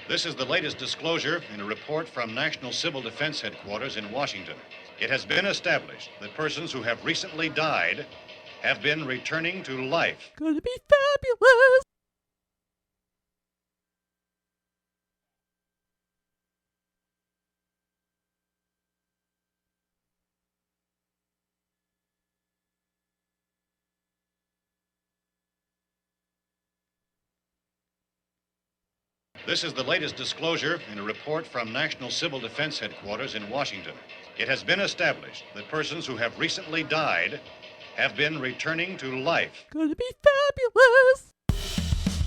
This is the latest disclosure in a report from National Civil Defense Headquarters in Washington. It has been established that persons who have recently died have been returning to life. Gonna be fabulous. This is the latest disclosure in a report from National Civil Defense Headquarters in Washington. It has been established that persons who have recently died have been returning to life. Gonna be fabulous.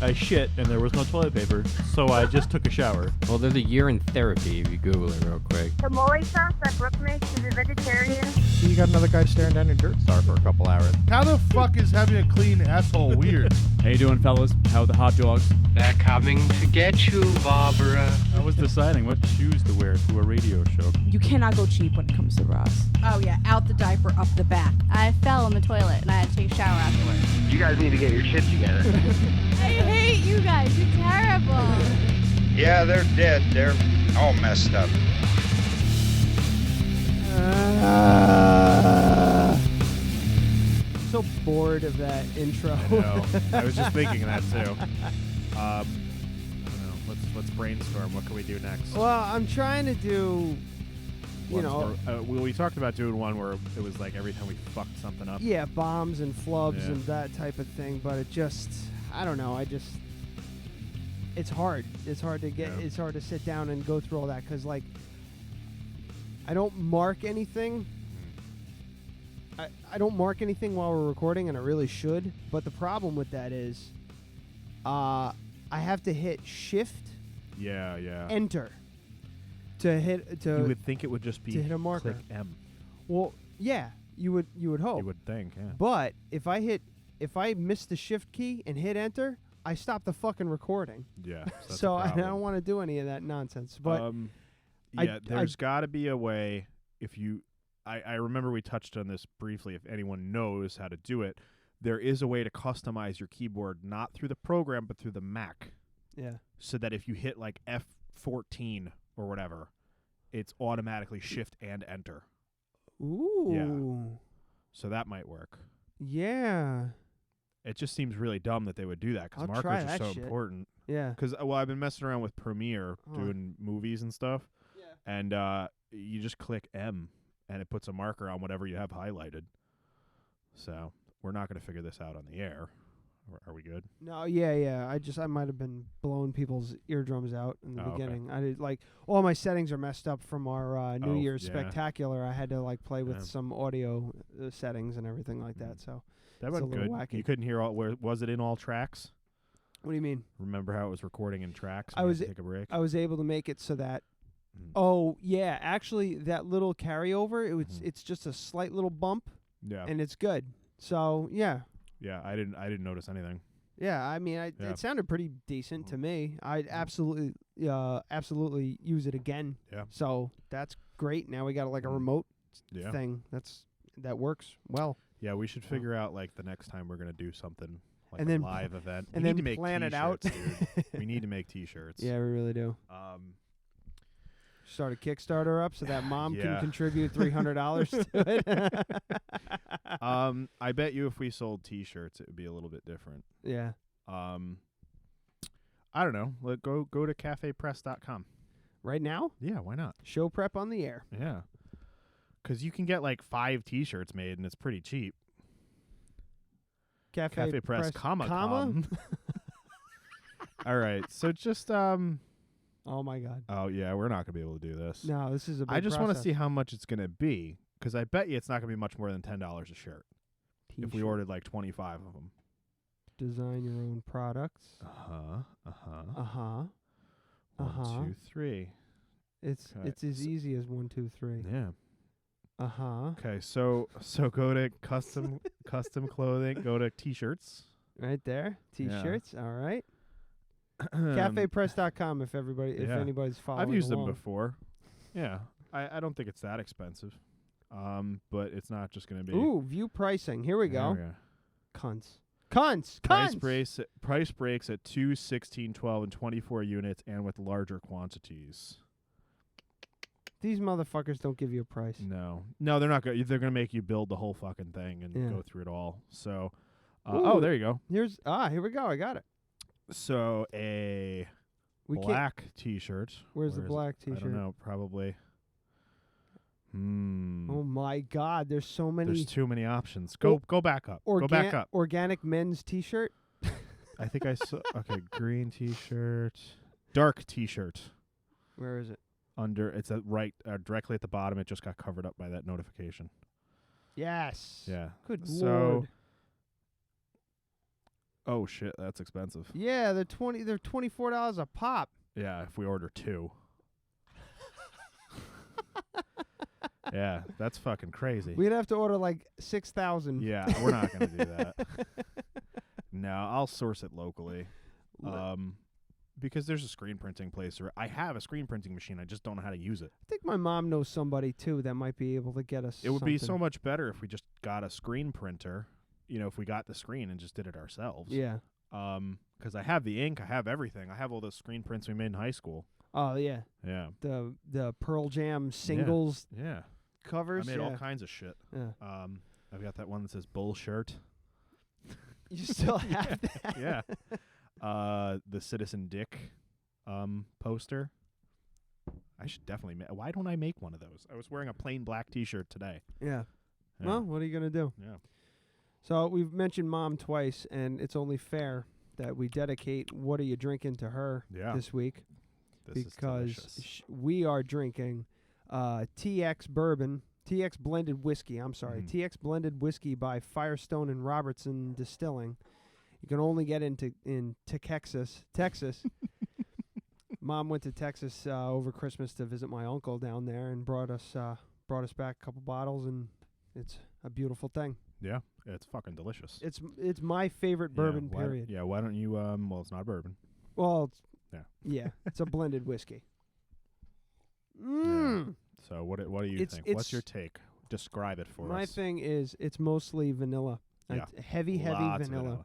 I shit and there was no toilet paper, so I just took a shower. Well, there's a year in therapy if you Google it real quick. The mole sauce that Brooke makes is a vegetarian. You got another guy staring down your dirt star for a couple hours. How the fuck is having a clean asshole weird? How you doing, fellas? How are the hot dogs? They're coming to get you, Barbara. I was deciding what shoes to wear to a radio show. You cannot go cheap when it comes to bras. Oh yeah, out the diaper, up the back. I fell in the toilet and I had to take a shower afterwards. You guys need to get your shit together. I hate you guys. You're terrible. Yeah, they're dead. They're all messed up. So bored of that intro. I know. I was just thinking that too. I don't know. Let's brainstorm. What can we do next? Well, I'm trying to do, we talked about doing one where it was like every time we fucked something up. yeah, bombs and flubs Yeah. and that type of thing. But it just, I don't know. It's hard. It's hard to get. Yeah. It's hard to sit down and go through all that because, like, I don't mark anything. I don't mark anything while we're recording, and I really should. But the problem with that is, I have to hit Shift, Yeah. Enter, to hit to. You would think it would just be to hit a marker. click M. Well, yeah, you would hope. You would think, yeah. But if I miss the Shift key and hit Enter, I stop the fucking recording. Yeah. So I don't want to do any of that nonsense. But there's got to be a way. If you, I remember we touched on this briefly. If anyone knows how to do it, there is a way to customize your keyboard, not through the program, but through the Mac. Yeah. So that if you hit like F14 or whatever, it's automatically Shift and Enter. Ooh. Yeah. So that might work. Yeah. It just seems really dumb that they would do that because I'll try markers are that so shit. important. Yeah. Because I've been messing around with Premiere doing movies and stuff. Yeah. And you just click M and it puts a marker on whatever you have highlighted. So we're not going to figure this out on the air. Are we good? No, yeah. I might have been blowing people's eardrums out in the Oh, okay. beginning. I did, like, all my settings are messed up from our New Oh, Year's yeah. Spectacular. I had to like play with Yeah. some audio settings and everything like that. So That it's a went little good. wacky. You couldn't hear all. Where was it in all tracks? What do you mean? Remember how it was recording in tracks? I when you was had to take a break. I was able to make it so that. Mm. Oh yeah, actually, that little carryover, it's just a slight little bump, Yeah. and it's good. So yeah. Yeah. I didn't notice anything. Yeah, I mean, Yeah. it sounded pretty decent to me. I'd absolutely use it again. Yeah. So that's great. Now we got like a remote Yeah. thing that works well. Yeah. We should figure out like the next time we're gonna do something like And a then live event. and we then need to make plan it out. t-shirts, dude. We need to make T-shirts. Yeah, we really do. Start a Kickstarter up so that mom can Yeah. contribute $300 to it. I bet you if we sold T-shirts, it would be a little bit different. Yeah. I don't know. Go to cafepress.com. Right now? Yeah, why not? Show prep on the air. Yeah. Because you can get like 5 T-shirts made, and it's pretty cheap. Cafe Press, comma? All right. So just Oh my God. Oh yeah, we're not gonna be able to do this. No, this is a big I just want to process. see how much it's gonna be, because I bet you it's not gonna be much more than $10 a shirt if we T-shirt. ordered like 25 of them. Design your own products. Uh-huh. 1, 2, 3. It's Okay. it's as easy as 1, 2, 3. Yeah. Uh-huh. Okay, so go to custom clothing, go to T-shirts. Right there. Yeah. T-shirts. All right. Cafepress.com if anybody's following I've used along. them before. Yeah. I don't think it's that expensive. But it's not just going to be. Ooh, view pricing. Here we There go. we go. Cunts. Cunts. Price breaks at 2, 16, 12, and 24 units, and with larger quantities. These motherfuckers don't give you a price. No, they're not good. They're gonna make you build the whole fucking thing and go through it all. So, there you go. Here we go. I got it. So a black T-shirt. Where's the black T-shirt? I don't know. Probably. Oh my God! There's so many. There's too many options. Go back up. Go back up. Organic men's T-shirt. I think I saw. Okay, green T-shirt, dark T-shirt. Where is it? It's directly at the bottom. It just got covered up by that notification. Yes. Yeah. Good Lord. Oh shit, that's expensive. Yeah, they're $24 a pop. Yeah, if we order 2. Yeah, that's fucking crazy. We'd have to order like 6,000. Yeah, we're not gonna do that. No, I'll source it locally. Because there's a screen printing place, or I have a screen printing machine. I just don't know how to use it. I think my mom knows somebody too that might be able to get us. It would be so much better if we just got a screen printer. If we got the screen and just did it ourselves. Yeah. Because I have the ink, I have everything. I have all those screen prints we made in high school. Oh yeah. Yeah. The Pearl Jam singles. Yeah. Covers. I made all kinds of shit. Yeah. I've got that one that says bull shirt. You still have that? Yeah. The Citizen Dick poster. I should definitely why don't I make one of those? I was wearing a plain black T-shirt today. Yeah. Well, what are you going to do? Yeah. So we've mentioned Mom twice, and it's only fair that we dedicate What Are You Drinking to her this week. Because we are drinking TX blended whiskey. I'm sorry. TX blended whiskey by Firestone and Robertson Distilling. You can only get in Texas. Mom went to Texas over Christmas to visit my uncle down there and brought us back a couple bottles, and it's a beautiful thing. Yeah, it's fucking delicious. It's my favorite bourbon, period. Why don't you well, it's not bourbon. Well, it's a blended whiskey. Yeah. So what do you think? What's your take? Describe it for us. My thing is it's mostly vanilla. Yeah. Heavy vanilla.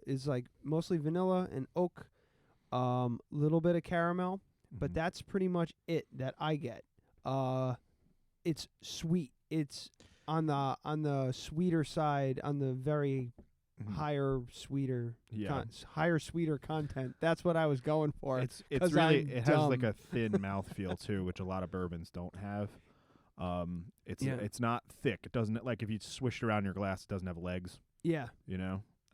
Is like mostly vanilla and oak, little bit of caramel, but that's pretty much it that I get. It's sweet. It's on the sweeter side, on the very higher sweeter content. That's what I was going for. It's really it has like a thin mouthfeel too, which a lot of bourbons don't have. It's not thick. It doesn't, like if you swish it around your glass, it doesn't have legs. Yeah.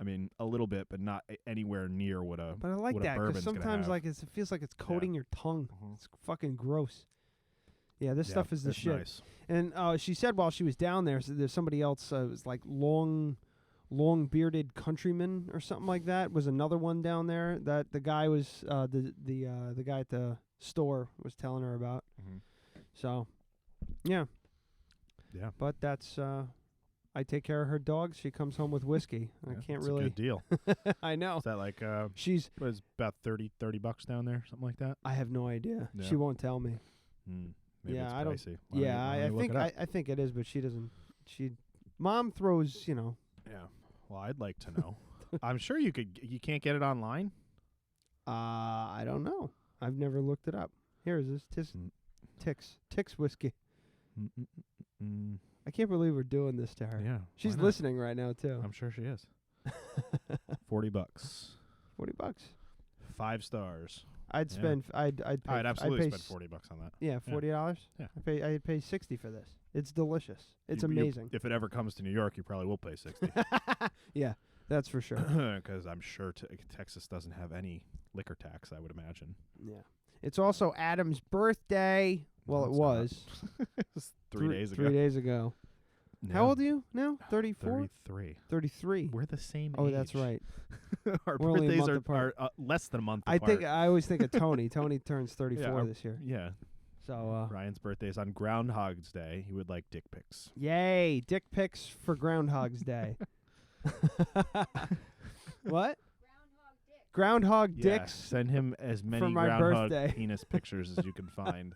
I mean, a little bit, but not anywhere near what a. But I like that because sometimes it feels like it's coating your tongue. It's fucking gross. Yeah, this stuff is the shit. Nice. And she said while she was down there, there's somebody else. It was like long bearded countryman or something like that. Was another one down there that the guy was the guy at the store was telling her about. So, yeah. But that's. I take care of her dogs. She comes home with whiskey. I can't that's really. A good deal. I know. Is that like she's was about $30 down there, something like that? I have no idea. Yeah. She won't tell me. Maybe it's I don't. pricey. I think it is, but she doesn't. Mom throws, Yeah. Well, I'd like to know. I'm sure you can't get it online. I don't know. I've never looked it up. Here is this Tix whiskey. I can't believe we're doing this to her. Yeah. She's listening right now too. I'm sure she is. $40. $40. 5 stars. I'd spend. I'd pay. I'd absolutely spend $40 on that. Yeah, $40. Yeah. I'd pay $60 for this. It's delicious. It's amazing. If it ever comes to New York, you probably will pay $60. Yeah, that's for sure. Because I'm sure Texas doesn't have any liquor tax, I would imagine. Yeah. It's also Adam's birthday. Well, it was. It was 3 days ago. 3 days ago. No. How old are you now? 34? 33. 33. We're the same age. age. That's right. Our We're only a birthdays month apart. are less than a month apart. I always think of Tony. Tony turns 34 this year. Yeah. So Ryan's birthday is on Groundhog's Day. He would like dick pics. Yay, dick pics for Groundhog's Day. What? Groundhog dicks. Send him as many for my groundhog birthday. penis pictures as you can find.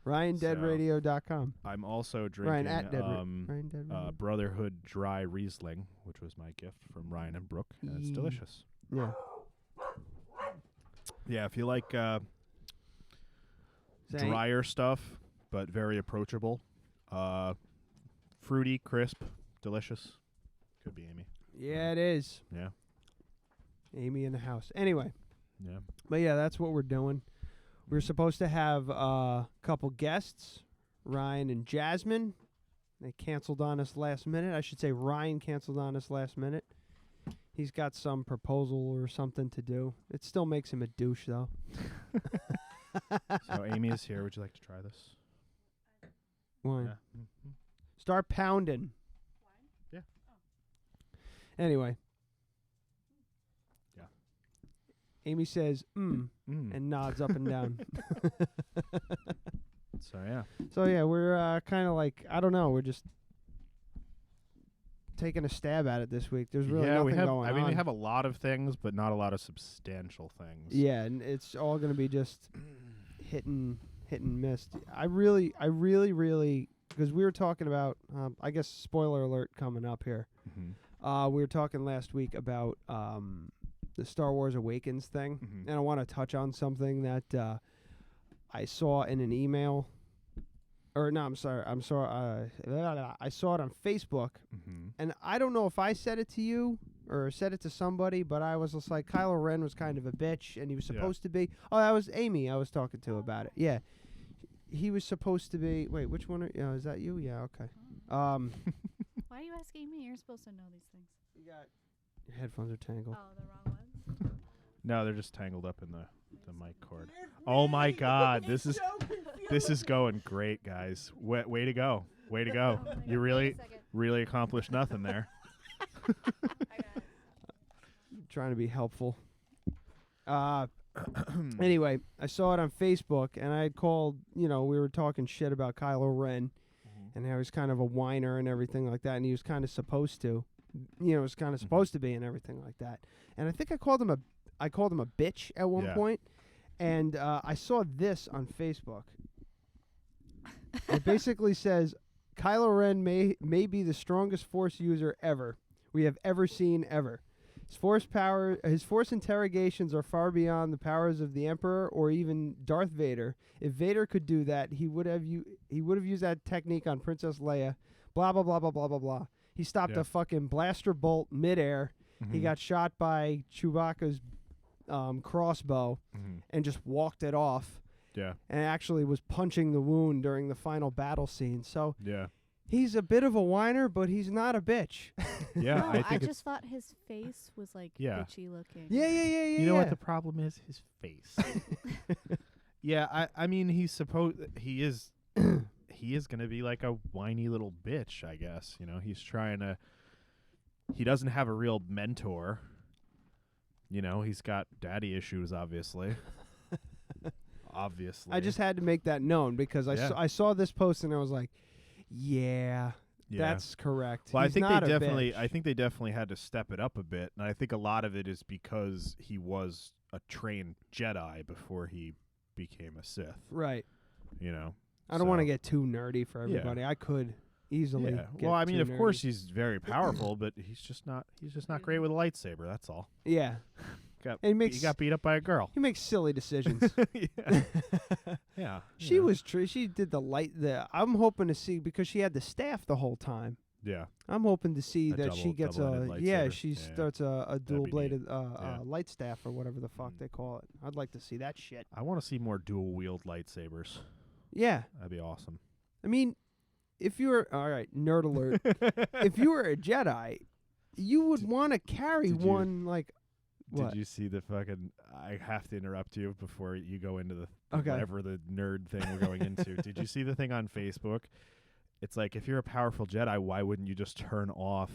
ryandeadradio.com. I'm also drinking Ryan Brotherhood Dry Riesling, which was my gift from Ryan and Brooke, and it's delicious. Yeah. Yeah, if you like drier stuff, but very approachable, fruity, crisp, delicious. Could be Amy. Yeah, it is. Yeah. Amy in the house. Anyway. Yeah. But yeah, that's what we're doing. We're supposed to have a couple guests, Ryan and Jasmine. They canceled on us last minute. I should say Ryan canceled on us last minute. He's got some proposal or something to do. It still makes him a douche, though. So Amy is here. Would you like to try this? Wine. Yeah. Mm-hmm. Start pounding. Yeah. Anyway. Yeah. Amy says, and nods up and down. So, yeah. So, yeah, we're kind of like, I don't know, we're just taking a stab at it this week. There's really nothing going on. We have a lot of things, but not a lot of substantial things. Yeah, and it's all going to be just hit and miss. I really, because we were talking about, I guess, spoiler alert coming up here. Mm-hmm. We were talking last week about the Star Wars Awakens thing, and I want to touch on something that I saw in an email. Or no, I'm sorry. I saw it on Facebook, and I don't know if I said it to you or said it to somebody, but I was just like, Kylo Ren was kind of a bitch, and he was supposed to be. Oh, that was Amy I was talking to about it. Yeah, he was supposed to be. Wait, which one? Is that you? Yeah, okay. Why are you asking me? You're supposed to know these things. You got your headphones are tangled. Oh, the wrong ones. No, they're just tangled up in the mic cord. Oh my God, this is going great, guys. Way to go. Way to go. You really accomplished nothing there. Trying to be helpful. Anyway, I saw it on Facebook, and I had called, we were talking shit about Kylo Ren, and how he's kind of a whiner and everything like that, and he was kind of supposed to. Was kind of supposed to be and everything like that. And I think I called him a bitch at one point. And I saw this on Facebook. It basically says, Kylo Ren may be the strongest Force user we have ever seen ever. His Force interrogations are far beyond the powers of the Emperor or even Darth Vader. If Vader could do that, he would have used that technique on Princess Leia. Blah blah blah blah blah blah blah. He stopped a fucking blaster bolt midair. He got shot by Chewbacca's crossbow and just walked it off. Yeah. And actually was punching the wound during the final battle scene. So yeah. He's a bit of a whiner, but he's not a bitch. Yeah, no, I just thought his face was like bitchy looking. Yeah. You know what the problem is? His face. Yeah, I mean he is gonna be like a whiny little bitch, I guess. He's trying to. He doesn't have a real mentor. He's got daddy issues, obviously. I just had to make that known because I saw this post and I was like, yeah, that's correct. Well, He's I think they definitely had to step it up a bit, and I think a lot of it is because he was a trained Jedi before he became a Sith. Right. I don't want to get too nerdy for everybody. I could easily. Yeah. Get Well, I mean, too of nerdy. course he's very powerful, but he's just not great with a lightsaber. That's all. Yeah. He got beat up by a girl. He makes silly decisions. Yeah. She was she did I'm hoping to see because she had the staff the whole time. Yeah. I'm hoping to see that she gets lightsaber. starts a dual bladed light staff or whatever the fuck they call it. I'd like to see that shit. I want to see more dual wield lightsabers. Yeah. That'd be awesome. I mean, if you were all right, nerd alert. If you were a Jedi, you would want to carry one like. What? Did you see the fucking? I have to interrupt you before you go into the okay. whatever the nerd thing we're going into. Did you see the thing on Facebook? It's like if you're a powerful Jedi, why wouldn't you just turn off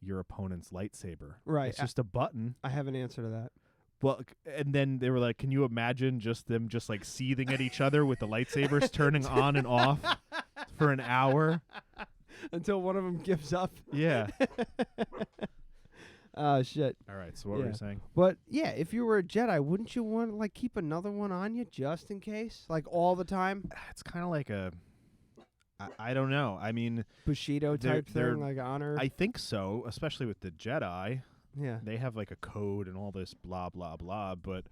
your opponent's lightsaber? Right. It's just a button. I have an answer to that. Well, and then they were like, "Can you imagine them just like seething at each other with the lightsabers turning on and off for an hour until one of them gives up?" Yeah. Oh shit. All right. So what were you saying? But yeah, if you were a Jedi, wouldn't you want to like keep another one on you just in case, like all the time? It's kind of like I don't know. I mean, Bushido type they're thing, like honor. I think so, especially with the Jedi. Yeah. They have like a code and all this blah blah blah. But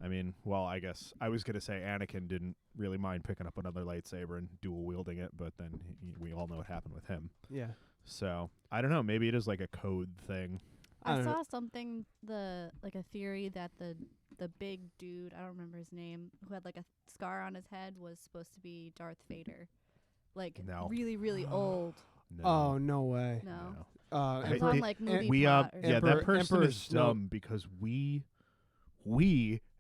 I mean, well, I guess I was gonna say Anakin didn't really mind picking up another lightsaber and dual wielding it, but then we all know what happened with him. Yeah. So I don't know. Maybe it is like a code thing. I saw something, a theory that the big dude, I don't remember his name, who had like a scar on his head was supposed to be Darth Vader. Like really, really old. No. Oh, no way. No. It's on like movie that person Emperor is dumb because we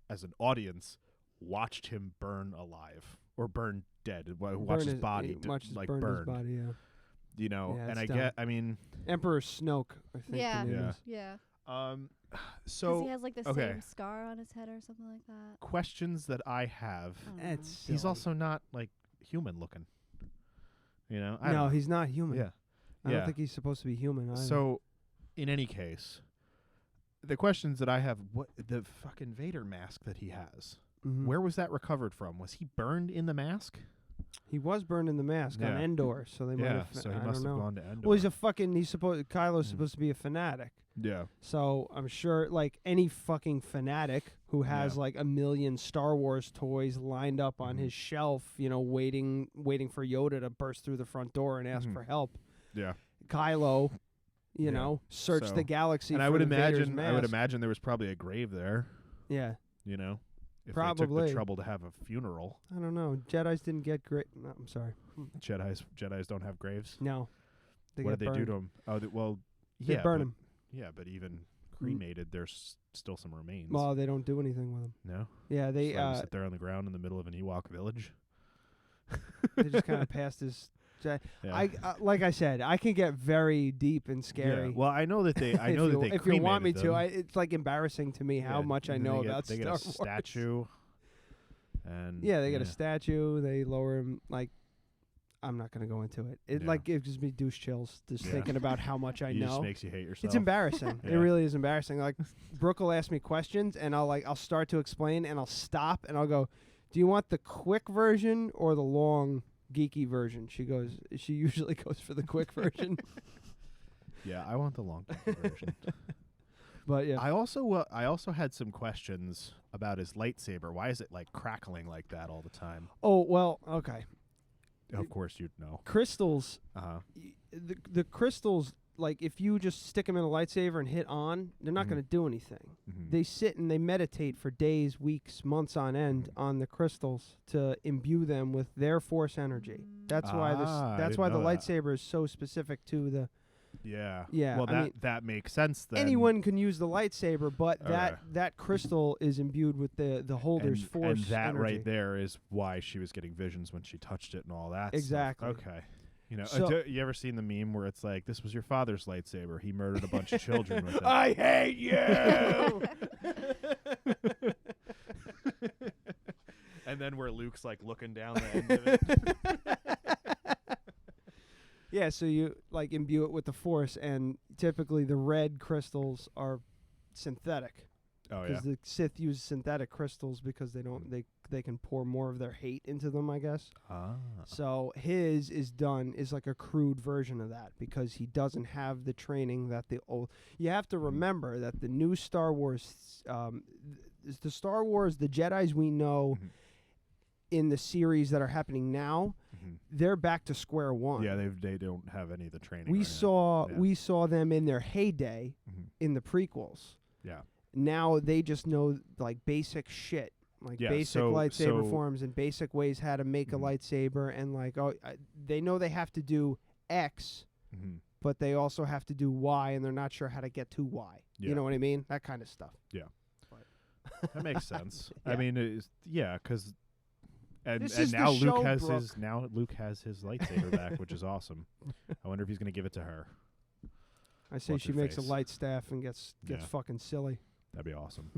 as an audience watched him burn alive or burn dead. Watch his body like burned. His body, yeah. You know, Yeah, and I mean, Emperor Snoke, I think. Yeah, the name is. yeah. So he has like the same scar on his head or something like that. Questions that I have. He's also not like human looking. You know? I don't know. He's not human. Yeah. I don't think he's supposed to be human either. So, in any case, the questions that I have, what the fucking Vader mask that he has, where was that recovered from? Was he burned in the mask? He was burned in the mask on Endor, so they might have. So he must have gone to Endor. Well, Kylo's supposed to be a fanatic. Yeah. So I'm sure, like any fucking fanatic who has like a million Star Wars toys lined up on his shelf, you know, waiting for Yoda to burst through the front door and ask for help. Yeah. Kylo, you know, search the galaxy. And for I would imagine there was probably a grave there. Yeah. You know, if probably they took the trouble to have a funeral. I don't know. Jedis didn't get great. No, I'm sorry. Jedis don't have graves. No. What did they do to them? Oh, they burn them. Yeah, but even cremated, there's still some remains. Well, they don't do anything with them. No. Yeah, they sit there on the ground in the middle of an Ewok village. They just kind of passed his. I like I said, I can get very deep and scary. Yeah. Well, I know that they. If you want me to, it's like embarrassing to me how much I know about Star Wars. They get a statue. And they get a statue. They lower him. Like, I'm not gonna go into it. It gives me douche chills just thinking about how much I know. Just makes you hate yourself. It's embarrassing. It really is embarrassing. Like, Brooke will ask me questions, and I'll start to explain, and I'll stop, and I'll go, "Do you want the quick version or the long?" Geeky version. She usually goes for the quick version. Yeah, I want the long version. But yeah, I also had some questions about his lightsaber. Why is it like crackling like that all the time? Oh, well, okay. Of course you'd know. Crystals. The crystals, like if you just stick them in a lightsaber and hit on, they're not going to do anything. They sit and they meditate for days, weeks, months on end on the crystals to imbue them with their force energy. That's why the lightsaber is so specific to the. Yeah. Yeah. Well, that makes sense then. Anyone can use the lightsaber, but that crystal is imbued with the holder's force. And that energy. right there is why she was getting visions when she touched it and all that. Exactly. Stuff. Okay. You know, you ever seen the meme where it's like, "This was your father's lightsaber. He murdered a bunch of children with it." I hate you. And then where Luke's like looking down the end of it. Yeah, so you like imbue it with the force, and typically the red crystals are synthetic. Oh yeah. Because the Sith use synthetic crystals because they don't they can pour more of their hate into them, I guess. So his is like a crude version of that because he doesn't have the training that the old. You have to remember that the new Star Wars, the Star Wars, the Jedis we know in the series that are happening now, they're back to square one. Yeah, they don't have any of the training. We saw them in their heyday in the prequels. Yeah. Now they just know like basic shit, like basic lightsaber forms and basic ways how to make a lightsaber, and like they know they have to do X, but they also have to do Y, and they're not sure how to get to Y. Yeah. You know what I mean? That kind of stuff. Yeah, that makes sense. Yeah. I mean, because and now Luke has his lightsaber back, which is awesome. I wonder if he's going to give it to her. I say she makes a light staff and gets fucking silly. That'd be awesome.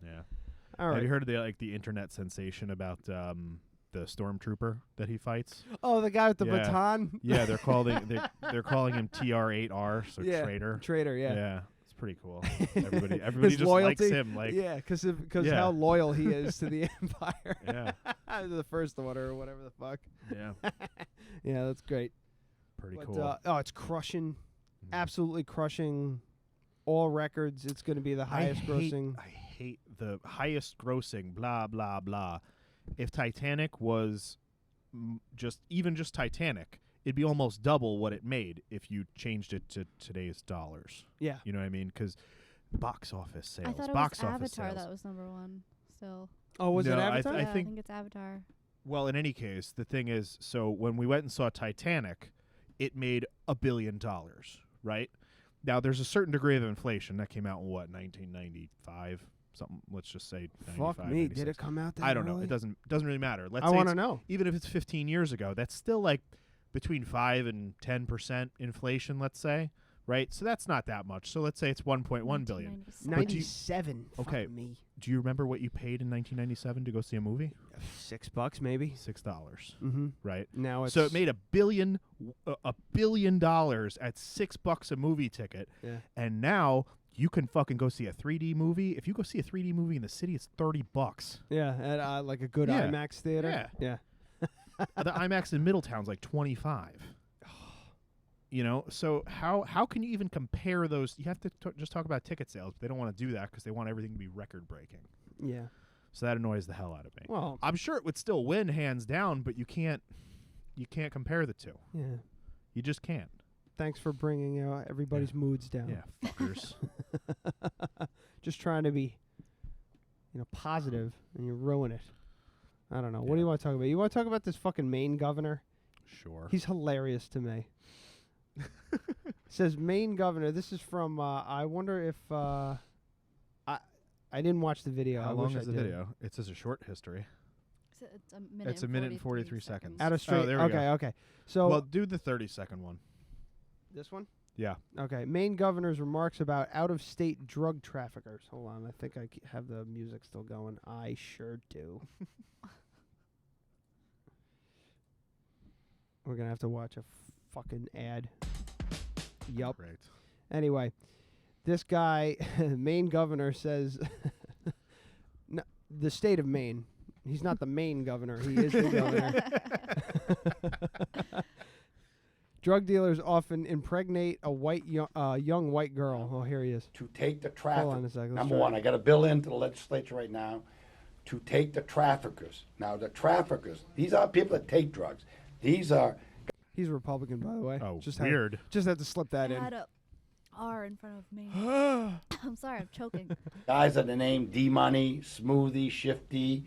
Yeah. All right. Have you heard of the internet sensation about the stormtrooper that he fights? Oh, the guy with the baton. Yeah, they're calling him TR8R, so traitor. Traitor. Yeah. Yeah. pretty cool. Everybody His just loyalty, likes him. Like, yeah, because how loyal he is to the Empire. Yeah. The First Order or whatever the fuck. Yeah. Yeah, that's great. Pretty But, cool. it's crushing, absolutely crushing all records. It's going to be the highest grossing. I hate the highest grossing, blah, blah, blah. If Titanic was just Titanic, it'd be almost double what it made if you changed it to today's dollars. Yeah. You know what I mean? Because box office sales. I thought it box was office Avatar sales. that was #1 still. Oh, was it No, Avatar? I I think think it's Avatar. Well, in any case, the thing is, so when we went and saw Titanic, it made $1 billion, right? Now, there's a certain degree of inflation. That came out in, 1995? Something, let's just say 95, Fuck me. 96. Did it come out that I don't know. early? It doesn't really matter. Let's I say want to it's- know. Even if it's 15 years ago, that's still like between 5 and 10% inflation, let's say, right? So that's not that much. So let's say it's 1.1 billion. 97. Okay. Fuck me. Do you remember what you paid in 1997 to go see a movie? $6 maybe. $6. Mm-hmm. Right. Now it's So it made $1 billion at $6 a movie ticket. Yeah. And now you can fucking go see a 3D movie. If you go see a 3D movie in the city, it's $30. Yeah, at like a good Yeah. IMAX theater. Yeah. Yeah. The IMAX in Middletown's like 25. You know, so how can you even compare those? You have to just talk about ticket sales, but they don't want to do that because they want everything to be record breaking. Yeah. So that annoys the hell out of me. Well, I'm sure it would still win hands down, but you can't compare the two. yeah. You just can't. Thanks for bringing everybody's moods down. Yeah, fuckers. Just trying to be, positive, and you ruin it. I don't know. What do you want to talk about? You want to talk about this fucking Maine governor? Sure. He's hilarious to me. Says Maine governor. This is from. I wonder if. I didn't watch the video. How I long wish is I the did. video? It says a short history. It's a minute. It's a minute and 43 seconds. Out of straight. Oh, there we go. Okay. So Well, do the 30-second one. this one. Yeah. Okay. Maine governor's remarks about out-of-state drug traffickers. Hold on. I think I have the music still going. I sure do. We're going to have to watch a fucking ad. Yup. Great. Anyway, this guy, Maine governor, says no, the state of Maine. He's not the Maine governor. He is the governor. Drug dealers often impregnate a young white girl. Oh, here he is. To take the traffic. Hold on a second. Number one, I got a bill into the legislature right now to take the traffickers. Now, the traffickers, these are people that take drugs. These are. He's a Republican, by the way. Oh, just weird. Just had to slip that I in. had a R in front of me. I'm sorry, I'm choking. Guys are the name D-Money, Smoothie, Shifty.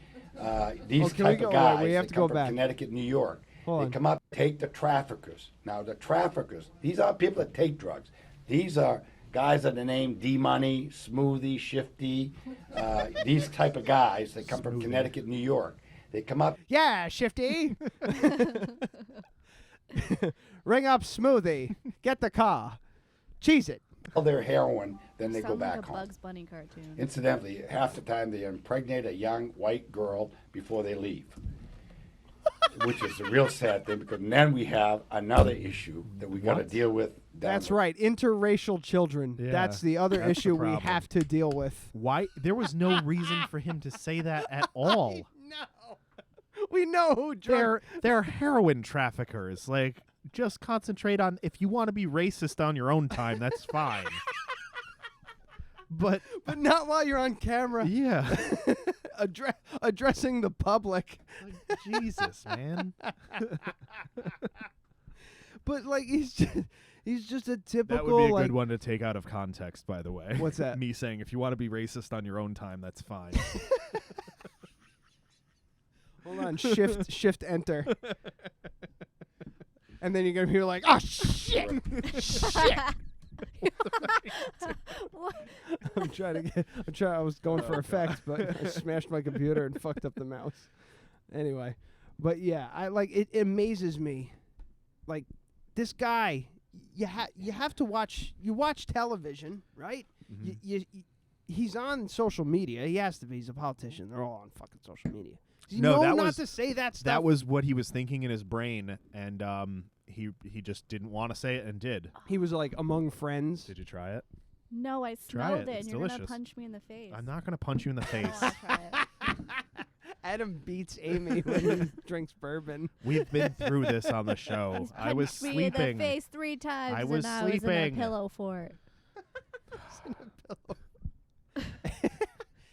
These can we type go- of guys. wait, we have they to come go from back. Connecticut, New York. Hold They on. come up, take the traffickers. Now, the traffickers, these are people that take drugs. These are guys are the name D-Money, Smoothie, Shifty. These type of guys that come from Connecticut, New York. They come up. Yeah, Shifty. Ring up Smoothie. Get the car. Cheese it. All their heroin, then they go Sound back like a home. Bugs Bunny cartoon. Incidentally, half the time they impregnate a young white girl before they leave, which is a real sad thing because then we have another issue that we got to deal with. That's right. Interracial children. Yeah, That's the other that's the issue we problem. have to deal with. Why? There was no reason for him to say that at all. No. We know who They're heroin traffickers. Like, just concentrate on, if you want to be racist on your own time, that's fine. But not while you're on camera. Yeah. Addressing the public. Like, Jesus, man. But like he's just a typical. That would be a like, good one to take out of context, by the way. What's that? Me saying, if you want to be racist on your own time, that's fine. Hold on, shift enter. And then you're gonna be like, oh shit. Shit. I was going for effects, but I smashed my computer and fucked up the mouse. Anyway. But yeah, I like it amazes me. Like this guy, you have to watch television, right? Mm-hmm. He's on social media. He has to be. He's a politician. They're all on fucking social media. No, that not was to say that stuff. That was what he was thinking in his brain, and he just didn't want to say it and did. He was like among friends. Did you try it? No, I Try smelled it. it, It's and you're delicious. gonna punch me in the face. I'm not gonna punch you in the face. I'll try it. Adam beats Amy when he drinks bourbon. We've been through this on the show. He's I was punched me sleeping. in the face 3 times, I was and I was in sleeping. a pillow fort.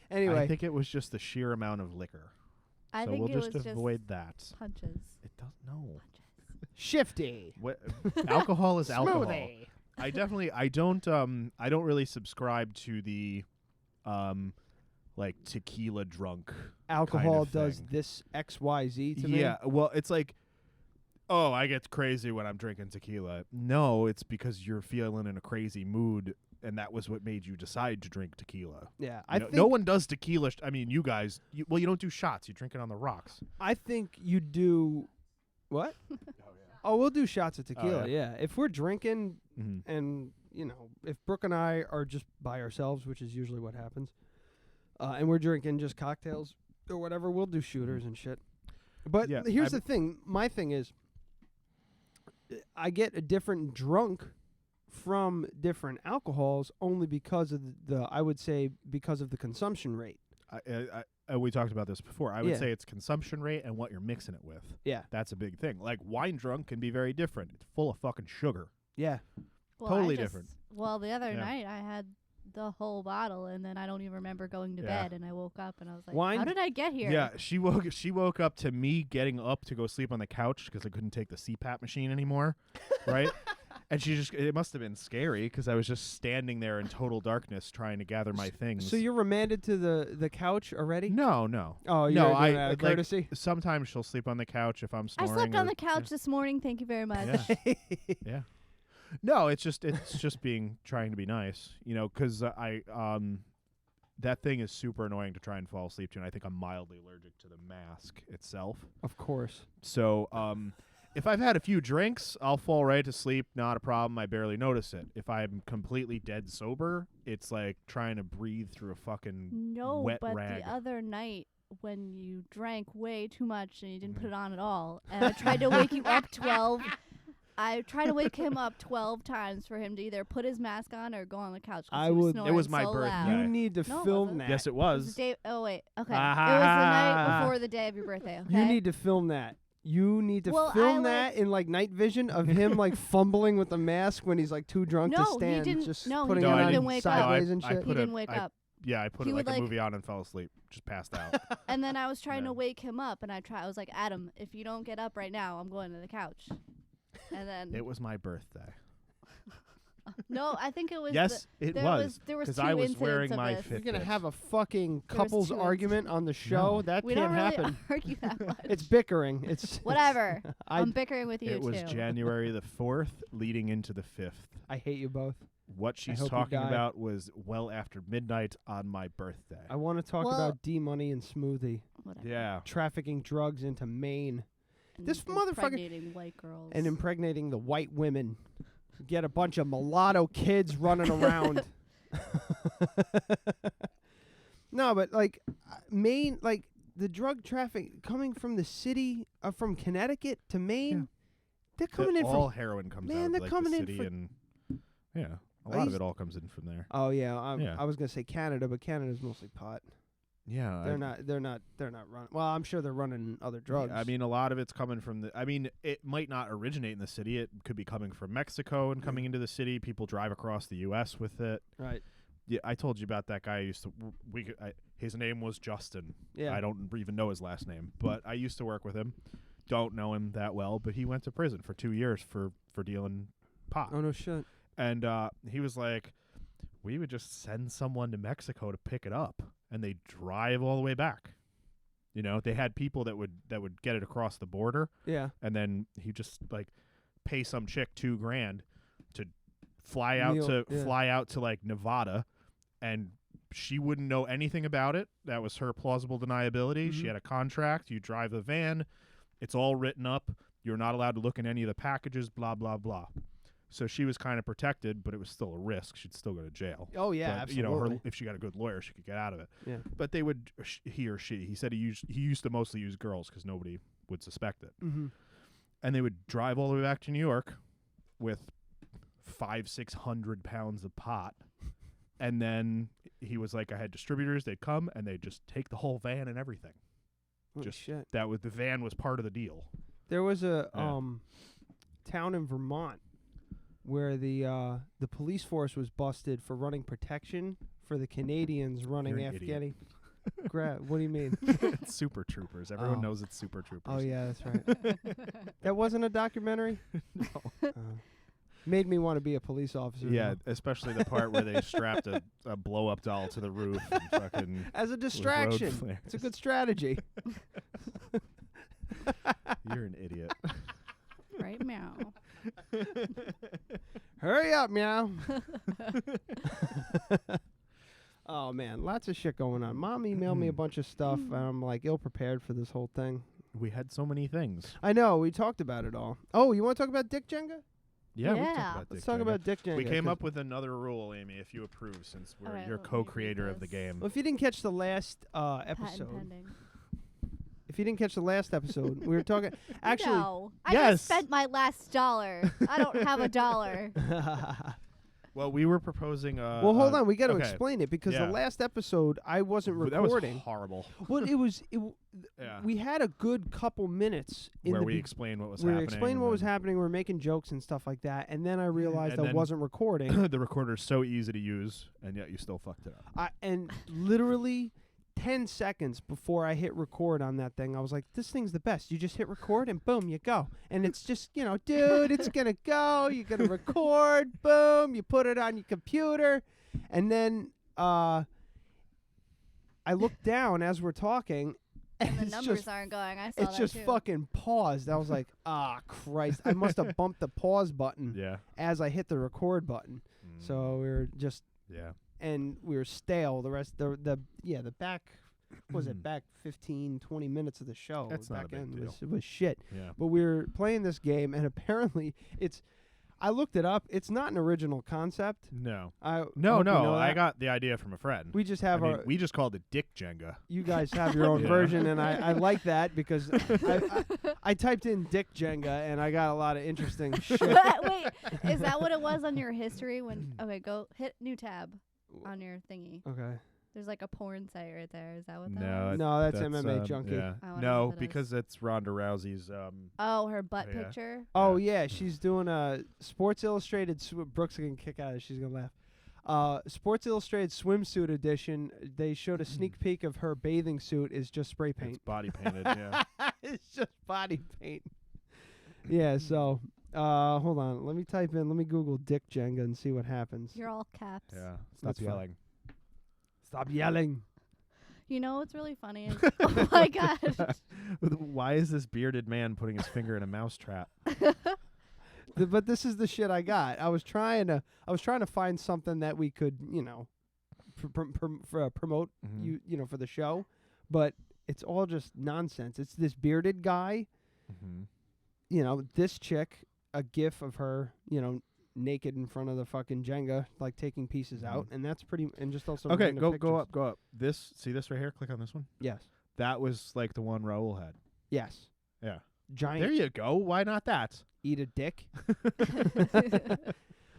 Anyway, I think it was just the sheer amount of liquor. I so think we'll it just was avoid that. punches. It does no. Shifty. What alcohol is alcohol. Smoothie. I don't really subscribe to the like tequila drunk Alcohol kind of does thing. this XYZ to me. Yeah, well, it's like, oh, I get crazy when I'm drinking tequila. No, it's because you're feeling in a crazy mood, and that was what made you decide to drink tequila. Yeah, You I know, think no one does tequila. I mean, you guys. You don't do shots. You drink it on the rocks. I think you do. What? Oh, we'll do shots of tequila. yeah. Yeah, if we're drinking, Mm-hmm. and if Brooke and I are just by ourselves, which is usually what happens, and we're drinking just cocktails or whatever, we'll do shooters and shit. But Yeah, here's the thing. My thing is, I get a different drunk from different alcohols only because of the I would say because of the consumption rate. We talked about this before. I would Yeah. say it's consumption rate and what you're mixing it with. Yeah. That's a big thing. Like wine drunk can be very different. It's full of fucking sugar. Yeah. Well, Totally I just- different. Well, the other Yeah. night I had the whole bottle, and then I don't even remember going to Yeah. bed, and I woke up and I was like, Wine- how did I get here? Yeah, she woke up to me getting up to go sleep on the couch because I couldn't take the CPAP machine anymore, right? And it must have been scary because I was just standing there in total darkness trying to gather my things. So you're remanded to the couch already? No. Oh, you're no, doing I it out of like, courtesy? sometimes she'll sleep on the couch if I'm I snoring. slept on or- the couch this morning. Thank you very much. Yeah. Yeah. No, it's just trying to be nice, because that thing is super annoying to try and fall asleep to, and I think I'm mildly allergic to the mask itself. Of course. So, if I've had a few drinks, I'll fall right to sleep, not a problem. I barely notice it. If I'm completely dead sober, it's like trying to breathe through a fucking No, wet but rag. the other night when you drank way too much and you didn't put it on at all, and I tried to wake you up 12. I tried to wake him up 12 times for him to either put his mask on or go on the couch. 'Cause he was snoring It was my so birthday. loud. You need to No, it film wasn't. that. Yes, it It was. was the day. Oh wait, okay. It was the night before the day of your birthday. Okay. You need to film that. You need to Well, film I, that in like night vision of him like fumbling with the mask when he's like too drunk to No, stand. he didn't. Just No, he putting didn't it even on wake up. sideways and I shit. He didn't wake up. Yeah, I put He like would, a like- movie on and fell asleep, just passed out. And then I was trying Yeah. to wake him up, and I was like, Adam, if you don't get up right now, I'm going to the couch. And then It was my birthday. no, I think it was. Yes, it there was, There was 'cause two I was incidents wearing of my this. You're Fitbit. gonna have a fucking There was couples two argument on the show. No. That We can't don't really happen. argue that much. It's bickering. It's Whatever. I I'm bickering with you It was too. January the 4th, leading into the 5th. I hate you both. What she's hope you talking die. about was well after midnight on my birthday. I want to talk Well- about D-Money and Smoothie Whatever. Yeah. trafficking drugs into Maine And this motherfucker- impregnating white girls. and impregnating the white women. Get a bunch of mulatto kids running around. No, but like Maine, like the drug traffic coming from the city, from Connecticut to Maine, they're coming in all from. heroin comes Man, out of they're like, coming the in city, for- and yeah, a I lot of used- it all comes in from there. Oh yeah, Yeah. I was gonna say Canada, but Canada's mostly pot. Yeah, They're not running. Well, I'm sure they're running other drugs. I mean, a lot of it's coming from the. I mean, it might not originate in the city. It could be coming from Mexico and coming into the city. People drive across the U.S. with it. right? Yeah, I told you about that guy. I used to. His name was Justin. Yeah. I don't even know his last name, but I used to work with him. Don't know him that well, but he went to prison for 2 years for dealing pot. Oh no shit. And he was like, we would just send someone to Mexico to pick it up, and they drive all the way back. You know, they had people that would get it across the border, Yeah. and then he just like pay some chick $2,000 to fly out to like Nevada, and she wouldn't know anything about it. That was her plausible deniability. She had a contract. You drive the van. It's all written up. You're not allowed to look in any of the packages, blah, blah, blah. So she was kind of protected, but it was still a risk. She'd still go to jail. Oh yeah, But, absolutely. you know, if she got a good lawyer, she could get out of it. Yeah. But they would, he or she, he said he used to mostly use girls because nobody would suspect it. Mm-hmm. And they would drive all the way back to New York with 500-600 pounds of pot And then he was like, I had distributors. They'd come and they'd just take the whole van and everything. Holy shit. That was the van was part of the deal. There was a town in Vermont where the police force was busted for running protection for the Canadians running Afghani. What do you mean? It's Super Troopers. Everyone knows it's Super Troopers. Oh yeah, that's right. That wasn't a documentary? No. Made me want to be a police officer. Yeah, especially the part where they strapped a blow-up doll to the roof and fucking as a distraction. It's a good strategy. You're an idiot. Right, meow. Hurry up, meow. Oh man, lots of shit going on. Mom emailed me a bunch of stuff, and I'm like ill prepared for this whole thing. We had so many things. I know. We talked about it all. Oh, you want to talk about Dick Jenga? Yeah, we talked about Let's talk about Dick Jenga. We came up with another rule, Amy, if you approve, since you're co-creator of the game. Well, if you didn't catch the last episode, we were talking. Actually, no, I just spent my last $1. I don't have $1. Well, we were proposing. Well, hold on. We got to explain it because the last episode I wasn't recording. That was horrible. Well, we had a good couple minutes where we explained what was happening. We explained what was happening. We were making jokes and stuff like that, and then I realized I wasn't recording. The recorder's so easy to use, and yet you still fucked it up. And literally 10 seconds before I hit record on that thing, I was like, this thing's the best. You just hit record and boom, you go. And it's just, dude, it's going to go. You're going to record. Boom. You put it on your computer. And then I looked down as we're talking. And the numbers aren't going. I saw that just fucking paused. I was like, Christ. I must have bumped the pause button as I hit the record button. So we were just... Yeah. And we were stale. The rest, the back, was it back 15, 20 minutes of the show? That's not a big deal. It was shit. Yeah. But we were playing this game, and apparently I looked it up. It's not an original concept. No. No. I got the idea from a friend. We just have we just called it Dick Jenga. You guys have your own version, and I like that because I typed in Dick Jenga, and I got a lot of interesting shit. Wait, is that what it was on your history? Okay, go hit new tab on your thingy. Okay. There's like a porn site right there. Is that what that No, was? No, that's MMA Junkie. Yeah. No, because it's Ronda Rousey's. Her butt picture? Oh, yeah. She's doing a Sports Illustrated. Brooke's going to kick out of it. She's going to laugh. Sports Illustrated swimsuit edition. They showed a sneak peek of her bathing suit is just spray paint. It's body painted, yeah. It's just body paint. Yeah, so... hold on. Let me Google Dick Jenga and see what happens. You're all caps. Yeah. Stop yelling. Stop yelling. You know what's really funny is, oh my gosh. Why is this bearded man putting his finger in a mouse trap? But this is the shit I got. I was trying to find something that we could, promote for the show, but it's all just nonsense. It's this bearded guy. This chick, a gif of her, naked in front of the fucking Jenga, like taking pieces out, and that's pretty. And just also okay, go up. See this right here? Click on this one. Yes, that was like the one Raul had. Yes. Yeah. Giant. There you go. Why not that? Eat a dick.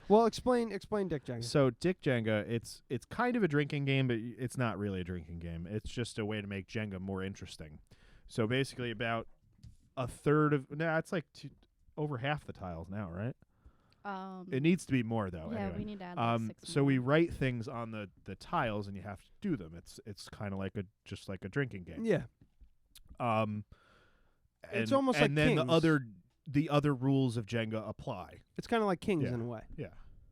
Well, explain Dick Jenga. So Dick Jenga, it's kind of a drinking game, but it's not really a drinking game. It's just a way to make Jenga more interesting. So basically, about a third of it's like over half the tiles now, right? It needs to be more though. Yeah, anyway. We need to add 6 so more. we write things on the tiles, and you have to do them. It's kind of like just like a drinking game. Yeah. It's almost and like then Kings. the other rules of Jenga apply. It's kind of like Kings in a way. Yeah.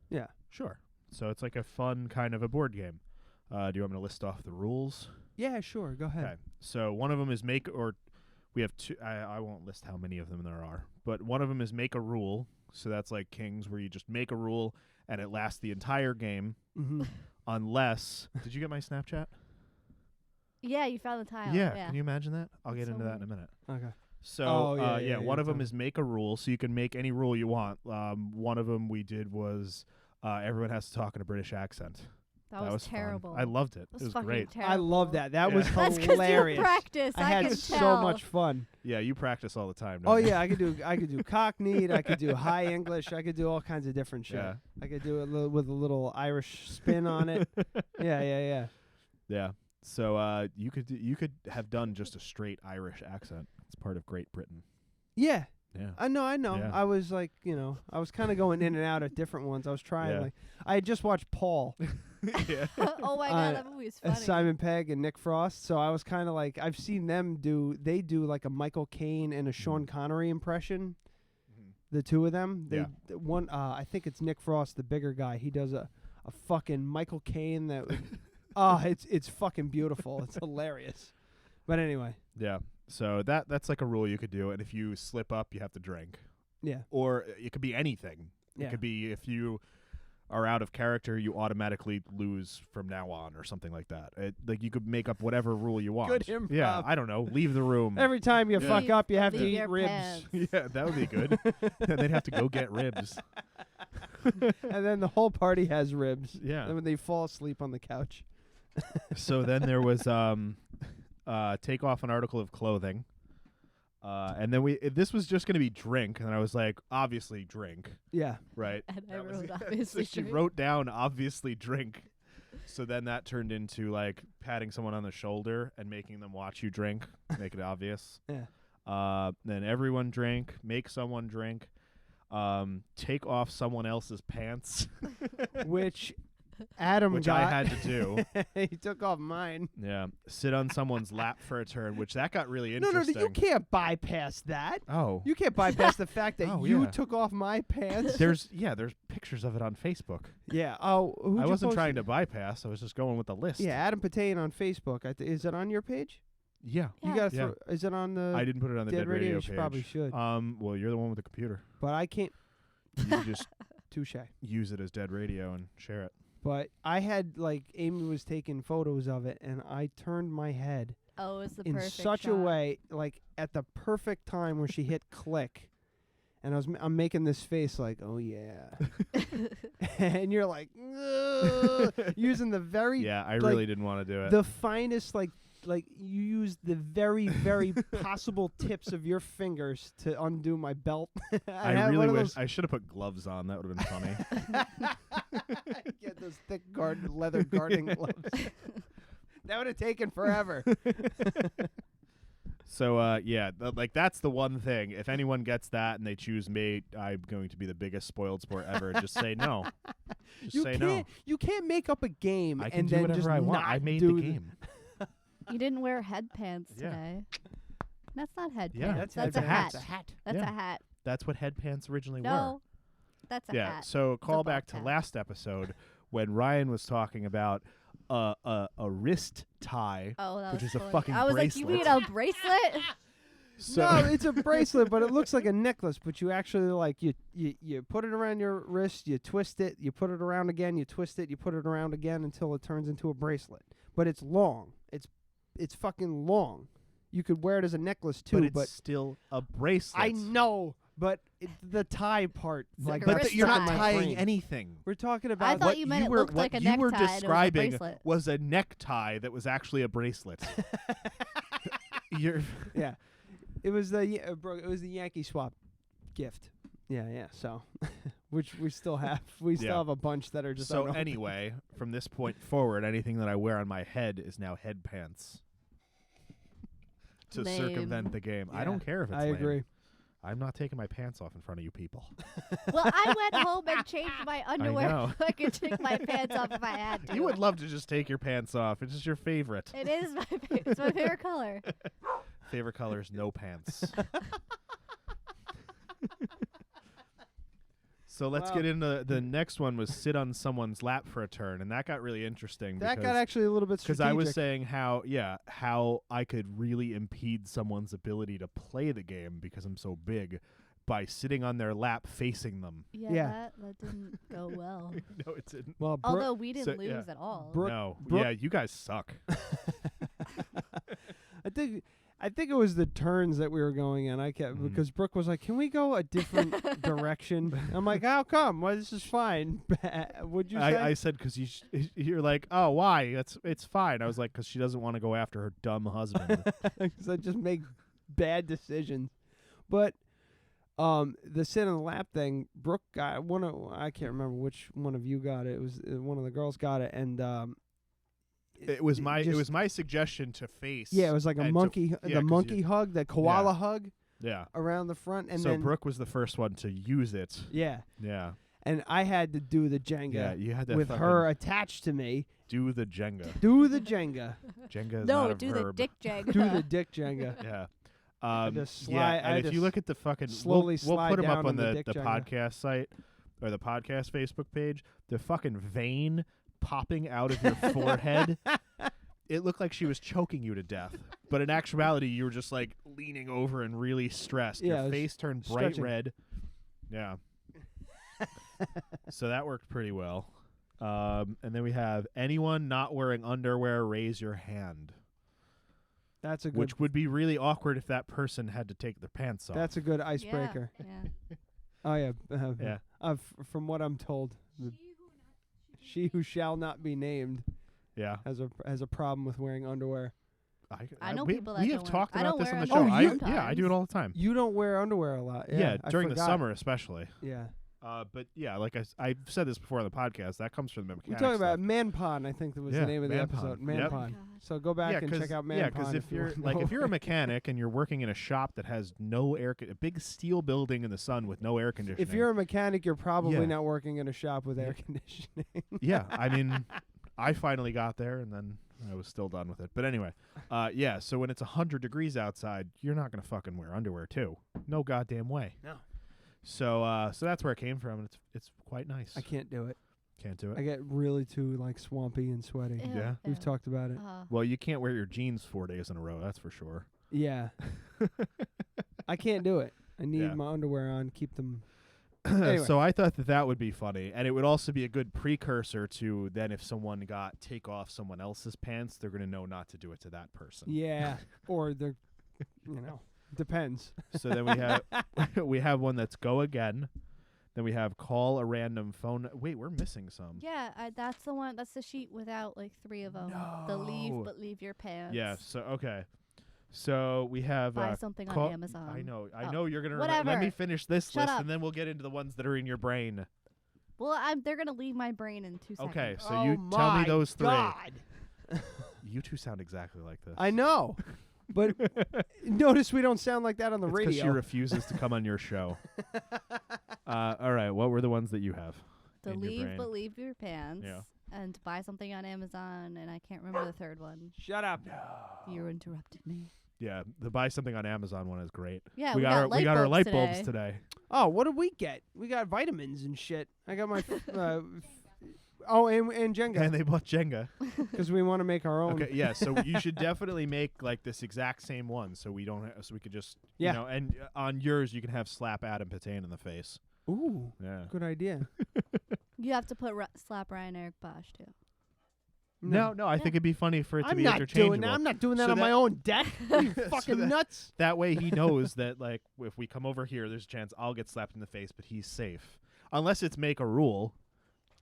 Yeah. Sure. So it's like a fun kind of a board game. Do you want me to list off the rules? Yeah, sure. Go ahead. Okay. So one of them is we have two. I won't list how many of them there are, but one of them is make a rule. So that's like Kings, where you just make a rule and it lasts the entire game, unless. Did you get my Snapchat? Yeah, you found the tile. Yeah. Can you imagine that? I'll get into that in a minute. Okay. So one of them is make a rule, so you can make any rule you want. One of them we did was everyone has to talk in a British accent. That was fun. terrible. I loved it. That It was fucking great. terrible. I love that. That Yeah. was That's 'cause you hilarious. practice. I I had can so tell. much fun. Yeah, you practice all the time. Oh Don't you? yeah, I could do Cockney. I could do High English. I could do all kinds of different shit. Yeah. I could do it with a little Irish spin on it. Yeah. Yeah. So you could have done just a straight Irish accent. It's part of Great Britain. Yeah. Yeah. I know. Yeah. I was like, I was kind of going in and out at different ones. I was trying. Yeah. Like, I had just watched Paul. Yeah. Oh my god, that movie is funny. Simon Pegg and Nick Frost. So I was kind of like, I've seen them do like a Michael Caine and a Sean Connery impression. The two of them. One, I think it's Nick Frost, the bigger guy. He does a fucking Michael Caine that. It's fucking beautiful. It's hilarious. But anyway. Yeah. So that's like a rule you could do, and if you slip up, you have to drink. Yeah. Or it could be anything. Yeah. It could be if you are out of character, you automatically lose from now on, or something like that. Like you could make up whatever rule you want. Good improv. Yeah, I don't know. Leave the room. Every time you fuck up, you have to leave eat your ribs. pants. Yeah, that would be good. Then they'd have to go get ribs. And then the whole party has ribs. Yeah. And when they fall asleep on the couch. So then there was take off an article of clothing. And then this was just going to be drink, and I was like, obviously drink. Yeah. Right. And I wrote so obviously she drink. wrote down obviously drink. So then that turned into like patting someone on the shoulder and making them watch you drink, make it obvious. Yeah. Then everyone drink, make someone drink, take off someone else's pants. Which Adam which got. I had to do. He took off mine. Yeah. Sit on someone's lap for a turn, which that got really No, interesting. you can't bypass that. Oh. You can't bypass the fact that Oh, you yeah. took off my pants. There's pictures of it on Facebook. Yeah. Oh, I wasn't trying to bypass. I was just going with the list. Yeah, Adam Patain on Facebook. Is it on your page? Yeah. You gotta throw. Is it on the? I didn't put it on the Dead Radio You page. probably should. Well, you're the one with the computer. But I can't. You just Touche. use it as Dead Radio and share it. But I had Amy was taking photos of it, and I turned my head. Oh, it's the in perfect such shot. a way, like at the perfect time where she hit click, and I'm making this face like, oh yeah, and you're like, ugh, using the very I really didn't want to do it. The finest like you use the very very possible tips of your fingers to undo my belt. I really wish I should have put gloves on. That would have been funny. Get those thick leather guarding gloves. That would have taken forever. So that's the one thing. If anyone gets that and they choose me, I'm going to be the biggest spoiled sport ever. Just say no. Just say no. You can't make up a game I can and do then whatever just I want. not I made do the game. You didn't wear head pants Yeah. today. That's not head Yeah, pants. that's a a hat. hat. That's Yeah. a hat. That's what head pants originally were. No, that's a Yeah. hat. So It's a call ball back to cap. last episode when Ryan was talking about a wrist tie, Oh, that which was is a funny. fucking I was bracelet. like, you mean a bracelet? So no, it's a bracelet, but it looks like a necklace. But you actually you put it around your wrist, you twist it, you put it around again, you twist it, you put it around again until it turns into a bracelet. But it's long. It's fucking long. You could wear it as a necklace too, but it's still a bracelet. I know, but the tie part, like but wrist you're not tie. tying anything. We're talking I about thought what you meant it were, looked like a what you were necktie and it was a describing bracelet. was a necktie that was actually a bracelet. You're yeah. It was the Yankee swap gift. Yeah. So, which we still have. We still have a bunch that are just so. unopened. Anyway, from this point forward, anything that I wear on my head is now head pants. To Lame. circumvent the game. I Yeah, don't care if it's I lame. agree. I'm not taking my pants off in front of you people. Well, I went home and changed my underwear know. so I could take my pants off if I had to. You would love to just take your pants off. It's just your favorite. It is it's my favorite color. Favorite color is no pants. So let's get into the next one. Was sit on someone's lap for a turn, and that got really interesting. That got actually a little bit because strategic. I was saying how I could really impede someone's ability to play the game because I'm so big by sitting on their lap facing them. Yeah. That didn't go well. No, it didn't. Well, although we didn't lose at all. No, yeah, you guys suck. I think I think it was the turns that we were going in. I kept because Brooke was like, "Can we go a different direction?" I'm like, "How come? Well, this is fine." Would you say? I said because you're like, "Oh, why? It's fine." I was like, "Because she doesn't want to go after her dumb husband." Because I just make bad decisions. But the sit on the lap thing, Brooke got I can't remember which one of you got it. It was one of the girls got it, and it was my suggestion to face. Yeah, it was like a monkey, the monkey hug, the koala hug. Yeah. Around the front, and so then Brooke was the first one to use it. Yeah. Yeah. And I had to do the Jenga. Yeah, you had to with her attached to me. Do the Jenga. Do the Jenga. Jenga is not a do verb. the dick Jenga. Do the dick Jenga. Yeah. And if you look at the fucking slowly we'll slide put them down up on the the podcast site or the podcast Facebook page. The fucking vein popping out of your forehead. It looked like she was choking you to death, but in actuality, you were just like leaning over and really stressed. Yeah, your face turned bright stretching. red. Yeah. So that worked pretty well. And then we have anyone not wearing underwear, raise your hand. That's a good. Which would be really awkward if that person had to take their pants off. That's a good icebreaker. Yeah. Oh yeah. Yeah. From what I'm told, she who shall not be named. Yeah. Has a problem with wearing underwear. I know we, people that we don't have talked wear, about this on the show. Oh, you? I do it all the time. You don't wear underwear a lot. Yeah, I during the forgot. summer especially. Yeah. But yeah, like I've said this before on the podcast, that comes from the mechanics. We're talking about stuff. Man Pond, I think that was the name of the episode. Man Yep. Pond. So go back and check out Man Pond. because if you're if you're a mechanic and you're working in a shop that has no a big steel building in the sun with no air conditioning. If you're a mechanic, you're probably Yeah. not working in a shop with air conditioning. Yeah, I mean, I finally got there and then I was still done with it. But anyway, yeah. So when it's 100 degrees outside, you're not gonna fucking wear underwear too. No goddamn way. No. So that's where it came from, and it's quite nice. I can't do it. Can't do it. I get really too swampy and sweaty. Ew, Yeah. We've ew. talked about it. Well, you can't wear your jeans 4 days in a row. That's for sure. Yeah. I can't do it. I need Yeah. my underwear on. Keep them. Anyway. So I thought that would be funny, and it would also be a good precursor to then if someone take off someone else's pants, they're gonna know not to do it to that person. Yeah. Or they're, depends. So then we have one that's go again. Then we have call a random phone. Wait, we're missing some. Yeah, that's the one. That's the sheet without like 3 of them. The leave but leave your pants. Yeah. So okay. So we have Buy something on call, Amazon. I know Oh, you're gonna whatever. let me finish this Shut list, up. and then we'll get into the ones that are in your brain. Well, they're gonna leave my brain in 2 seconds. Okay, so Oh you tell me my those 3. God. You two sound exactly like this. I know. But notice we don't sound like that on the It's 'cause she radio. refuses to come on your show. All right, what were the ones that you have? The in your leave brain? but leave your pants. Yeah. And buy something on Amazon, and I can't remember the third one. Shut up. You interrupted me. Yeah, the buy something on Amazon one is great. Yeah, we got our light bulbs today. Oh, what did we get? We got vitamins and shit. I got my. And Jenga. And they bought Jenga. Because we want to make our own. Okay, yeah. So you should definitely make like this exact same one, so we don't. So we could just, Yeah. and on yours you can have slap Adam Patain in the face. Ooh. Yeah. Good idea. You have to put slap Ryan Eric Bosch too. No, I think it'd be funny for it to I'm be not interchangeable. doing that. I'm not doing that So on my own deck. Are you fucking that- nuts? That way he knows that like if we come over here, there's a chance I'll get slapped in the face, but he's safe. Unless it's make a rule.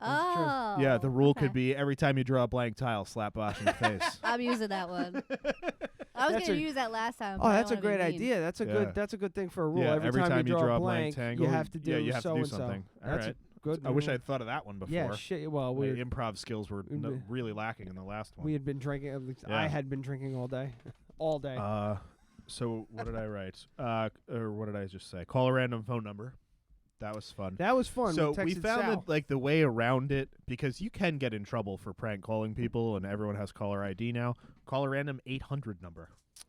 Oh. Yeah, the rule okay. could be every time you draw a blank tile, slap Bosch in the face. I'm using that one. I was That's gonna a- use that last time. Oh, but I that's a don't wanna great be mean. idea. That's a Yeah. good thing for a rule. Yeah, every time you draw a blank tangle, you have to do you have to do so-and-so. something. All That's right. good. I wish I had thought of that one before. Yeah, shit. Well, My we improv skills were really lacking in the last one. we had been drinking. At least Yeah. I had been drinking all day, all day. So what did I write? Or what did I just say? Call a random phone number. That was fun. That was fun. So we we texted found Sal. that like the way around it, because you can get in trouble for prank calling people, and everyone has caller ID now. Call a random 800 number.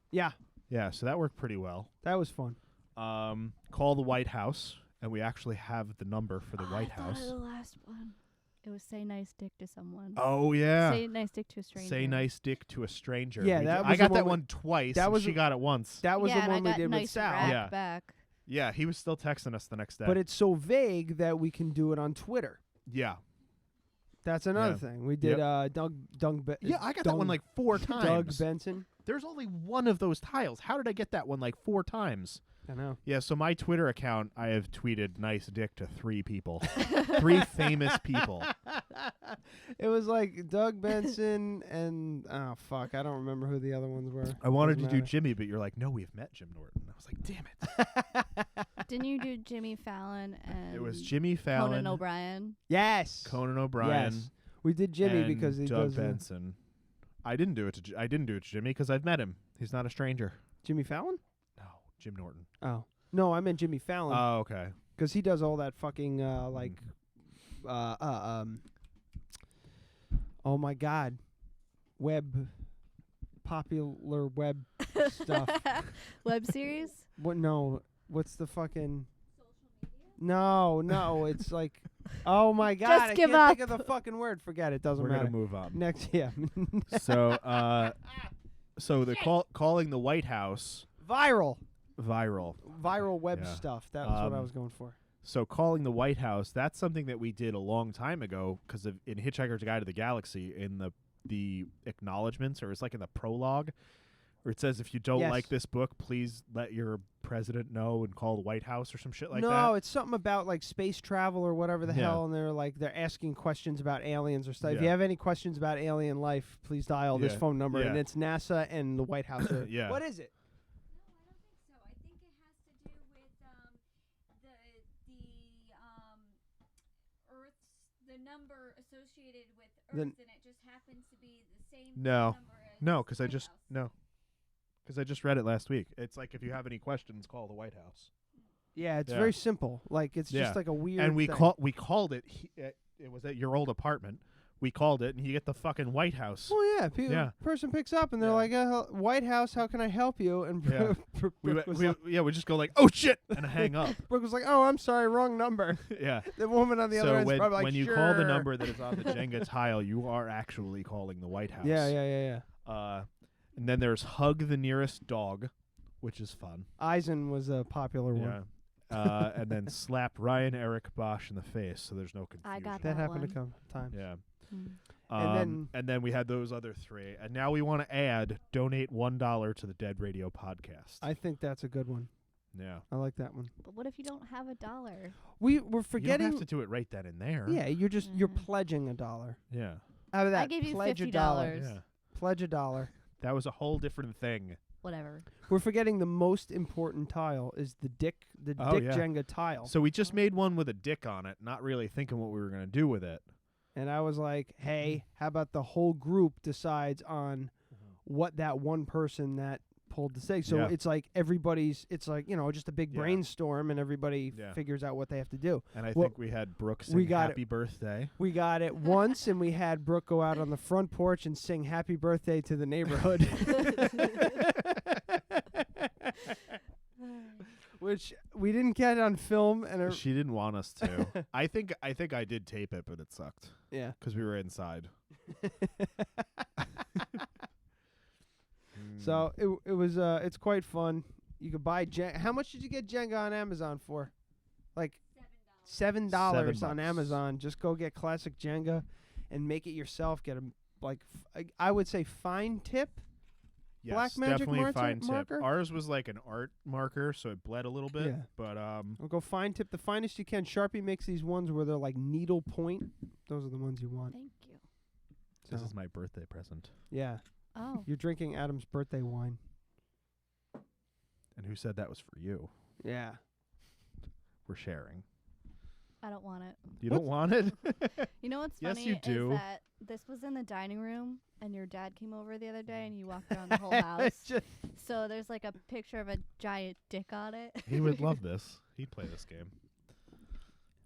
Yeah, Yeah, so that worked pretty well. that was fun. Call the White House, and we actually have the number for the White I thought House. of the last one. It was say nice dick to someone. Oh yeah. Say nice dick to a stranger. Say nice dick to a stranger. Yeah, We that did- was I the got one that we- one twice. that and was she got it once. That was yeah, the one and we I got did nice with Sal. rack Yeah. back. Yeah, he was still texting us the next day. But it's so vague that we can do it on Twitter. yeah. That's another thing. We did Doug. Yeah, I got that one like 4 times. Doug Benson. There's only one of those tiles. How did I get that one like 4 times? I know. Yeah, so my Twitter account, I have tweeted nice dick to 3 people. 3 famous people. It was like Doug Benson and, oh, fuck, I don't remember who the other ones were. I wanted to do Jimmy, but you're like, no, we've met Jim Norton. I was like, damn it. Didn't you do Jimmy Fallon and It was Jimmy Fallon. Conan O'Brien? Yes. Conan O'Brien. Yes. We did Jimmy and because he Doug does Benson. I didn't do it to Jimmy because I've met him. He's not a stranger. Jimmy Fallon? No, Jim Norton. Oh. No, I meant Jimmy Fallon. Oh, okay. Because he does all that fucking, oh my God, popular web stuff. Web series? What? No, what's the fucking? No, it's like, oh my God, Just I give can't up. think of the fucking word. Forget it. Doesn't We're matter. gonna move on. Next, yeah. So the calling the White House Viral web Yeah. stuff. That was what I was going for. So calling the White House, that's something that we did a long time ago because in Hitchhiker's Guide to the Galaxy, in the acknowledgments, or it's like in the prologue, where it says if you don't like this book, please let your president know and call the White House or some shit like that. No, it's something about like space travel or whatever the hell, and they're asking questions about aliens or stuff. If you have any questions about alien life, please dial this phone number, and it's NASA and the White House. Yeah. What is it? Number associated with Earth, and it just happens to be the same No, number as because I just read it last week. It's like if you have any questions, call the White House. Yeah, it's very simple. Like it's just like a weird. And we thing. we called it. It was at your old apartment. We called it, and you get the fucking White House. Oh yeah, person picks up and they're like, "White House, how can I help you?" And we just go like, "Oh shit," and hang up. Brooke was like, "Oh, I'm sorry, wrong number." Yeah. The woman on the other end is probably like, when you "Sure." call the number that is on the Jenga tile, you are actually calling the White House. Yeah. And then there's hug the nearest dog, which is fun. Eisen was a popular one. And then slap Ryan Eric Bosch in the face, so there's no confusion. I got that happened one. a couple times. Yeah. And then we had those other 3, and now we want to add donate $1 to the Dead Radio podcast. I think that's a good one. Yeah, I like that one. But what if you don't have $1? We're forgetting. You don't have to do it right then and there. Yeah, you're pledging $1. Yeah. Out of that, I gave you pledge $50. $1. Yeah. Pledge $1. That was a whole different thing. Whatever. We're forgetting the most important tile is the dick Jenga tile. So we just made one with a dick on it, not really thinking what we were going to do with it. And I was like, hey, how about the whole group decides on what that one person that pulled the stake. So it's like it's like, just a big brainstorm, and everybody figures out what they have to do. And I think we had Brooke sing Happy Birthday. We got it once, and we had Brooke go out on the front porch and sing Happy Birthday to the neighborhood. Which we didn't get on film, and she didn't want us to. I think I did tape it, but it sucked. Yeah, because we were inside. So it was it's quite fun. You could buy how much did you get Jenga on Amazon for? Like $7 on Amazon. Just go get classic Jenga and make it yourself. Get I would say fine tip. Yes, black magic definitely fine marker? tip. Ours was like an art marker, so it bled a little bit. Yeah. But I'll go fine tip, the finest you can. Sharpie makes these ones where they're like needle point. Those are the ones you want. Thank you. This is my birthday present. Yeah. Oh. You're drinking Adam's birthday wine. And who said that was for you? Yeah. We're sharing. I don't want it. You don't want it? You know what's Yes, funny you do. is that this was in the dining room, and your dad came over the other day, and you walked around the whole house. So there's like a picture of a giant dick on it. He would love this. He'd play this game.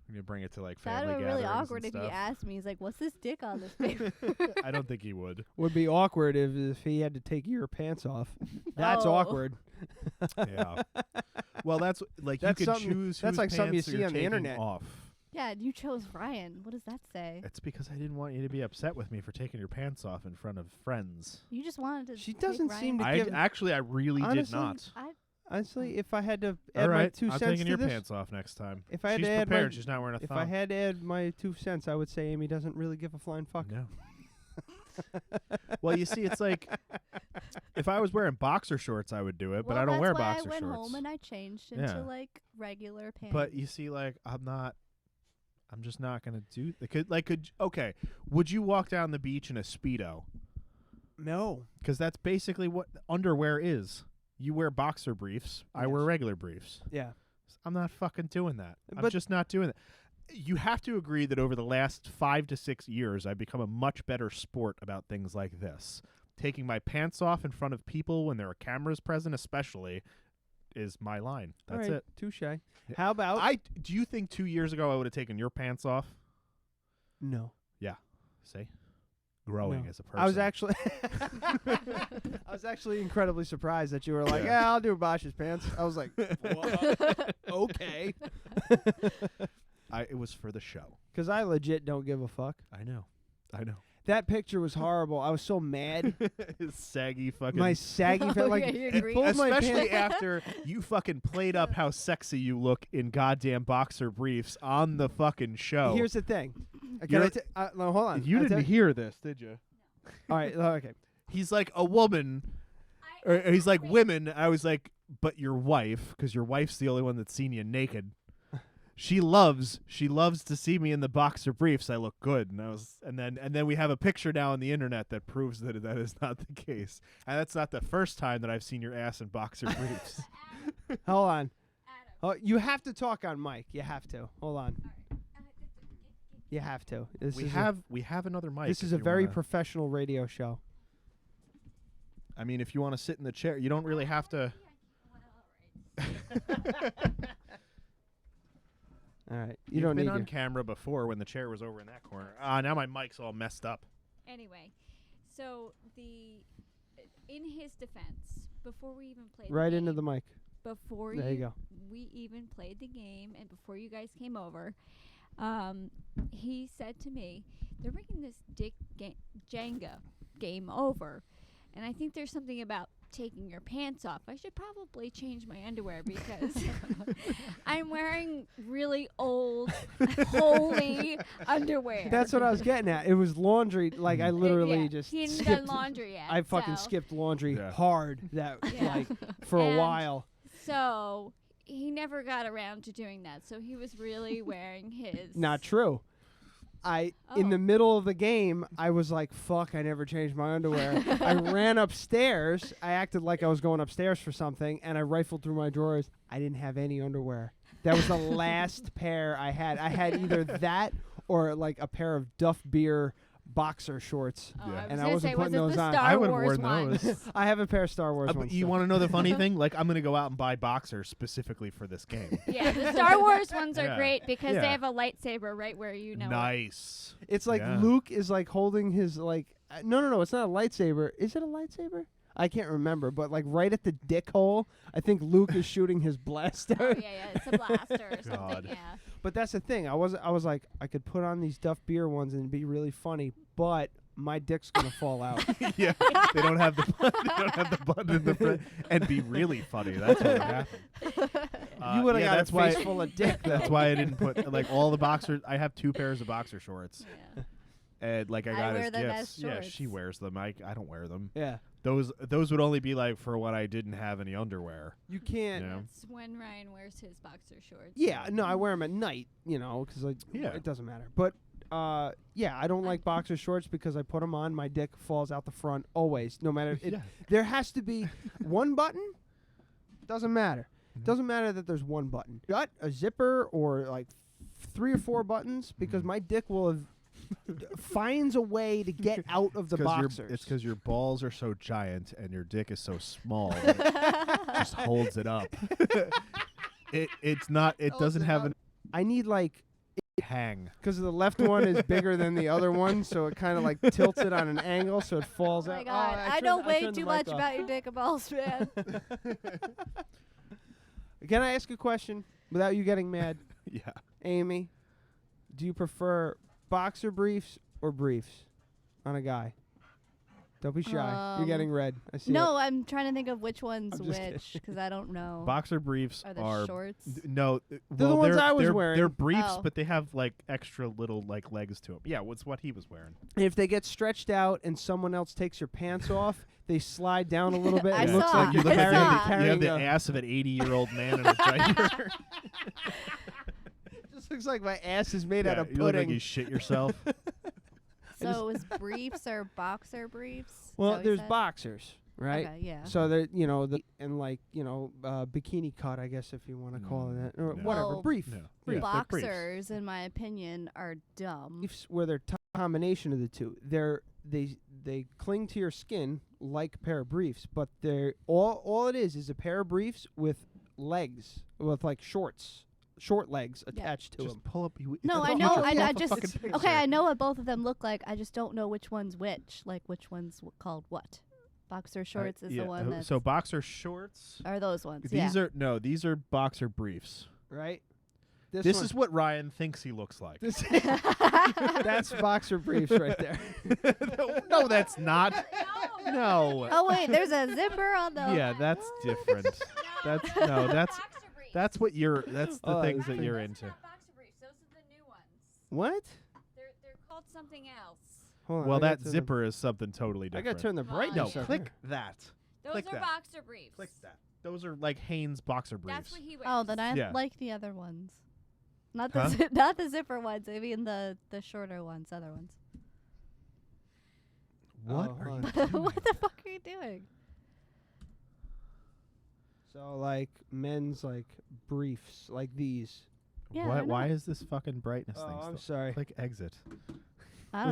I'm gonna bring it to like family That would be gatherings really awkward and if he stuff. asked me. He's like, "What's this dick on this paper?" I don't think he would. Would be awkward if he had to take your pants off. That's awkward. Yeah. Well, that's like that's you can something, choose. That's whose like something you pants see you're on the taking internet. Off. Yeah, you chose Ryan. What does that say? It's because I didn't want you to be upset with me for taking your pants off in front of friends. You just wanted to. She take doesn't Ryan. seem to I give. actually, I really honestly, did not. Honestly, if I had to All add my right, 2 I'm cents taking to your this, pants off next time. if I had She's to add prepared. my, She's not wearing a if thong. I had to add my 2 cents, I would say Amy doesn't really give a flying fuck. No. Well, you see, it's like if I was wearing boxer shorts, I would do it, but I don't wear boxer I went shorts. home and I changed Yeah. into like regular pants. But you see, like I'm just not gonna do. Okay, would you walk down the beach in a Speedo? No, because that's basically what underwear is. You wear boxer briefs. I wear regular briefs. Yeah. I'm not fucking doing that. I'm But- just not doing that. You have to agree that over the last 5 to 6 years, I've become a much better sport about things like this. Taking my pants off in front of people when there are cameras present, especially, is my line. That's it. Touche. How about Do you think 2 years ago I would have taken your pants off? No. Yeah. See? Growing No. as a person. I was actually I was actually incredibly surprised that you were like, yeah, I'll do Bosch's pants. I was like, okay. It was for the show. Because I legit don't give a fuck. I know. That picture was horrible. I was so mad. His saggy fucking... My saggy pants. Like, you he agree? pulled my Especially pants. after you fucking played up how sexy you look in goddamn boxer briefs on the fucking show. Here's the thing. You're- No, hold on. You I'll didn't hear this, did you? All right. Okay. He's like a woman, or he's like women. I was like, but your wife, because your wife's the only one that's seen you naked. She loves to see me in the boxer briefs. I look good, and then we have a picture now on the internet that proves that is not the case. And that's not the first time that I've seen your ass in boxer briefs. Hold on. Oh, you have to talk on mic. You have to. Hold on. You have to. We have another mic. This if is a you very wanna- professional radio show. I mean, if you want to sit in the chair, you don't really have to. All right. You You've don't been need on your- camera before when the chair was over in that corner. Now my mic's all messed up. Anyway, so in his defense, before we even played right the into game, the mic. before There you go. we even played the game and before you guys came over, he said to me, they're bringing this Jenga game over, and I think there's something about taking your pants off. I should probably change my underwear because I'm wearing really old, holey underwear. That's what I was getting at. It was laundry. Like I literally Yeah. just He hadn't skipped. done laundry yet. I fucking so. skipped laundry Yeah. hard. That Yeah. like for a And while. So he never got around to doing that. So he was really wearing his. Not true. In Oh. the middle of the game, I was like, fuck, I never changed my underwear. I ran upstairs. I acted like I was going upstairs for something, and I rifled through my drawers. I didn't have any underwear. That was the last pair I had. I had either that or like a pair of Duff Beer boxer shorts. Oh, Yeah. I was And I gonna wasn't say, putting was it those the on. Star I would have Wars worn one? those. I have a pair of Star Wars But ones. you want to know the funny thing? Like, I'm going to go out and buy boxers specifically for this game. Yeah, the Star Wars ones are Yeah. great because Yeah. they have a lightsaber right where you know. Nice. It's like Yeah. Luke is like holding his like no, it's not a lightsaber. Is it a lightsaber? I can't remember, but like right at the dick hole, I think Luke is shooting his blaster. Oh yeah, it's a blaster or something. God. Yeah. But that's the thing. I was like I could put on these Duff Beer ones and it'd be really funny, but my dick's gonna fall out. Yeah, they don't have the button in the front, and be really funny. That's what would happen. You would have yeah, got that's a why. face full of dick. That's why I didn't put like all the boxers. I have 2 pairs of boxer shorts, Yeah. and like I I got wear as them gifts. as Yeah, shorts. she wears them. I don't wear them. Yeah, Those would only be like for when I didn't have any underwear. you can't. Yeah. That's when Ryan wears his boxer shorts. Yeah, no, I wear them at night, because like Yeah. it doesn't matter. But yeah, I don't like boxer shorts because I put them on, my dick falls out the front always, no matter. Yeah. There has to be one button. Doesn't matter. Doesn't matter that there's one button. Got a zipper or like 3 or 4 buttons because my dick will have finds a way to get out of the boxers. It's because your balls are so giant and your dick is so small. That it just holds it up. It's not. It doesn't have an I need like hang. because the left one is bigger than the other one, so it kind of like tilts it on an angle, so it falls Oh my out. god, I turned- know I way turned the too mic much off. about your dick and balls, man. Can I ask a question without you getting mad? Yeah. Amy, do you prefer boxer briefs or briefs on a guy? Don't be shy. You're getting red. I see. No, I'm trying to think of which one's I'm just which because I don't know. Boxer briefs are the are shorts. No, They're well, the ones I was they're, wearing. They're briefs, Oh. but they have like extra little like legs to them. Yeah, what's what he was wearing. If they get stretched out and someone else takes your pants off, they slide down a little bit. I It looks saw. like you're I carrying, saw. You have the carrying a- ass of an 80-year-old man in a diaper. This looks like my ass is made out of you look like pudding. you shit yourself. So is briefs or boxer briefs? Is that Well, what you there's said? boxers, right? Okay, yeah. So they're and like bikini cut, I guess if you want to call it that, or no. whatever. Well, Brief. No. Brief. Yeah, they're briefs. Boxers, in my opinion, are dumb. Briefs where they're combination of the two. They cling to your skin like a pair of briefs, but they're all it is a pair of briefs with legs, with like short legs attached to Just them. pull up. No, I Put know. your I fucking just picture. okay. I know what both of them look like. I just don't know which one's which. Like which one's called what. Boxer shorts is yeah, the one that's. so boxer shorts. Are those ones? These yeah. these are boxer briefs. Right. This is what Ryan thinks he looks like. That's boxer briefs right there. No, that's not. No. Oh wait, there's a zipper on the. Yeah, that's different. That's what you're. That's the Oh, things that that's you're Those into. are not boxer briefs. Those are the new ones. What? They're called something else. Hold on, Well, I gotta that turn zipper is something totally I different. gotta turn the brightness No, up. click that. Those Click are that. boxer briefs. Click that. Those are like Hanes boxer briefs. That's what he wears. Oh, then I Yeah. like the other ones. Not the Huh? not the zipper ones. I mean the shorter ones, other ones. What Oh, are hold you on. doing? What the fuck are you doing? So like men's like briefs like these. Yeah, I What? don't Why know. is this fucking brightness Oh, thing I'm still? sorry. Click exit. I don't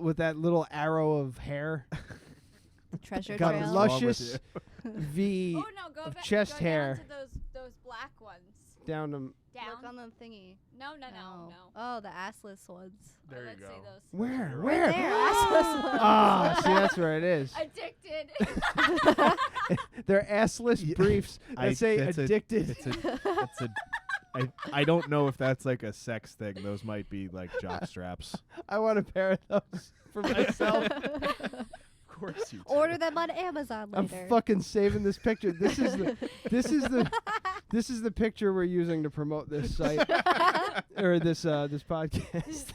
With know. that little arrow of hair. The treasure Got trail. wrong with luscious V Oh no, go of back. chest go hair Down to those black ones. down to Look Down. on the thingy. No. Oh, the assless ones. There you let's go. say those. where? Right Where? there, assless ones. Ah, see that's where it is. Addicted. They're assless Yeah. briefs that say that's addicted. I don't know if that's like a sex thing. Those might be like jock straps. I want a pair of those for myself. Of course you do. Order them on Amazon I'm later. fucking saving this picture. This is the picture we're using to promote this site or this podcast.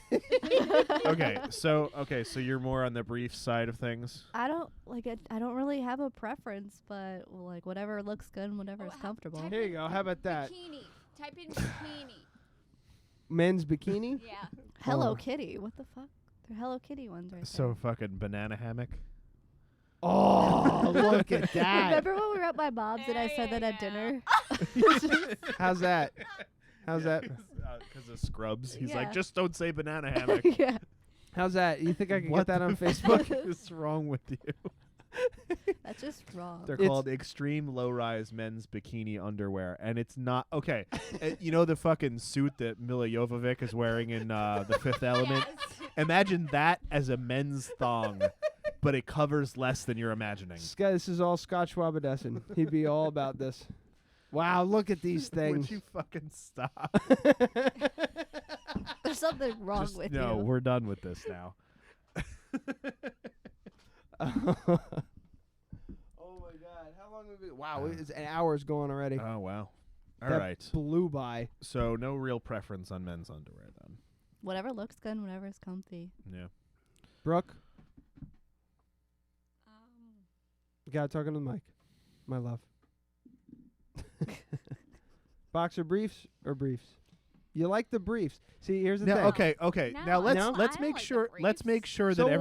Okay, so you're more on the brief side of things. I don't like it. I don't really have a preference, but like whatever looks good and whatever is comfortable. Here you go. How about that? Bikini. Type in bikini. Men's bikini? Yeah. Hello Oh. Kitty. What the fuck? They're Hello Kitty ones right So fucking banana hammock. Oh, look at there. that. Remember when we were at my mom's and I said that at dinner? How's that? How's that? Because of Scrubs. He's Yeah. like, just don't say banana hammock. Yeah. How's that? You think I can What get that on the Facebook? fuck is wrong with you? That's just wrong. They're It's- called extreme low-rise men's bikini underwear, and it's not okay. You know the fucking suit that Mila Jovovich is wearing in The Fifth Element. Imagine that as a men's thong, but it covers less than you're imagining. This is all Scotch Wabadessen. He'd be all about this. Wow, look at these things. Would you fucking stop? There's something wrong with no, you. we're done with this now. Oh my God! How long have we? Wow, it's an hour's going already. Oh wow! All That right, blew by. so no real preference on men's underwear then. Whatever looks good, and whatever is comfy. Yeah. Brooke, you gotta talk into the mic, my love. Boxer briefs or briefs? You like the briefs? See, here's the thing. Okay. No, now let's No? let's I make like the sure let's make sure So- that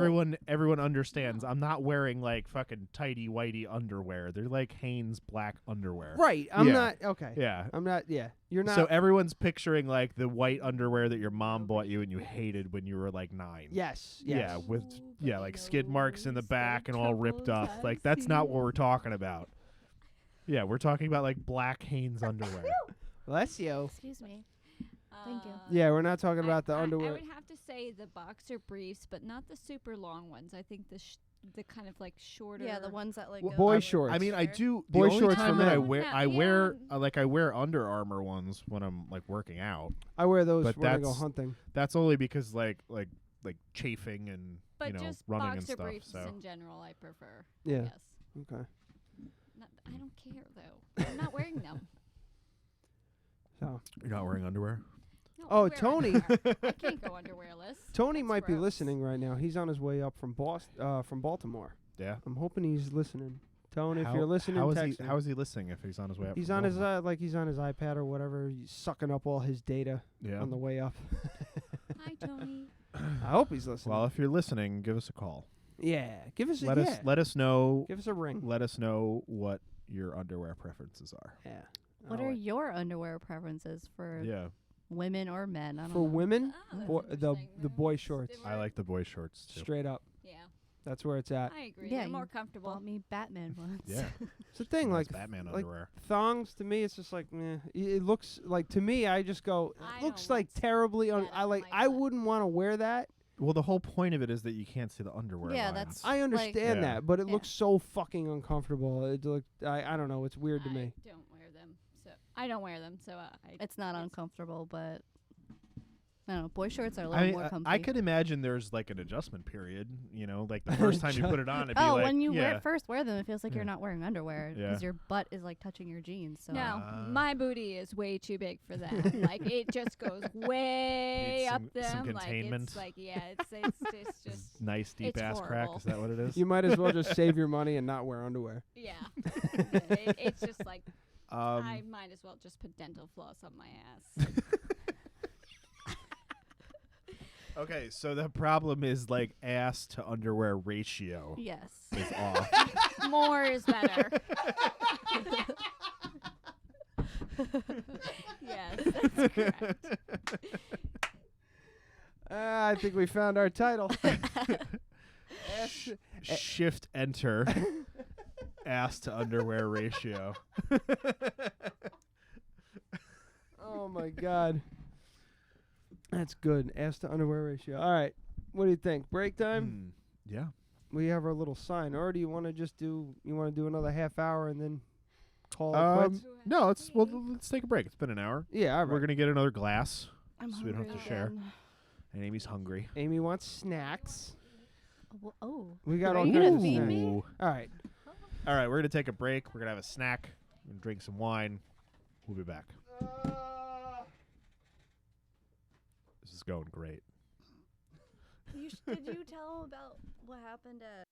everyone understands. I'm not wearing like fucking tighty whitey underwear. They're like Hanes black underwear. Right. I'm Yeah. not. Okay. Yeah. I'm not. Yeah. You're not. So everyone's picturing like the white underwear that your mom bought you and you hated when you were like 9. yes. Yeah, Yes. with like skid marks in the knows back the and all ripped up. troubles Like I've that's not seen. what we're talking about. Yeah, we're talking about like black Hanes underwear. Bless you. Excuse me. Thank you. Yeah, we're not talking about the I underwear. would have to say the boxer briefs, but not the super long ones. I think the kind of like shorter. Yeah, the ones that like Well, go boy over shorts. I mean, I do. Boy the only shorts time for that I men. wear, Yeah, I wear, yeah. like I wear Under Armour ones when I'm like working out. I wear those but when I go that's- hunting. That's only because like chafing and But just running and boxer stuff. briefs So in general, I prefer. Yeah. Yes. Okay. I don't care though. I'm not wearing them. So. You're not wearing underwear? No, Oh, I wear Tony. underwear. I can't go underwearless. Tony That's might be gross. listening right now. He's on his way up from from Baltimore. Yeah. I'm hoping he's listening. Tony, if How- you're listening, how is text he? him. How is he listening if he's on his way up? He's from on his Baltimore? he's on his iPad or whatever. He's sucking up all his data Yeah. on the way up. Hi, Tony. I hope he's listening. Well, if you're listening, give us a call. Yeah, give us Let us know. Give us a ring. Let us know what your underwear preferences are. Yeah. What are your underwear preferences for Yeah. women or men? I don't For know. women, Oh, the boy shorts. I like the boy shorts too. Straight up. Yeah. That's where it's at. I agree. Yeah, They're more you comfortable. Bought me Batman once. Yeah. It's the thing, Nice like Batman like underwear. thongs to me, it's just like meh. It looks like to me. I just go. I It looks don't like want terribly. that I on like. my I butt. wouldn't want to wear that. Well, the whole point of it is that you can't see the underwear. Yeah, lines. that's- I understand Yeah. that, but it Yeah. looks so fucking uncomfortable. It look. I don't know. It's weird to me. I don't wear them, so I don't wear them. So It's not uncomfortable, but I don't know. Boy shorts are a little I mean, more comfy. I could imagine there's like an adjustment period. You know, like the first time you put it on, it'd be Oh, like, when you yeah. first wear them, it feels like you're Yeah. not wearing underwear Yeah. because your butt is like touching your jeans. So no, my booty is way too big for that. Like it just goes way Needs up some them. containment. It's like it's just Nice deep it's ass crack. horrible. Is that what it is? You might as well just save your money and not wear underwear. yeah. It's just like I might as well just put dental floss on my ass. Okay, so the problem is like ass to underwear ratio yes, is off. More is better. Yes, that's correct. I think we found our title. Shift enter. Ass to underwear ratio. Oh my god. That's good. Ass to underwear ratio. All right. What do you think? Break time? Yeah. We have our little sign. Or do you want to just do another half hour and then call it quits? No, let's take a break. It's been an hour. Yeah, all right. We're gonna get another glass, I'm so we don't have hungry to share. again. And Amy's hungry. Amy wants snacks. Oh, We got are all you kinds gonna of feed snacks. me? Ooh. All right. All right, we're gonna take a break. We're gonna have a snack and drink some wine. We'll be back. This is going great. Did you tell about what happened at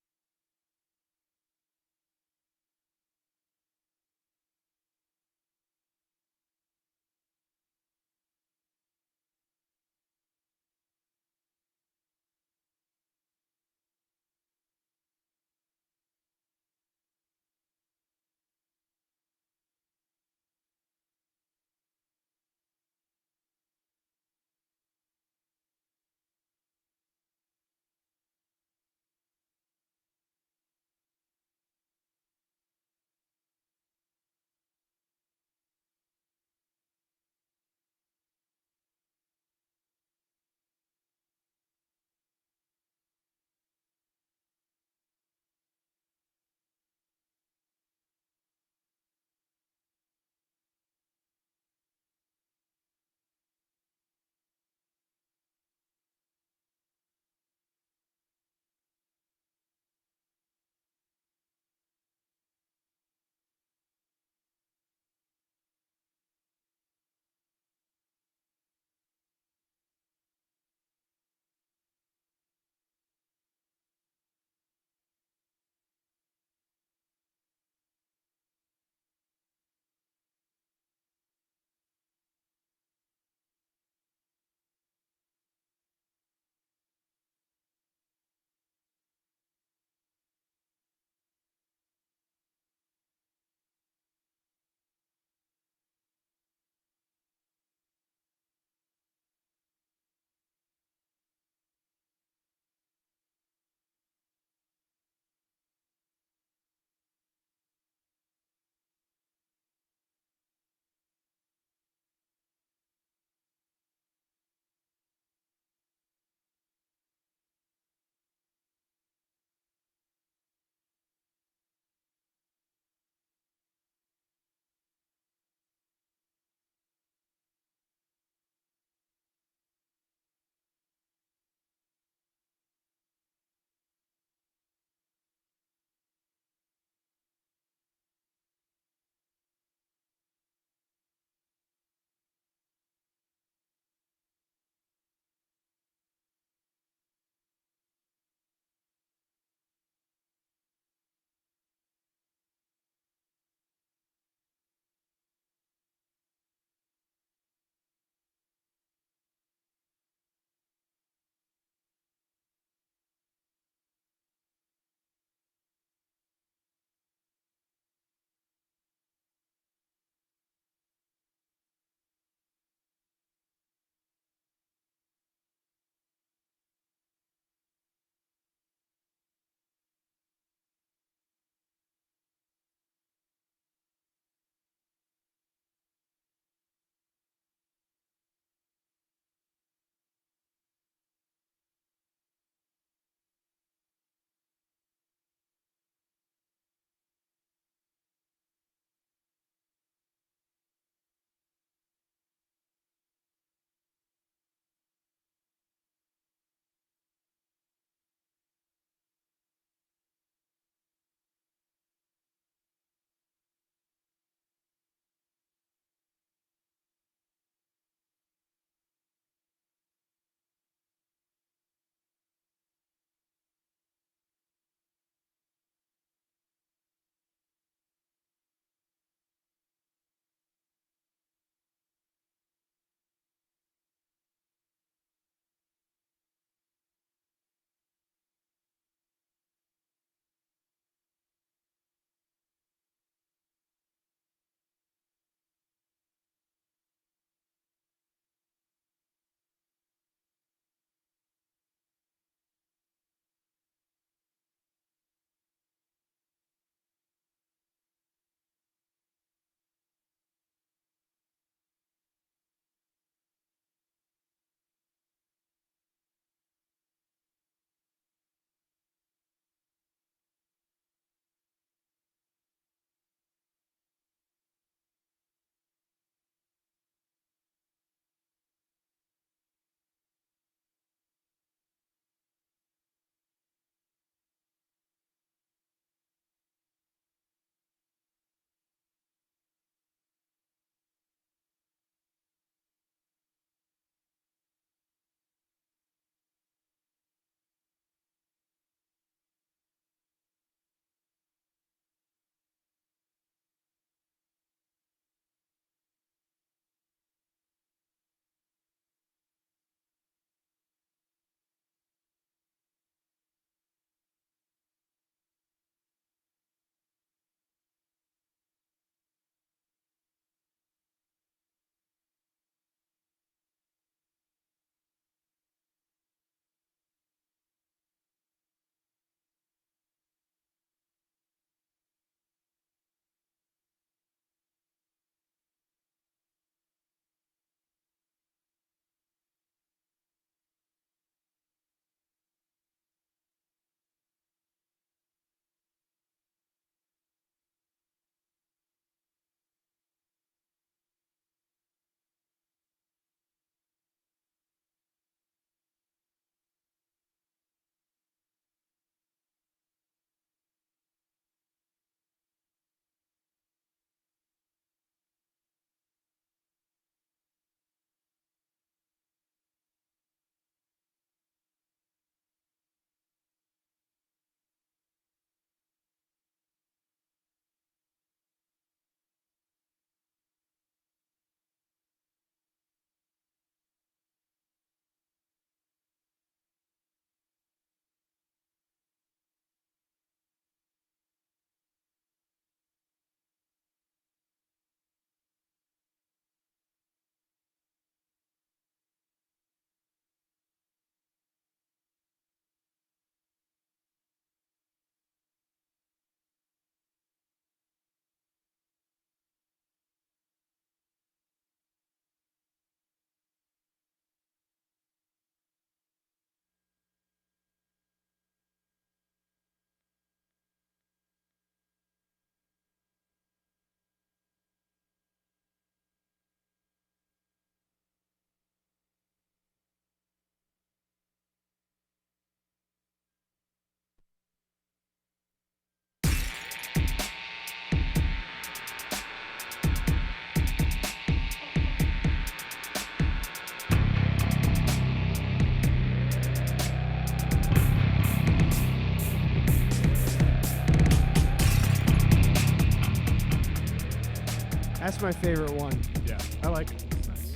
That's my favorite one. Yeah, I like it. It's nice.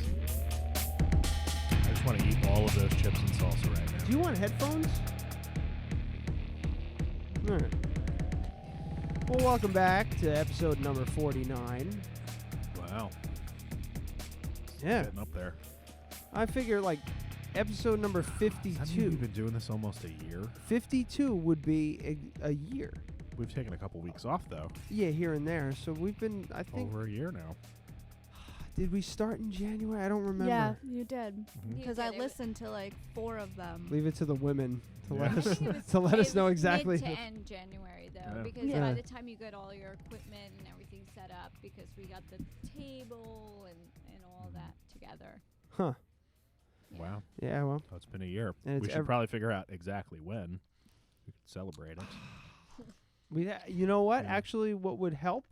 I just want to eat all of those chips and salsa right now. Do you want headphones? All right. Well, welcome back to episode number 49. Wow. Yeah. Getting up there. I figure, like, episode number 52. Haven't you been doing this almost a year? 52 would be a year. We've taken a couple weeks off, though. Yeah, here and there. So we've been, I think... Over a year now. Did we start in January? I don't remember. Yeah, you did. Mm-hmm. Because I listened to like 4 of them. Leave it to the women to let I us think it was- to let it us know was exactly. Mid to end January though, Yeah. because Yeah. by the time you got all your equipment and everything set up, because we got the table and all that together. Huh. Yeah. Wow. Yeah, well. So it's been a year. And We it's should probably figure out exactly when we could celebrate it. You know what? Yeah. Actually, what would help?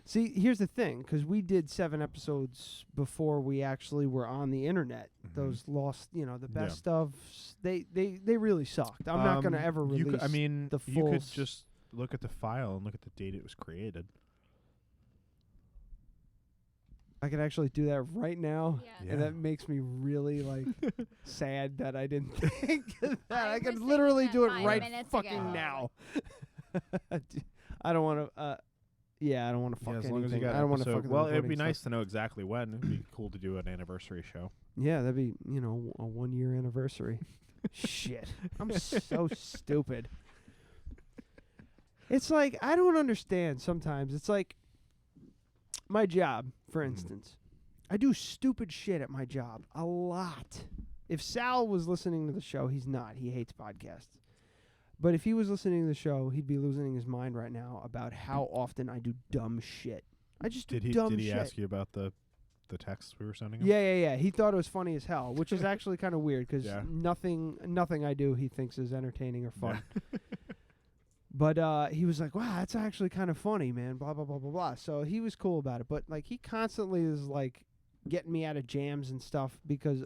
See, here's the thing, because we did 7 episodes before we actually were on the internet. Mm-hmm. Those lost, the best of, they really sucked. I'm not going to ever release the full. You could just look at the file and look at the date it was created. I could actually do that right now, Yeah. and that makes me really sad that I didn't think of that. I was could thinking literally that do it 5 right minutes fucking ago. now. I don't want to. I don't want to fuck as anything. long as you got I don't want to episode- fuck. Well, it'd be nice to know exactly when. It'd be cool to do an anniversary show. Yeah, that'd be a 1-year anniversary. Shit, I'm so stupid. It's like I don't understand. Sometimes it's like my job, for instance. I do stupid shit at my job a lot. If Sal was listening to the show, he's not. He hates podcasts. But if he was listening to the show, he'd be losing his mind right now about how often I do dumb shit. I just do dumb shit. Did he ask you about the texts we were sending him? Yeah. He thought it was funny as hell, which is actually kind of weird because Yeah. nothing I do he thinks is entertaining or fun. But he was like, "Wow, that's actually kind of funny, man." Blah blah blah blah blah. So he was cool about it. But like he constantly is like getting me out of jams and stuff because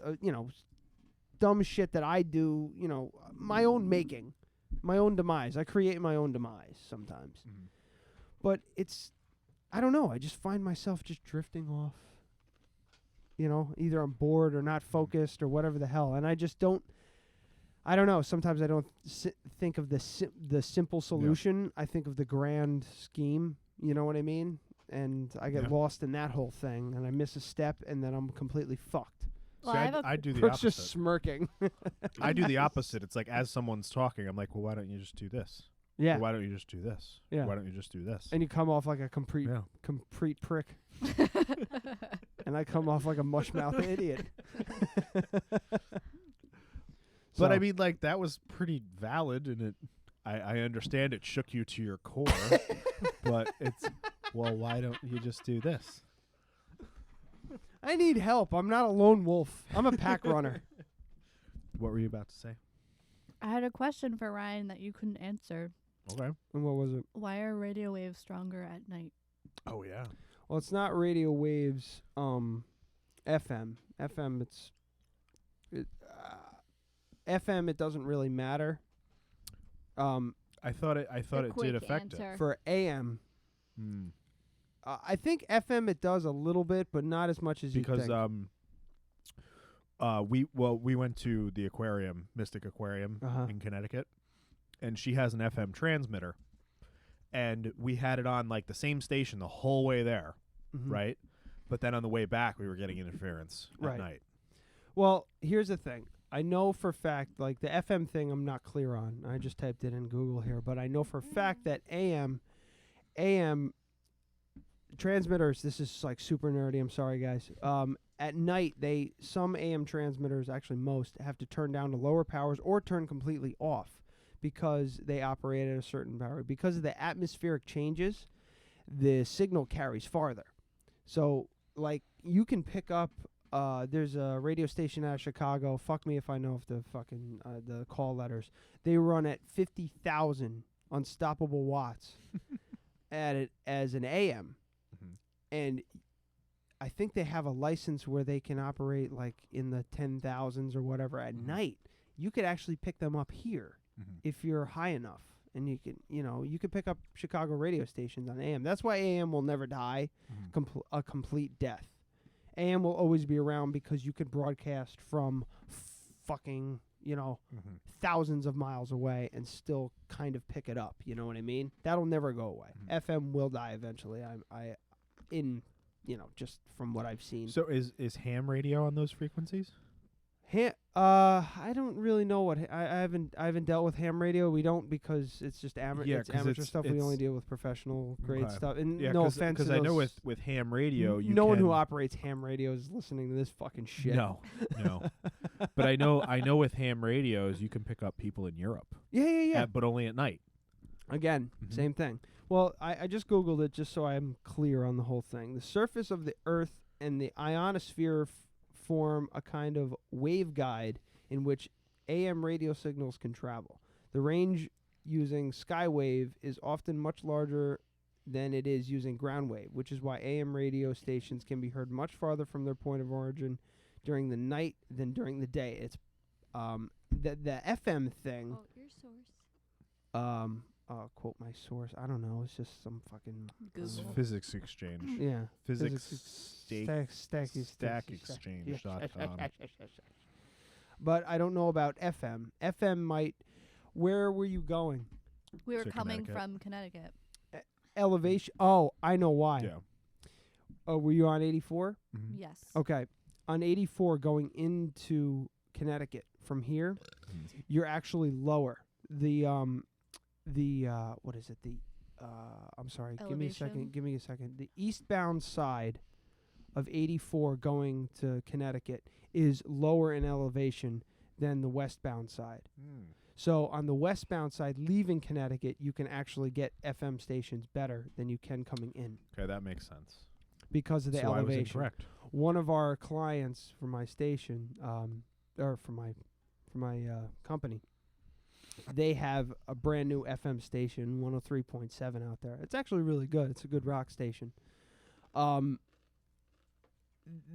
dumb shit that I do. My own making. My own demise. I create my own demise sometimes. Mm-hmm. But I don't know. I just find myself just drifting off. Either I'm bored or not focused or whatever the hell. And I just don't, I don't know. Sometimes I don't think of the simple solution. Yeah. I think of the grand scheme. You know what I mean? And I get lost in that whole thing. And I miss a step and then I'm completely fucked. Well, I do the Brooke's opposite. just smirking. I do the opposite. It's like as someone's talking, I'm like, well, why don't you just do this? Yeah. Well, why don't you just do this? Yeah. Why don't you just do this? And you come off like a complete prick. And I come off like a mushmouth idiot. But I mean, like, that was pretty valid, and I understand it shook you to your core. But it's, well, why don't you just do this? I need help. I'm not a lone wolf. I'm a pack runner. What were you about to say? I had a question for Ryan that you couldn't answer. Okay. And what was it? Why are radio waves stronger at night? Oh, yeah. Well, it's not radio waves. FM. FM. FM. It doesn't really matter. I thought it did affect it. For AM. I think FM it does a little bit, but not as much as you think. Because we went to the aquarium, Mystic Aquarium in Connecticut, and she has an FM transmitter, and we had it on like the same station the whole way there, right? But then on the way back, we were getting interference at night. Well, here's the thing. I know for a fact, like the FM thing, I'm not clear on. I just typed it in Google here, but I know for a fact that AM transmitters. This is like super nerdy. I'm sorry, guys. At night, some AM transmitters, actually most, have to turn down to lower powers or turn completely off because they operate at a certain power. Because of the atmospheric changes, the signal carries farther. So, like, you can pick up. There's a radio station out of Chicago. Fuck me if I know if the fucking the call letters. They run at 50,000 unstoppable watts at it as an AM, and I think they have a license where they can operate like in the 10,000s or whatever at night. You could actually pick them up here if you're high enough and you can pick up Chicago radio stations on AM. That's why AM will never die, a complete death. AM will always be around because you could broadcast from fucking thousands of miles away and still kind of pick it up. You know what I mean? That'll never go away. FM will die eventually. Just from what I've seen. So is ham radio on those frequencies? I don't really know what I haven't dealt with ham radio. We don't because it's just amateur stuff. We only deal with professional grade stuff. And no offense, because I know with ham radio, no one who operates ham radio is listening to this fucking shit. No. But I know with ham radios, you can pick up people in Europe. Yeah. But only at night. Again, same thing. Well, I just Googled it just so I'm clear on the whole thing. The surface of the Earth and the ionosphere form a kind of waveguide in which AM radio signals can travel. The range using skywave is often much larger than it is using ground wave, which is why AM radio stations can be heard much farther from their point of origin during the night than during the day. It's the FM thing. Oh, your source. Quote my source. I don't know. It's just some fucking Google. Physics Exchange. Yeah. Stackexchange.com. But I don't know about FM. FM might. Where were you going? We were coming from Connecticut. Elevation. Oh, I know why. Yeah. Oh, were you on 84? Yes. Okay. On 84 going into Connecticut from here, you're actually lower. The what is it? I'm sorry. Elevation. Give me a second. The eastbound side of 84 going to Connecticut is lower in elevation than the westbound side. So on the westbound side, leaving Connecticut, you can actually get FM stations better than you can coming in. Okay, that makes sense. Because of the elevation. I was incorrect. One of our clients for my station, or for my company, they have a brand new FM station, 103.7 out there. It's actually really good. It's a good rock station.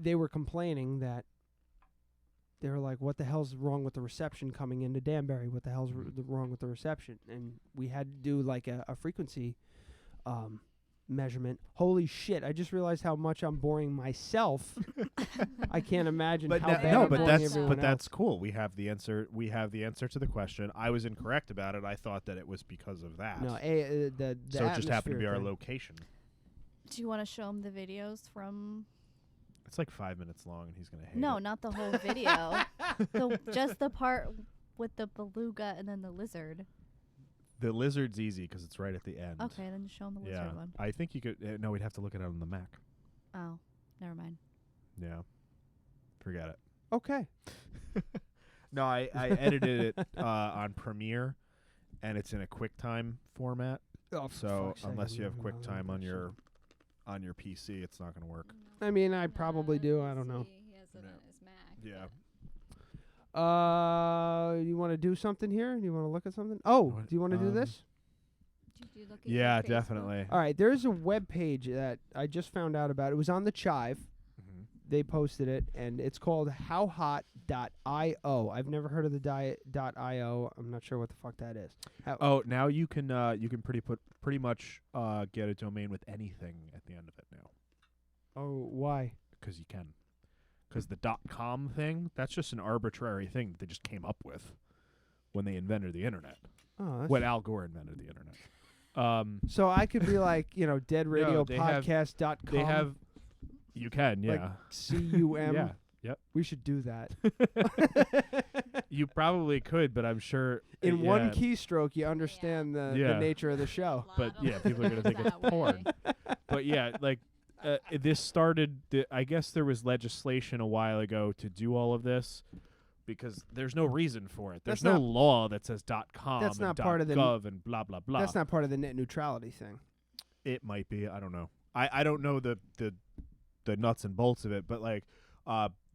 They were complaining that they were like, what the hell's wrong with the reception coming into Danbury? What the hell's wrong with the reception? And we had to do like a frequency measurement. Holy shit, I just realized how much I'm boring myself. I can't imagine how bad I'm boring everyone else. That's cool. We have the answer. We have the answer to the question. I was incorrect about it. I thought that it was because of that. No, the so it just happened to be our thing. location. Do you want to show him the videos from? It's like 5 minutes long, and he's gonna hate it. No, not the whole video. Just the part with the beluga and then the lizard. The lizard's easy because it's right at the end. Okay, then show him the lizard one. I think you could. No, we'd have to look it up on the Mac. Oh, never mind. Yeah, forget it. Okay. No, I edited it on Premiere, and it's in a QuickTime format. Oh, so unless you have QuickTime on your PC, it's not going to work. I mean, I probably do. I don't know. He has it on his Mac. Yeah. You want to do something here? Do you want to look at something? Oh, do you want to do this? Did you look at Yeah, your Facebook? definitely. All right, there's a web page that I just found out about. It was on the Chive. They posted it, and it's called howhot.io. I've never heard of the .io. I'm not sure what the fuck that is. Now you can pretty much get a domain with anything at the end of it now. Oh, why? Because you can. Because the .com thing, that's just an arbitrary thing that they just came up with when they invented the internet. Oh, when Al Gore invented the internet. So I could be like, deadradiopodcast.com. They have. You can, yeah. Like CUM. Yeah. Yep. We should do that. You probably could, but I'm sure in one keystroke you understand the nature of the show. But yeah, people are gonna think it's porn. But yeah, like this started. I guess there was legislation a while ago to do all of this because there's no reason for it. There's no law that says .com that's and not part of the .gov and blah blah blah. That's not part of the net neutrality thing. It might be. I don't know. I don't know the nuts and bolts of it, but like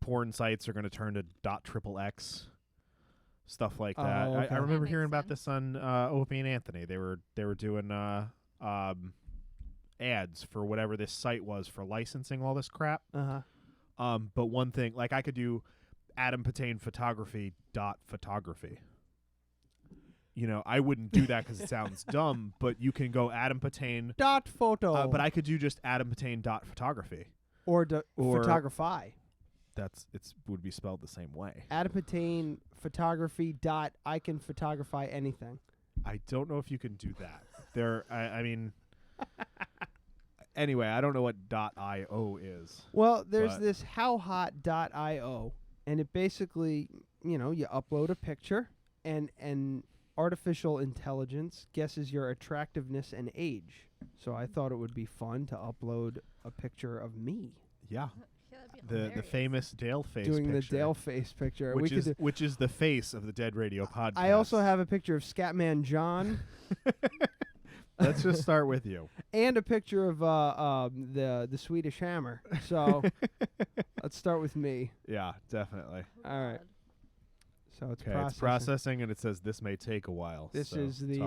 porn sites are going to turn to .XXX, stuff like that. Oh, okay. I remember hearing about this on Opie and Anthony. They were doing ads for whatever this site was for licensing all this crap. But one thing, like I could do Adam Patane photography .photography. I wouldn't do that because it sounds dumb, but you can go Adam Patane .photo. but I could do just Adam Patane .photography. Or photography. It would be spelled the same way. Adam Patane photography . I can photography anything. I don't know if you can do that. I mean, anyway, I don't know what .io is. Well, there's this howhot.io, and it basically, you upload a picture, and artificial intelligence guesses your attractiveness and age. So I thought it would be fun to upload a picture of me. Yeah. The famous Dale face doing picture. The Dale face picture. Which is the face of the Dead Radio podcast. I also have a picture of Scatman John. Let's just start with you. And a picture of the Swedish Hammer. So let's start with me. Yeah, definitely. All right. So it's okay, processing. It's processing, and it says this may take a while. This so is the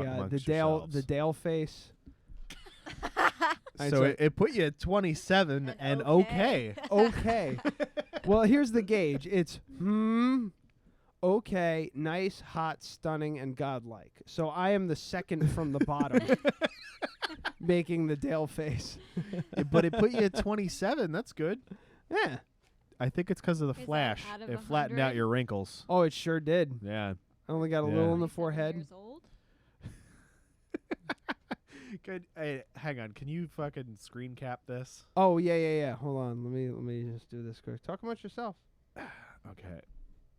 Dale Dale face. So it put you at 27 and okay. Okay. Well, here's the gauge. It's okay, nice, hot, stunning, and godlike. So I am the second from the bottom, making the Dale face. But it put you at 27. That's good. Yeah. I think it's because of the flash. It flattened out your wrinkles. Oh, it sure did. Yeah. I only got a little in the forehead. Years old? Good. Hey, hang on. Can you fucking screen cap this? Oh yeah. Hold on. Let me just do this quick. Talk about yourself. Okay.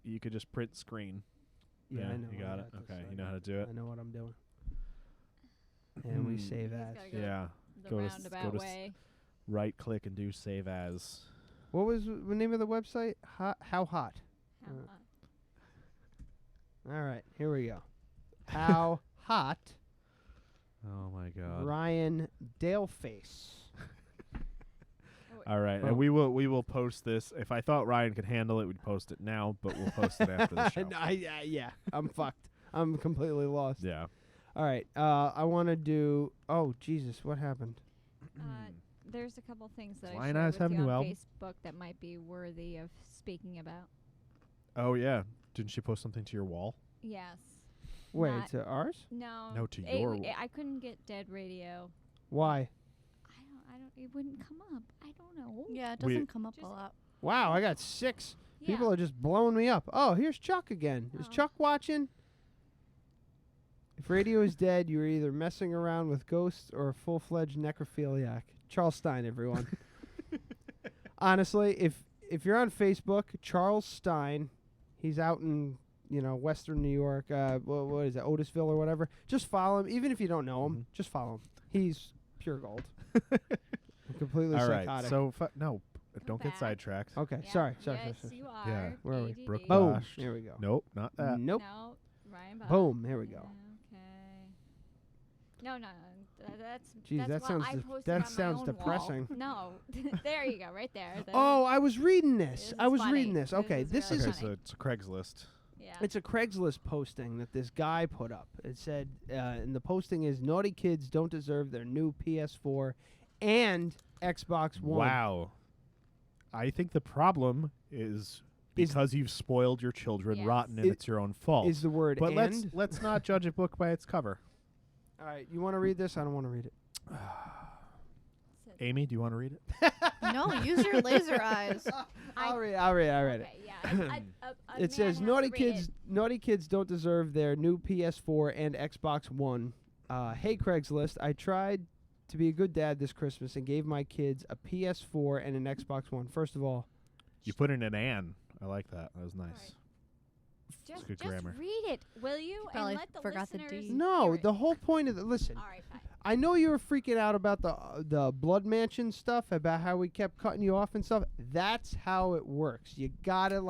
You could just print screen. Yeah, I know. You got it. Okay. You know how to do it. I know what I'm doing. And we save as. Yeah. Go to right click and do save as. What was the name of the website? How hot? All right, here we go. How hot? Oh my God. Ryan Daleface. All right, and we will post this. If I thought Ryan could handle it, we'd post it now, but we'll post it after the show. Yeah, I'm fucked. I'm completely lost. Yeah. All right, I want to do. Oh Jesus, what happened? There's a couple things that Lion I Eyes shared with you have a on new album? Facebook that might be worthy of speaking about. Oh yeah. Didn't she post something to your wall? Yes. Wait, Not to ours? No. No, to your wall. I couldn't get Dead Radio. Why? I don't. It wouldn't come up. I don't know. Yeah, it doesn't come up a lot. Wow, I got 6. Yeah. People are just blowing me up. Oh, here's Chuck again. Is Chuck watching? If radio is dead, you're either messing around with ghosts or a full-fledged necrophiliac. Charles Stein, everyone. Honestly, if you're on Facebook, Charles Stein, he's out in Western New York. What is it, Otisville or whatever? Just follow him, even if you don't know him. Just follow him. He's pure gold. Completely All psychotic. right. So no, don't get sidetracked. Okay, Yeah. sorry. Yes, you are. Yeah. Where are we? ADD. Brooke Boom. Bosch. Here we go. Nope, not that. Nope. No, Ryan Bosch. Boom. Here we go. Okay. No. That's. Jeez, that's that what sounds I def- posted that on my sounds own depressing. wall. No, there you go, right there. Oh, I was reading this. This I is was funny. reading this. This Okay, is this really is Okay, funny. so it's a Craigslist. Yeah. it's a Craigslist posting that this guy put up. It said, and the posting is, naughty kids don't deserve their new PS4 and Xbox One. Wow. I think the problem is because you've spoiled your children Yes. rotten, and it's your own fault. Is the word but and? let's not judge a book by its cover. All right, you want to read this? I don't want to read it. Amy, do you want to read it? No, use your laser eyes. I'll read it. Okay, yeah. It says naughty kids don't deserve their new PS4 and Xbox One. Hey Craigslist, I tried to be a good dad this Christmas and gave my kids a PS4 and an Xbox One. First of all, You put in an "and." I like that. That was nice. Right. Just good grammar. read it, will you? And probably let the forgot the listeners D. no, hear the it. whole point of listen. All right, fine. I know you were freaking out about the Blood Mansion stuff, about how we kept cutting you off and stuff. That's how it works. You gotta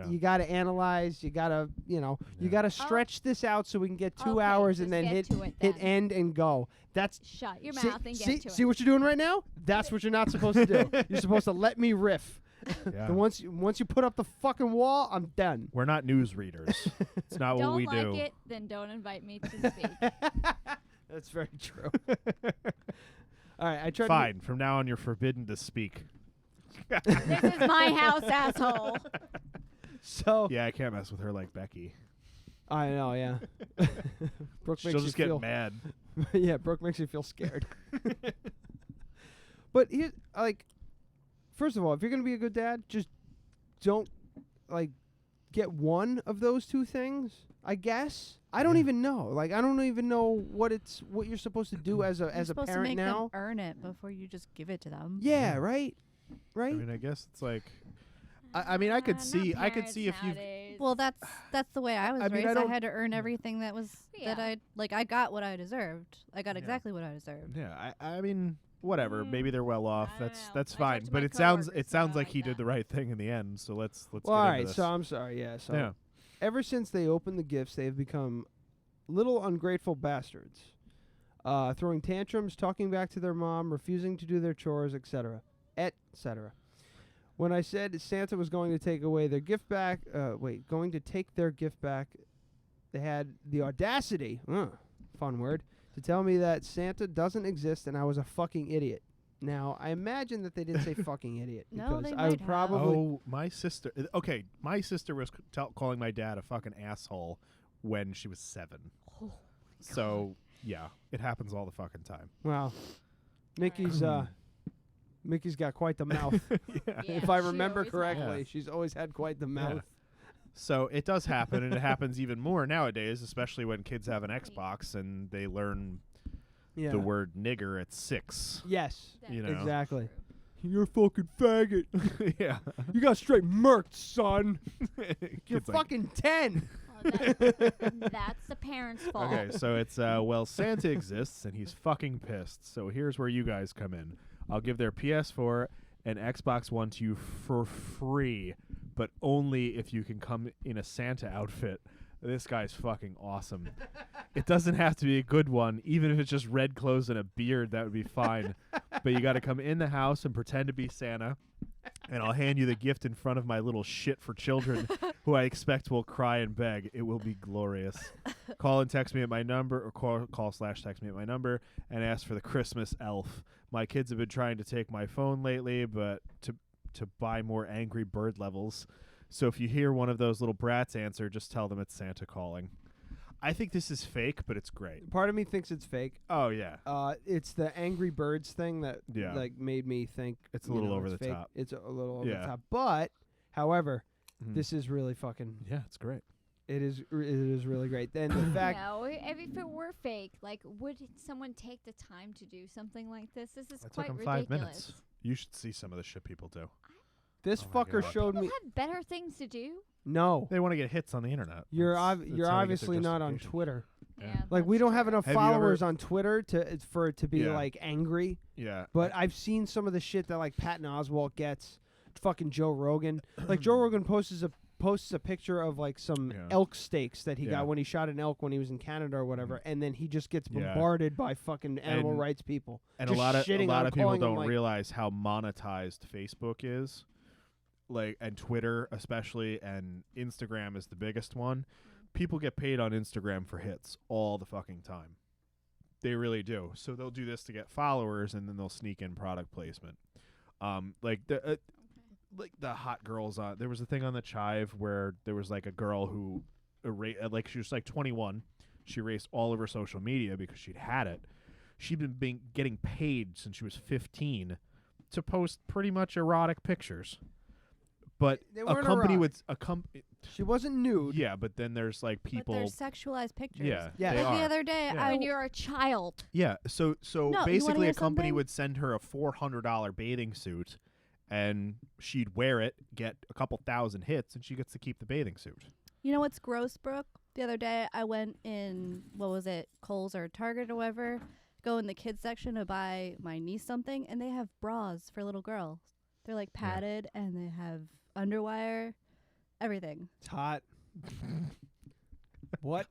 you gotta analyze. You gotta you gotta stretch this out so we can get 2 Okay, hours just and then get hit to it hit then. end and go. That's Shut your see, mouth and see, get to see it. what you're doing right now? That's what you're not supposed to do. You're supposed to let me riff. Yeah. And once you put up the fucking wall, I'm done. We're not news readers. It's not what we Don't do. like it, then don't invite me to speak. That's very true. All right, I tried. Fine. From now on, you're forbidden to speak. This is my house, asshole. So Yeah, I can't mess with her like Becky. I know, yeah. Brooke makes She'll you just feel get mad. yeah, Brooke makes you feel scared. But here, like, first of all, if you're gonna be a good dad, just don't get one of those two things. I guess I don't even know. Like, I don't even know what you're supposed to do as a You're supposed parent to make now. them earn it before you just give it to them. Yeah, right. I mean, I guess it's like. I mean, I could see if you. Well, that's the way I was I mean, raised. I I had to earn everything that was that I got what I deserved. I got exactly what I deserved. Yeah, I mean, whatever. Maybe they're well off. That's fine. But my it sounds coworkers like he did the right thing in the end. So let's Well, get all into right. this. So I'm sorry. Yeah. So Yeah. ever since they opened the gifts, they have become little ungrateful bastards, throwing tantrums, talking back to their mom, refusing to do their chores, etc., etc. When I said Santa was going to take away their gift back, going to take their gift back, they had the audacity, fun word, to tell me that Santa doesn't exist and I was a fucking idiot. Now, I imagine that they didn't say fucking idiot. No, because they I would might have. probably. Oh, my sister. Okay, my sister was calling my dad a fucking asshole when she was 7. Oh, so yeah, it happens all the fucking time. Wow. Mickey's got quite the mouth. If I remember correctly, Yeah. she's always had quite the mouth. So it does happen, and it happens even more nowadays, especially when kids have an Xbox and they learn the word nigger at 6. Yes, you know exactly. You're a fucking faggot. Yeah, you got straight murked, son. You're Kid's like- fucking 10. That's the parents' fault. Okay, so it's well, Santa exists and he's fucking pissed. So here's where you guys come in. I'll give their PS4 and Xbox One to you for free, but only if you can come in a Santa outfit. This guy's fucking awesome. It doesn't have to be a good one. Even if it's just red clothes and a beard, that would be fine. But you got to come in the house and pretend to be Santa, and I'll hand you the gift in front of my little shit for children who I expect will cry and beg. It will be glorious. Call and text me at my number, or call/text me at my number, and ask for the Christmas elf. My kids have been trying to take my phone lately, but to buy more Angry Bird levels. So if you hear one of those little brats answer, just tell them it's Santa calling. I think this is fake, but it's great. Part of me thinks it's fake. Oh, yeah. It's the Angry Birds thing that made me think it's a little over it's the fake. top. It's a little over the top. But, however, this is really fucking. Yeah, it's great. It is really great. Then the fact. No, if it were fake, like, would someone take the time to do something like this? This is That quite took 'em ridiculous. 5 minutes. You should see some of the shit people do. This my fucker God. showed People me. have better things to do. No. They want to get hits on the internet. You're That's how you get their obviously not on justification. Twitter. Yeah, Like, we don't have enough Have you followers ever- on Twitter for it to be Yeah. like angry. Yeah. But I've seen some of the shit that like Patton Oswalt gets. Fucking Joe Rogan. Like Joe Rogan posts a picture of like some elk steaks that he got when he shot an elk when he was in Canada or whatever, and then he just gets bombarded by fucking animal rights people. And just a lot of shitting on people calling them, don't like, realize how monetized Facebook is. Like, and Twitter especially, and Instagram is the biggest one. People get paid on Instagram for hits all the fucking time. They really do. So they'll do this to get followers, and then they'll sneak in product placement. Like the hot girls on. There was a thing on the Chive where there was like a girl who, like, she was like 21. She erased all of her social media because she'd had it. She'd been getting paid since she was 15 to post pretty much erotic pictures. But They a weren't company erotic. would She wasn't nude. yeah, but then there's like people. But they're sexualized pictures. Yeah, Yeah. they Like the are. other day, Yeah. When you're a child. Yeah, so No, you wanna basically hear a company something? would send her a $400 bathing suit, and she'd wear it, get a couple thousand hits, and she gets to keep the bathing suit. You know what's gross, Brooke? The other day, I went in, what was it, Kohl's or Target or whatever, go in the kids section to buy my niece something, and they have bras for little girls. They're like padded, and they have underwire, everything. It's hot. What?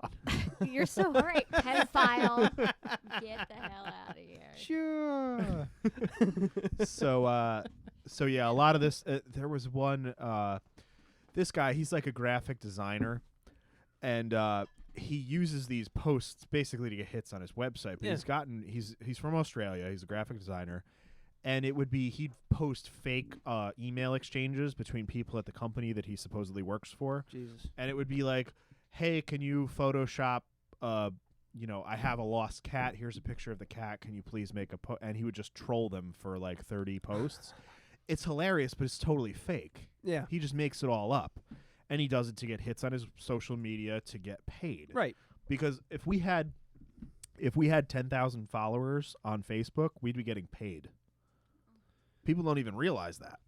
You're so right, pedophile. Get the hell out of here. Sure. So yeah, a lot of this. There was one. This guy, he's like a graphic designer, and he uses these posts basically to get hits on his website. But he's from Australia. He's a graphic designer, and it would be he'd post fake email exchanges between people at the company that he supposedly works for. Jesus. And it would be like, hey, can you Photoshop, I have a lost cat. Here's a picture of the cat. Can you please make a and he would just troll them for like 30 posts. It's hilarious, but it's totally fake. Yeah. He just makes it all up. And he does it to get hits on his social media to get paid. Right. Because if we had 10,000 followers on Facebook, we'd be getting paid. People don't even realize that.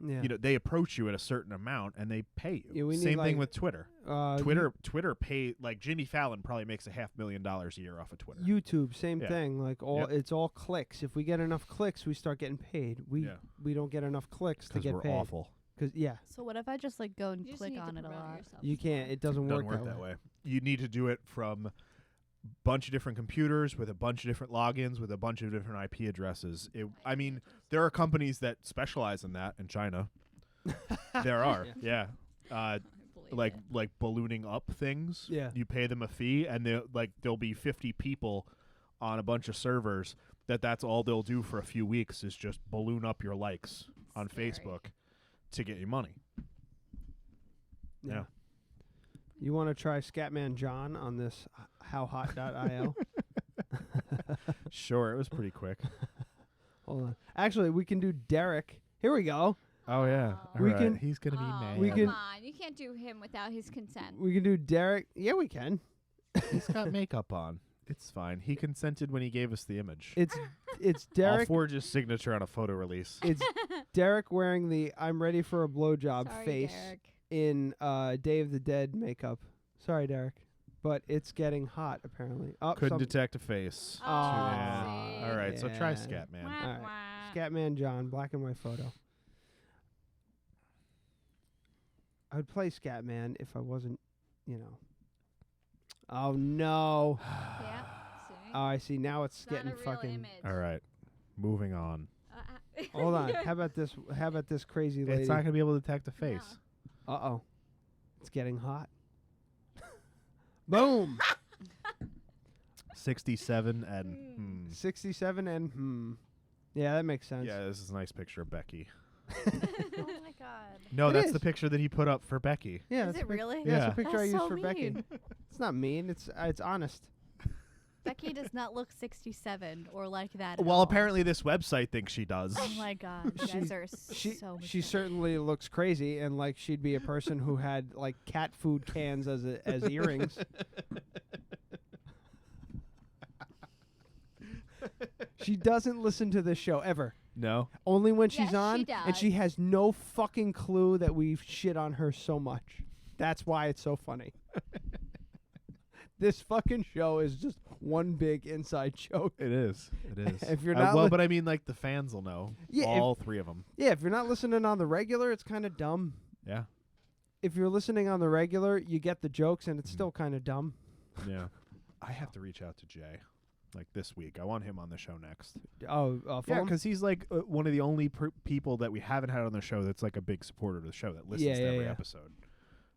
Yeah. They approach you at a certain amount and they pay you. Yeah, Same thing with Twitter. Twitter pay, like Jimmy Fallon probably makes $500,000 a year off of Twitter. YouTube, same thing. Like it's all clicks. If we get enough clicks, we start getting paid. We don't get enough clicks to get we're paid. Awful. So what if I just like go and click on it a lot? You can't. It doesn't work that way. You need to do it from a bunch of different computers with a bunch of different logins with a bunch of different IP addresses. There are companies that specialize in that in China. There are, like ballooning up things. Yeah, you pay them a fee, and there'll be 50 people on a bunch of servers. That's all they'll do for a few weeks is just balloon up your likes on Facebook to get you money. Yeah. You want to try Scatman John on this howhot.io? Sure, it was pretty quick. Hold on. Actually, we can do Derek. Here we go. Oh, yeah. We can. He's going to be mad. Come on. You can't do him without his consent. We can do Derek. Yeah, we can. He's got makeup on. It's fine. He consented when he gave us the image. It's Derek. I'll forge his signature on a photo release. It's Derek wearing the "I'm ready for a blowjob" face Derek. in Day of the Dead makeup. Sorry, Derek, but it's getting hot apparently. Couldn't detect a face. Oh, All right, so try Scatman. All right. Scatman John, black and white photo. I would play Scatman if I wasn't, Oh no. Yeah. See? Oh, I see. Now it's getting not a real fucking. image. All right, moving on. Hold on. How about this? How about this crazy lady? It's not gonna be able to detect a face. Uh-oh. It's getting hot. Boom. 67 and 67 and Yeah, that makes sense. Yeah, this is a nice picture of Becky. Oh my god. No, that's the picture that he put up for Becky. Yeah, is it really? Yeah, it's a picture I used for mean. Becky. It's not mean. It's honest. Becky does not look 67 or like that. Well, apparently this website thinks she does. Oh my god, you guys are so. She certainly looks crazy, and like she'd be a person who had like cat food cans as earrings. She doesn't listen to this show ever. No. Only when she's Yes, on, she does. and she has no fucking clue that we've shit on her so much. That's why it's so funny. This fucking show is just one big inside joke. It is. It is. If you're not but I mean, like the fans will know. Yeah, all three of them. Yeah, if you're not listening on the regular, it's kind of dumb. Yeah. If you're listening on the regular, you get the jokes, and it's still kind of dumb. Yeah. I have to reach out to Jay, like this week. I want him on the show next. Oh, yeah, because he's like one of the only people that we haven't had on the show that's like a big supporter of the show that listens to every episode.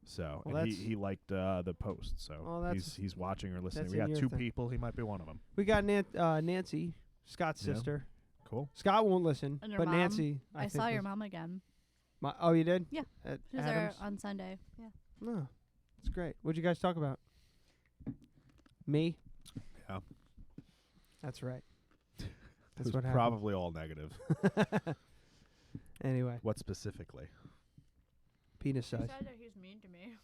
So and he liked the post. So he's watching or listening. We got two people. He might be one of them. We got Nancy, Scott's sister. Cool. Scott won't listen, And but mom. Nancy. I saw your mom again. Oh, you did? Yeah. At She was there Adam's? on Sunday. Yeah. Oh, that's great. What'd you guys talk about? Me? Yeah. That's right. That's what happened. Probably all negative. Anyway. What specifically? Penis size. She said that he's mean to me.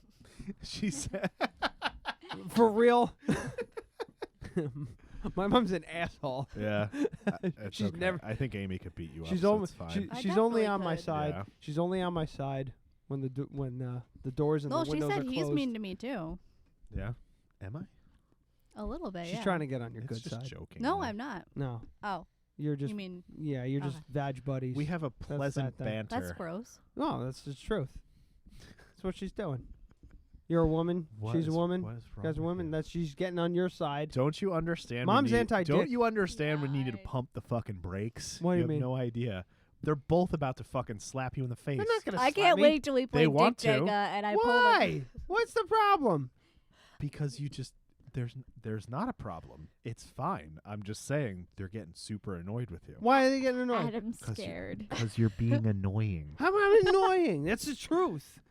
She said. For real? My mom's an asshole. Yeah. She's okay. never. I think Amy could beat you She's up. almost. So it's fine. She's only on my could. side. Yeah. She's only on my side when the doors and No, the she windows are said closed. he's mean to me too. Yeah. Am I? A little bit. She's yeah. trying to get on your It's good just side. joking. No, I'm not. No, Oh, you're just. you mean Yeah, you're just Okay. vag buddies. We have a pleasant that thing. banter. that's gross? No, that's the truth. That's what she's doing. You're a woman. What She's a is- woman. what is wrong You guys a with woman. you? That's she's getting on your side. Don't you understand? Mom's when you, anti-dick. Don't you understand when you need to pump the fucking brakes? What do you have mean? No idea. They're both about to fucking slap you in the face. They're not gonna I slap can't me. wait till we play They want Dick to. Jenga and I Why? What's the problem? Because you just there's not a problem. It's fine. I'm just saying they're getting super annoyed with you. Why are they getting annoyed? Adam's scared. Because you're being annoying. How am I annoying? That's the truth.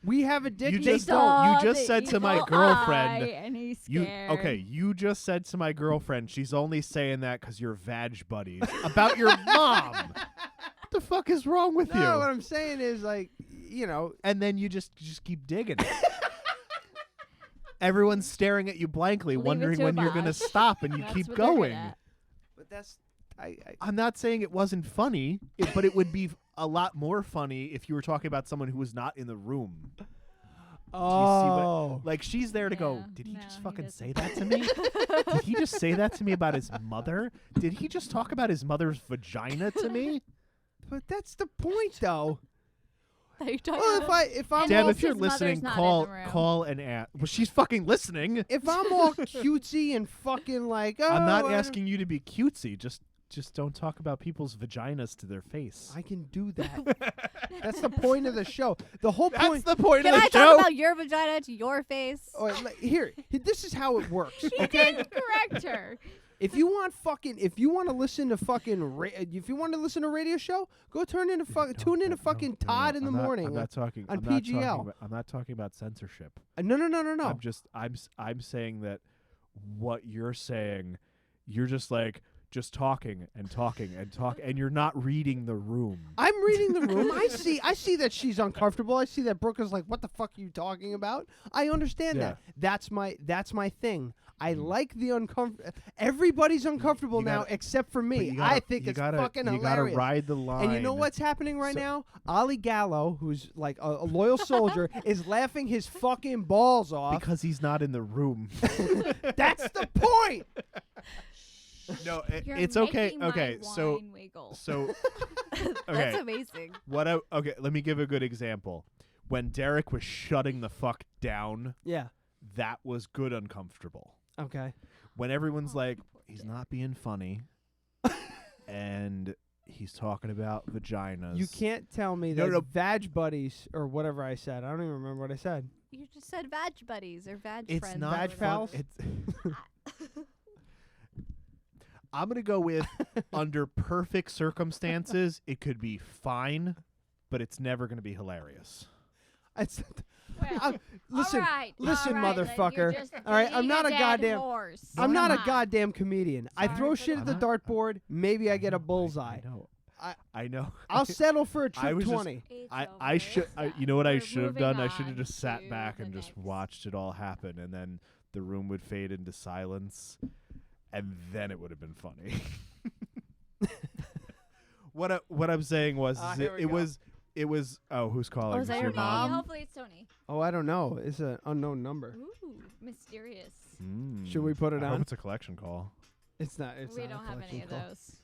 We have a dick. You they just don't. You just said to my girlfriend. And he's scared. You just said to my girlfriend. She's only saying that because you're vag buddies about your mom. What the fuck is wrong with you? No, what I'm saying is like, And then you just keep digging. Everyone's staring at you blankly, wondering when you're going to stop, and you keep going. But that's. I'm not saying it wasn't funny, but it would be a lot more funny if you were talking about someone who was not in the room. Oh. Like, she's there to go, did he just fucking say that to me? Did he just say that to me about his mother? Did he just talk about his mother's vagina to me? But that's the point, though. Well, if I'm Deb, all, if you're listening, call and ask. Well, she's fucking listening. If I'm all cutesy and fucking like, I'm not asking you to be cutesy. Just don't talk about people's vaginas to their face. I can do that. That's the point of the show. The whole point. That's the point Can of the I show. talk about your vagina to your face? Oh, here, this is how it works. He Okay. didn't correct her. If you want to listen to if you want to listen to a radio show, go tune into fucking Todd in the morning. I'm not talking on I'm PGL. I'm not talking about censorship. No. I'm saying that what you're saying, you're just like talking and talking and talking, and you're not reading the room. I'm reading the room. I see that she's uncomfortable. I see that Brooke is like, "What the fuck are you talking about?" I understand that. That's my thing. I like the uncomfortable. Everybody's uncomfortable now except for me. I think it's fucking hilarious. You gotta ride the line. And you know what's happening right now? Ollie Gallo, who's like a loyal soldier, is laughing his fucking balls off because he's not in the room. That's the point. No, You're it's okay. making my Okay, so wine wiggle. okay. That's amazing. Okay, let me give a good example. When Derek was shutting the fuck down, yeah, that was good uncomfortable. Okay. When everyone's like, he's not being funny, and he's talking about vaginas. You can't tell me that vag buddies or whatever I said. I don't even remember what I said. You just said vag buddies or vag It's friends. not vag pals. I'm going to go with under perfect circumstances, it could be fine, but it's never going to be hilarious. Listen, all right, motherfucker. All right, I'm not a goddamn. Horse. I'm not a goddamn comedian. I throw shit at the dartboard. Maybe I get a bullseye. I know. I'll settle for a trip 20. I should. You know what I should have done? I should have on just sat to back the and just next. watched it all happen, and then the room would fade into silence, and then it would have been funny. What I'm saying was it was. Oh, who's calling? Oh, is that your mom? Hopefully it's Tony. Oh, I don't know. It's an unknown number. Ooh, mysterious. Should we put it I on? hope it's a collection call. It's not. It's We not a don't have any of collection call. those.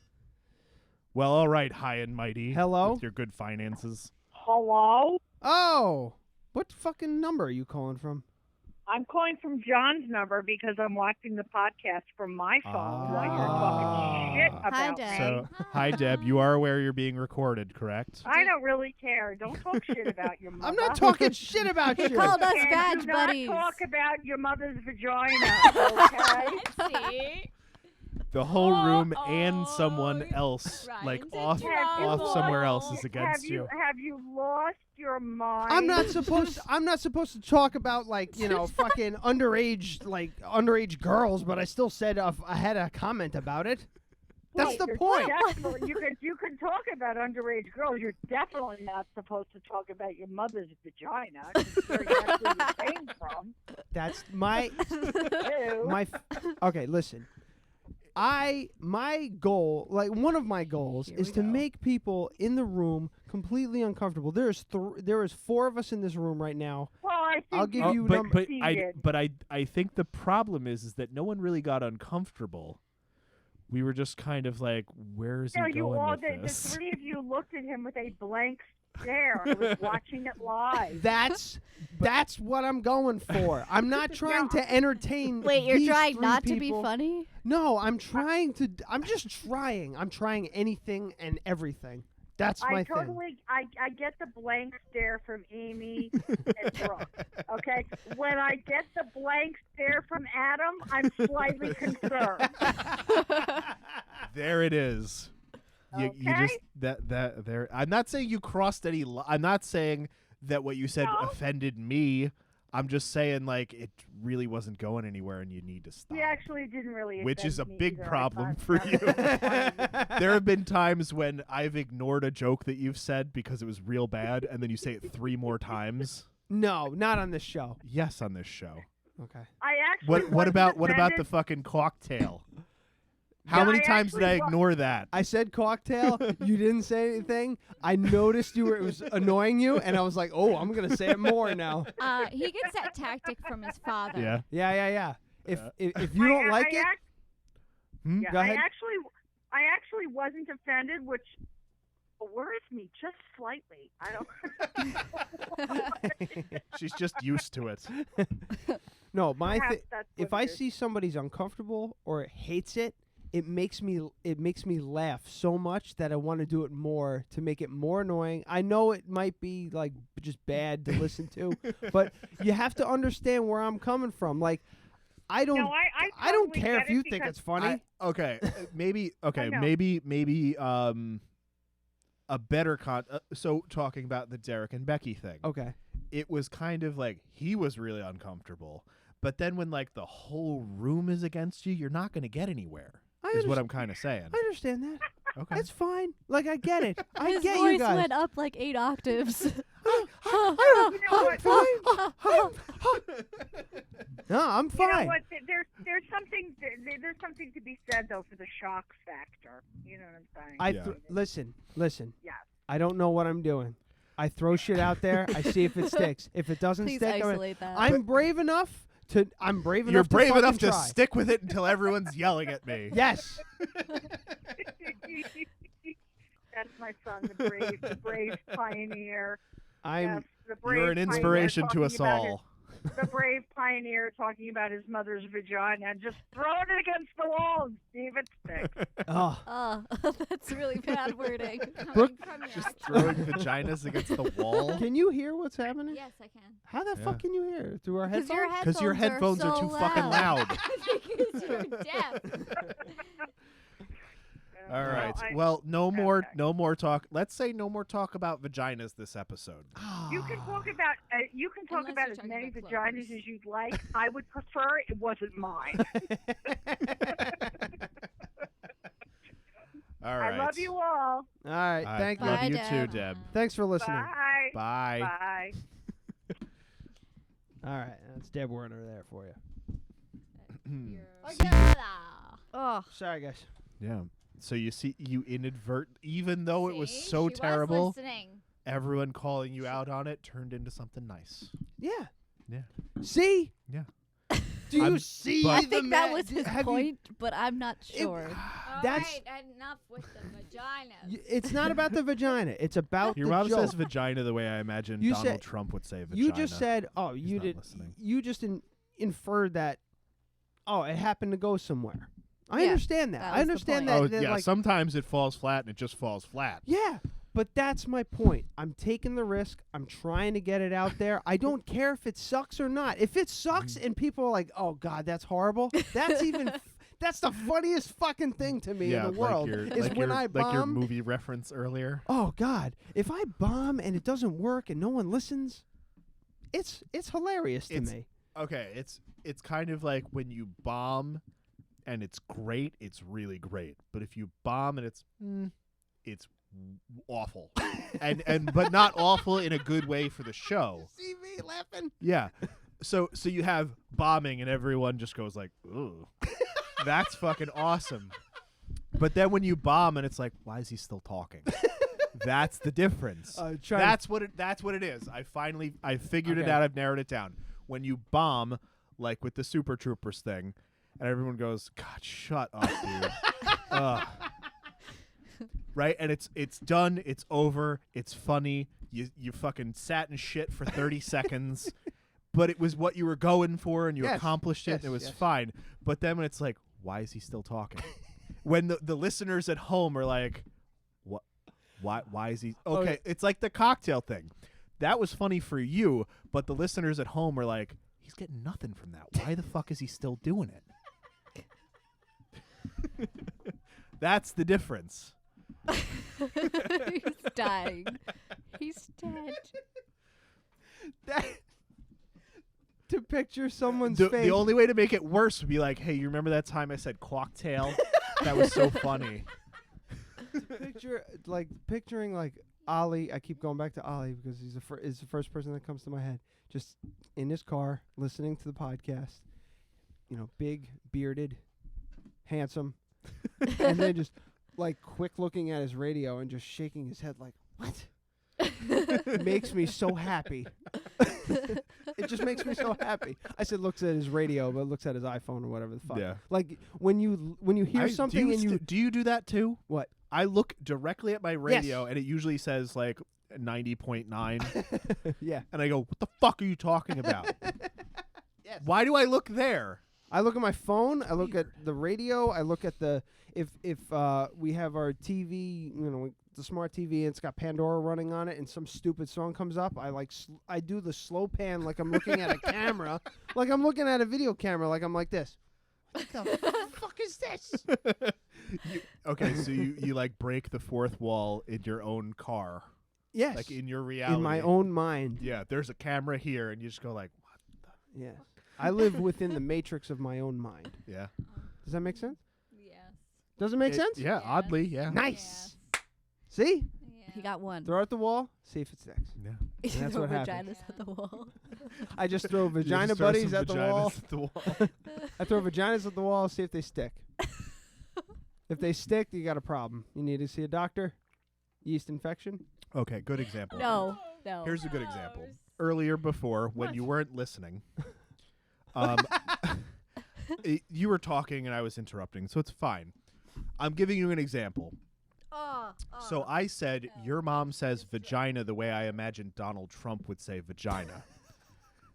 Well, all right, high and mighty. Hello? With your good finances. Hello? Oh, what fucking number are you calling from? I'm calling from John's number because I'm watching the podcast from my phone while you're talking shit about me. So, hi, Deb. You are aware you're being recorded, correct? I don't really care. Don't talk shit about your mother. I'm not talking shit about you. You called us And vag do buddies. not talk about your mother's vagina, okay? See? The whole room and someone else, Ryan's like a off trouble. somewhere else, is against Have you lost your mind? I'm not supposed to talk about fucking underage girls, but I still said I had a comment about it. That's the point. You can talk about underage girls. You're definitely not supposed to talk about your mother's vagina. Considering that's where you came from. That's my okay. Listen, my goal, like one of my goals, is to make people in the room completely uncomfortable. There is 4 of us in this room right now. Well, I think I'll give you number. I think the problem is that no one really got uncomfortable. We were just kind of like, where is he going with this? The 3 of you looked at him with a blank stare. I was watching it live. That's what I'm going for. I'm not trying to entertain. Wait, you're these trying 3 not people. to be funny? No, I'm just trying. I'm trying anything and everything. That's my thing. I get the blank stare from Amy and Brooke. Okay? When I get the blank stare from Adam, I'm slightly concerned. There it is. You just there. I'm not saying you crossed any. I'm not saying that what you said offended me. I'm just saying, like, it really wasn't going anywhere, and you need to stop. He actually didn't really. Which is a offend me big either. problem for you. There have been times when I've ignored a joke that you've said because it was real bad, and then you say it 3 more times. No, not on this show. Yes, on this show. Okay. I actually. What about offended. the fucking cocktail? How many times did I ignore that? I said cocktail. You didn't say anything. I noticed it was annoying you, and I was like, "Oh, I'm gonna say it more now." He gets that tactic from his father. Yeah. If you don't like it, Yeah, go ahead. I actually wasn't offended, which worries me just slightly. I don't. She's just used to it. No, Perhaps that's what if I it is. see somebody's uncomfortable or hates it, it makes me laugh so much that I want to do it more to make it more annoying. I know it might be like just bad to listen to, but you have to understand where I'm coming from. Like, I don't I don't totally care get if it you think because it's funny. Maybe a better so talking about the Derek and Becky thing. Okay. It was kind of like he was really uncomfortable, but then when like the whole room is against you, you're not going to get anywhere. Is what I'm kind of saying. I understand that. Okay. That's fine. Like, I get it. I His get voice you guys. went up like 8 octaves. No, I'm You fine. know what? There's something to be said though for the shock factor. You know what I'm saying? Listen. Yes. I don't know what I'm doing. I throw shit out there. I see if it sticks. If it doesn't Please stick, isolate that. I'm brave enough to. I'm brave enough. You're brave to enough to try. stick with it until everyone's yelling at me. Yes. That's my son, the brave pioneer. I'm. The brave You're an pioneer inspiration to talking us about all. The brave pioneer talking about his mother's vagina and just throwing it against the wall and see if it sticks. Oh. That's really bad wording. Brooke, just throwing vaginas against the wall. Can you hear what's happening? Yes, I can. How the fuck can you hear? Through our headphones? Because your headphones are too fucking loud. Because you're deaf. All right. Well, no more talk. Let's say no more talk about vaginas this episode. You can talk about Unless as you're many talking about vaginas as you'd like. I would prefer it wasn't mine. All right. I love you all. All right. Thank you. Love you too, Deb. Thanks for listening. Bye. Bye. Bye. All right. That's Deb Werner there for you. Oh, sorry, guys. Yeah. So you inadvertent, even though it was See? so She was terrible, listening. everyone calling you out on it turned into something nice. Yeah. Yeah. See? Yeah. Do you see? I the think that was his have you- point, but I'm not sure. All That's- right, enough with the vagina. It's not about the vagina. It's about Your the mom joke. says vagina the way I imagine You Donald said- Trump would say vagina. You just said, oh, He's you not did. listening. You just inferred that. Oh, it happened to go somewhere. I Yeah, understand that. that I was the understand point. that. Oh, yeah, like, sometimes it falls flat and it just falls flat. yeah, but that's my point. I'm taking the risk. I'm trying to get it out there. I don't care if it sucks or not. If it sucks and people are like, "Oh God, that's horrible," that's even. That's the funniest fucking thing to me Yeah, in the world. Is when I bomb. like your movie reference earlier. Oh God, if I bomb and it doesn't work and no one listens, it's hilarious to me. Okay, it's kind of like when you bomb and it's great, it's really great. But if you bomb and it's awful. and but not awful in a good way for the show. See me laughing? Yeah. So you have bombing and everyone just goes like, "Ooh." That's fucking awesome. But then when you bomb and it's like, why is he still talking? That's the difference. That's what it is. I figured it out. I've narrowed it down. When you bomb, like with the Super Troopers thing, and everyone goes, God, shut up, dude. Ugh. Right? And it's done. It's over. It's funny. You fucking sat in shit for 30 seconds. But it was what you were going for, and you accomplished it, and it was fine. But then when it's like, why is he still talking? When the listeners at home are like, what? Why is he? Okay, it's like the cocktail thing. That was funny for you, but the listeners at home are like, he's getting nothing from that. Why the fuck is he still doing it? That's the difference. He's dying. He's dead. picture someone's The face. only way to make it worse would be like, hey, you remember that time I said cocktail? That was so funny. Picturing like Ollie. I keep going back to Ollie because he's the first person that comes to my head. Just in his car, listening to the podcast. You know, big, bearded, handsome, and then just like quick looking at his radio and just shaking his head like, what? It makes me so happy. It just makes me so happy. I said looks at his radio, but looks at his iPhone or whatever the fuck. Yeah. Like when you hear something do you do that too? What? I look directly at my radio and it usually says like 90.9. Yeah. And I go, what the fuck are you talking about? Yes. Why do I look there? I look at my phone. I look at the radio. I look at the if we have our TV, you know, the smart TV, and it's got Pandora running on it, and some stupid song comes up. I do the slow pan like I'm looking at a camera, like I'm looking at a video camera, like I'm like this. What the fuck is this? So you like break the fourth wall in your own car. Yes. Like in your reality. In my own mind. Yeah. There's a camera here, and you just go like, what the? Yes. I live within the matrix of my own mind. Yeah. Does that make sense? Yes. Does it make sense? Yeah, Yes. oddly, yeah. Nice. See? Yeah. He got one. Throw it at the wall, see if it sticks. Yeah. And that's Throw what happens. vaginas at the wall. I just throw You vagina just throw buddies some at the vaginas wall. at the wall. I throw vaginas at the wall, see if they stick. If they stick, you got a problem. You need to see a doctor. Yeast infection. Okay, good example. No. Here's a good example. Earlier before, when you weren't listening, you were talking and I was interrupting, so it's fine. I'm giving you an example. So I said, your mom says vagina the way I imagined Donald Trump would say vagina.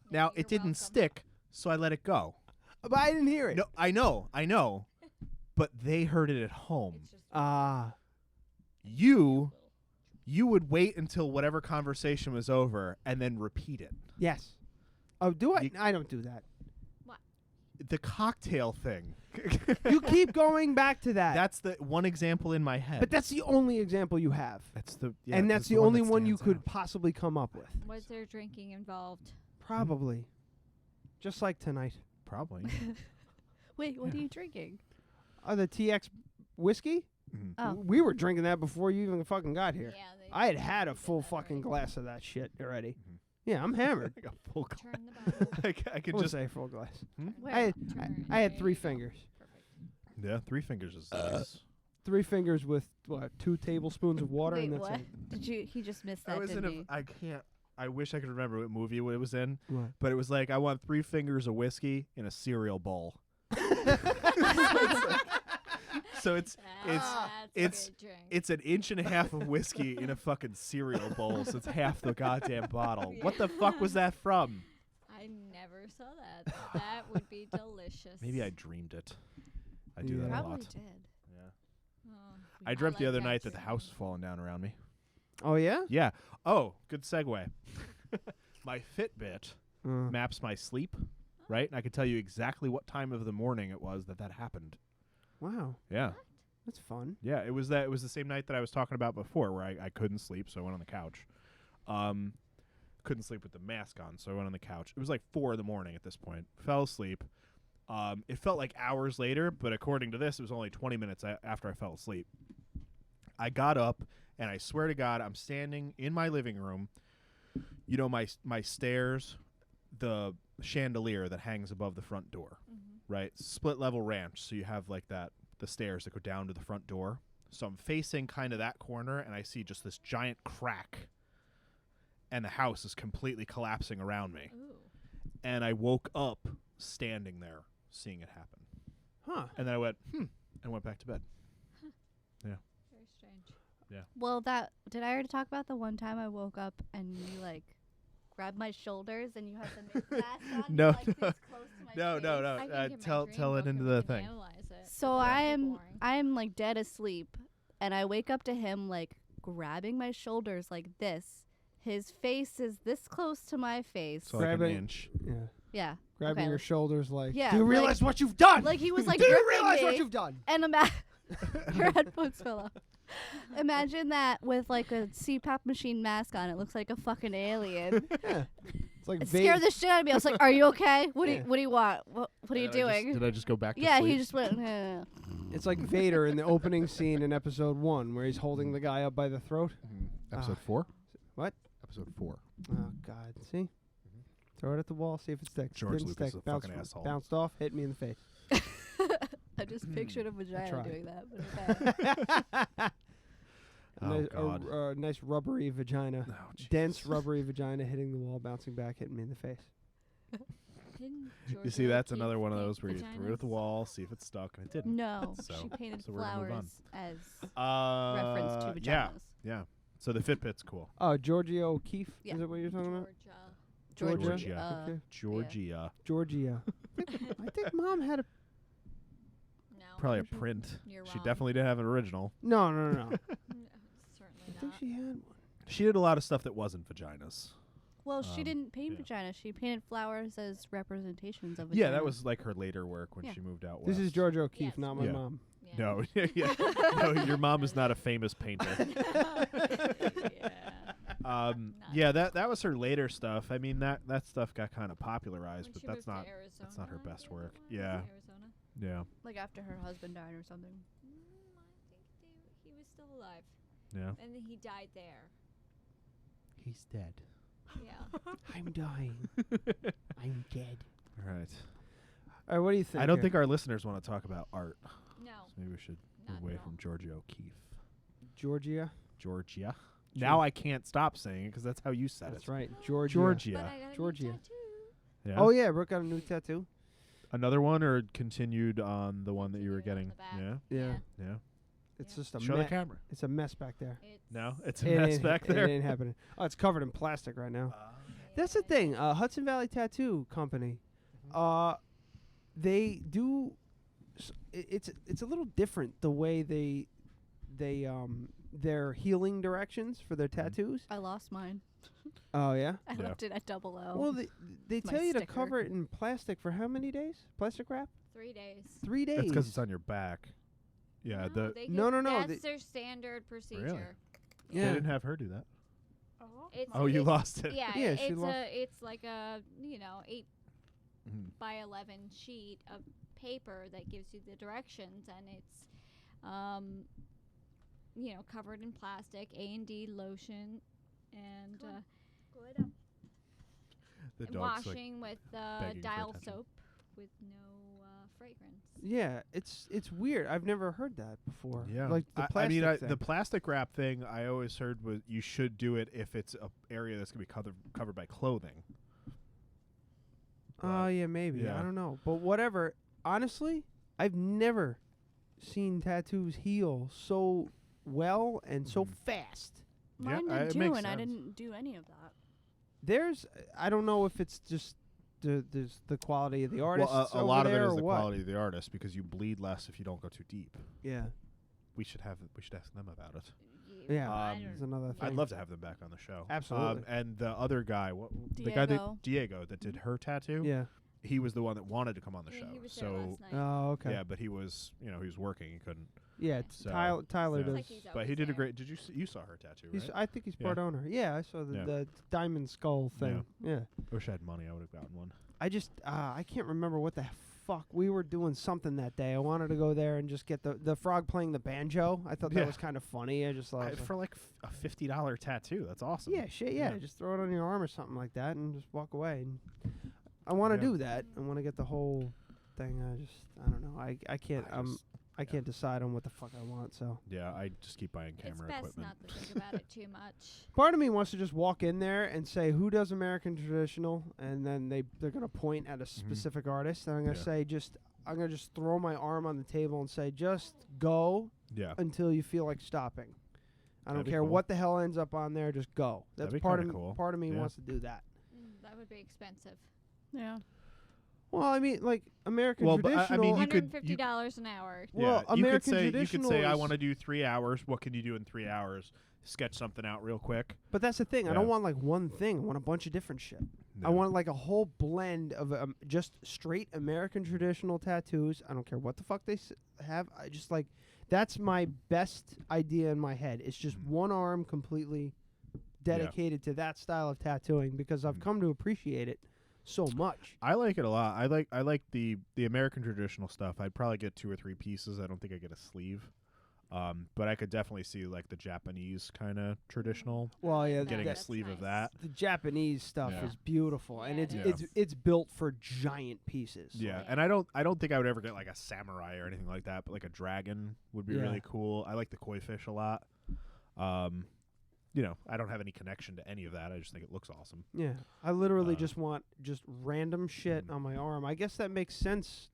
Now, it didn't stick, so I let it go. But I didn't hear it. No, I know. But they heard it at home. You would wait until whatever conversation was over and then repeat it. Yes. Oh, do I? I don't do that. What? The cocktail thing. You keep going back to that. That's the one example in my head. But that's the only example you have. That's the and that's the only one you could possibly come up with. Was there drinking involved? Probably. Just like tonight. Probably. Wait, what are you drinking? The TX whiskey? Mm-hmm. Oh. We were drinking that before you even fucking got here. Yeah, I had a full fucking glass of that shit already. Mm-hmm. Yeah, I'm hammered. I got full glass. Turn the bottle. I could I would just say full glass. Where? I had 3 fingers. Yeah, 3 fingers is nice. 3 fingers with 2 tablespoons of water, Wait, and that's what? it. Did you? He just missed that, I was didn't in he? I can't. I wish I could remember what movie it was in, What? but it was like I want 3 fingers of whiskey in a cereal bowl. So it's a good drink. it's an inch and a half of whiskey in a fucking cereal bowl, so it's half the goddamn bottle. What the fuck was that from? I never saw that. But that would be delicious. Maybe I dreamed it. I do that a Probably lot. did. Yeah. I dreamt the other night that the house was falling down around me. Oh, yeah? Yeah. Oh, good segue. My Fitbit maps my sleep, right? And I can tell you exactly what time of the morning it was that happened. Wow. Yeah. That's fun. Yeah, it was the same night that I was talking about before where I couldn't sleep, so I went on the couch. Couldn't sleep with the mask on, so I went on the couch. It was like 4 a.m. at this point. Fell asleep. It felt like hours later, but according to this, it was only 20 minutes after I fell asleep. I got up, and I swear to God, I'm standing in my living room. You know, my stairs, the chandelier that hangs above the front door, right? Split level ranch, so you have like the stairs that go down to the front door. So I'm facing kind of that corner, and I see just this giant crack, and the house is completely collapsing around me. Ooh. And I woke up standing there, seeing it happen. Huh. And then I went, and went back to bed. Yeah. Very strange. Yeah. Well, did I already talk about the one time I woke up and you like grabbed my shoulders and you had the mask on? No, like, this close to my no, face? no. I can get my Tell dream it into book the and thing. analyze it. So I am like dead asleep, and I wake up to him like grabbing my shoulders like this. His face is this close to my face. So like an inch. Yeah. Yeah. Grabbing okay. your shoulders like, Yeah, do you like- realize what you've done? Like he was like do you gripping realize me, what you've done? and your headphones fell off. Imagine that with like a CPAP machine mask on. It looks like a fucking alien. Yeah. It's like It scared the shit out of me. I was like, "Are you okay? What do you want? What are you doing?" Did I just go back to Yeah, sleep? he just went. "Eh." It's like Vader in the opening scene in episode 1 where he's holding the guy up by the throat. Episode 4? What? Episode 4. Oh, God. See? Throw it at the wall, see if it sticks. George Didn't Lucas stick. is a fucking asshole. Bounced off, hit me in the face. I just pictured a vagina tried. doing that. But okay. A nice rubbery vagina. Dense rubbery vagina hitting the wall, bouncing back, hitting me in the face. You see, that's another one of those where you threw it at the wall, see if it stuck, and it didn't. No, so, she painted so we're gonna move on. flowers as reference to vaginas. Yeah. So the Fitbit's cool. Oh, Georgia O'Keeffe? Yeah. Is that what you're talking about? Georgia. Okay. Georgia. Georgia. I think Mom had a... Probably a print. You're She wrong. definitely didn't have an original. No. Certainly I think she had one. She did a lot of stuff that wasn't vaginas. Well, she didn't paint vaginas. She painted flowers as representations of vaginas. Yeah, that was like her later work when Yeah. she moved out west. This is Georgia O'Keeffe, not my Yeah. mom. No, no, your mom is not a famous painter. Yeah, that was her later stuff. I mean, that stuff got kind of popularized, but that's not her best work. Yeah. Yeah. Like after her husband died or something. I think he was still alive. Yeah. And then he died there. He's dead. Yeah. I'm dying. I'm dead. All right. All right, what do you think? I don't here? think our listeners want to talk about art. No. So maybe we should move away from Georgia O'Keeffe. Georgia? Georgia. Now I can't stop saying it because that's how you said it. That's right. Georgia. Georgia. Georgia. Yeah. Oh, yeah. Brooke got a new tattoo. Another one or continued on the one that you were getting? Yeah. Yeah. Yeah. It's just a Show the camera. It's a mess back there. No, it's a mess back there. It ain't happening. Oh, it's covered in plastic right now. That's the thing. Hudson Valley Tattoo Company. They do. It's a little different the way they their healing directions for their tattoos. I lost mine. Oh yeah. I left it at 00. Well, they My tell you to sticker. cover it in plastic for how many days? Plastic wrap? 3 days. 3 days. That's because it's on your back. Yeah. No. That's their standard procedure. Really? Yeah. They didn't have her do that. It's, you it's- lost it. Yeah, Yeah, she it's lost- it's like a 8 by 11 sheet of paper that gives you the directions, and it's covered in plastic, A&D lotion, and The and dog's washing with begging for dial attention. soap with no fragrance. Yeah, it's weird. I've never heard that before. Yeah. Like the I plastic mean, thing. the plastic wrap thing I always heard was you should do it if it's a area that's going to be covered by clothing. Oh yeah, maybe. yeah. I don't know, but whatever. Honestly, I've never seen tattoos heal so well and so fast. Mine it did too, makes and I sense. didn't do any of that. I don't know if it's just the quality of the artist. Well, a lot of it is the what. quality of the artist because you bleed less if you don't go too deep. Yeah. We should ask them about it. Yeah, that's another thing. I'd love to have them back on the show. Absolutely. And the other guy, the guy that Diego. did her tattoo. Yeah. He was the one that wanted to come on the show. He was so there last night. Oh, okay. yeah, but he was he was working. He couldn't. Yeah, Tyler does. like he's But he always did a there. great. Did you saw her tattoo? He's, Right? I think he's Yeah. part owner. Yeah, I saw the diamond skull thing. Yeah. I wish I had money. I would have gotten one. I just I can't remember what the fuck we were doing something that day. I wanted to go there and just get the frog playing the banjo. I thought that Yeah. was kind of funny. I just thought For like a $50 tattoo. That's awesome. yeah, shit, yeah, just throw it on your arm or something like that and just walk away. And I want to do that. I want to get the whole thing. I don't know. I can't I can't decide on what the fuck I want. So yeah, I just keep buying camera It's best equipment. not to think about it too much. part of me wants to just walk in there and say who does American traditional, and then they're gonna point at a specific artist, and I'm gonna say I'm gonna just throw my arm on the table and say just go until you feel like stopping. I don't That'd be care cool. what the hell ends up on there, just go. That's That'd be part kinda of cool. part of me Yeah. wants to do that. That would be expensive. Yeah. Well, I mean, like American Well, but traditional. I mean, you could $150 an hour. Well, you could American say traditional I is- want to do 3 hours. What can you do in 3 hours? Sketch something out real quick. But that's the thing. I Yeah. don't want like one thing. I want a bunch of different shit. I No. want like a whole blend of just straight American traditional tattoos. I don't care what the fuck they have. I just like That's my best idea in my head. It's just one arm completely dedicated to that style of tattooing because I've come to appreciate it so much. I like it a lot. I like the American traditional stuff. I'd probably get 2 or 3 pieces. I don't think I get a sleeve. But I could definitely see like the Japanese kind of traditional. Well, yeah, getting a sleeve of that. The Japanese stuff Yeah. is beautiful, and Yeah. it's built for giant pieces. Yeah, and I don't think I would ever get like a samurai or anything like that, but like a dragon would be really cool. I like the koi fish a lot. You know, I don't have any connection to any of that. I just think it looks awesome. Yeah, I literally just want just random shit on my arm. I guess that makes sense.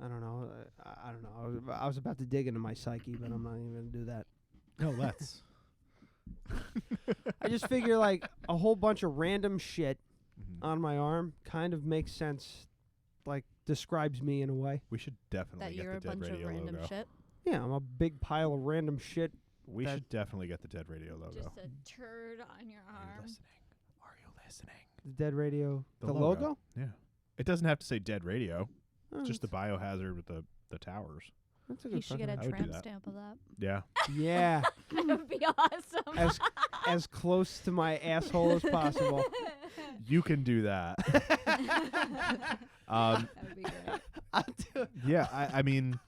I don't know. I don't know. I was about to dig into my psyche, but I'm not even going to do that. No, let's. I just figure like a whole bunch of random shit on my arm kind of makes sense, like describes me in a way. We should definitely That get you're the a Dead bunch Radio of random logo. shit. Yeah, I'm a big pile of random shit. We should definitely get the Dead Radio logo. Just a turd on your arm. Are you listening? The Dead Radio, the logo. logo? Yeah. It doesn't have to say Dead Radio. Oh, It's just the biohazard with the towers. That's a You good should get a I would do tramp that. stamp of that. Yeah. Yeah. That would be awesome. as close to my asshole as possible. You can do that. That would be great. I'll do it. Yeah, I mean,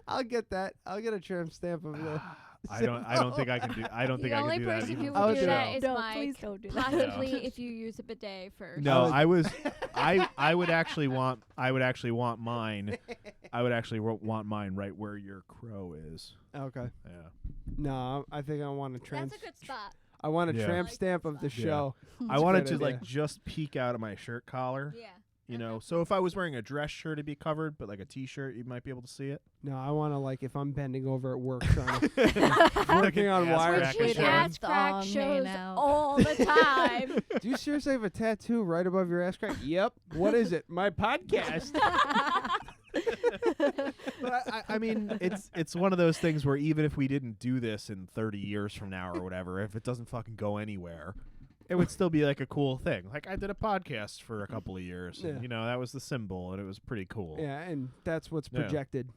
I'll get that. I'll get a tramp stamp of the. I don't think I can do. I don't think I can do that. The only person even who for would the do that show. is Don't, Mike. please don't do that. Possibly if you use a bidet first. No, I would actually want mine. I would actually want mine right where your crow is. Okay. Yeah. No, I think I want a tramp. That's a good spot. I want a Yeah. tramp stamp of the show. I That's a wanted good to idea. like just peek out of my shirt collar. Yeah. You know, so if I was wearing a dress shirt, it'd be covered, but like a t-shirt, you might be able to see it. No, I want to like if I'm bending over at work trying to working on ass wires. crack Which showing. ass crack Thong shows hanging out. all the time. Do you seriously have a tattoo right above your ass crack? Yep. What is it? My podcast. But I mean, it's one of those things where even if we didn't do this in 30 years from now or whatever, if it doesn't fucking go anywhere, it would still be like a cool thing. Like I did a podcast for a couple of years, and, Yeah. you know, that was the symbol, and it was pretty cool. Yeah, and that's what's Yeah. projected.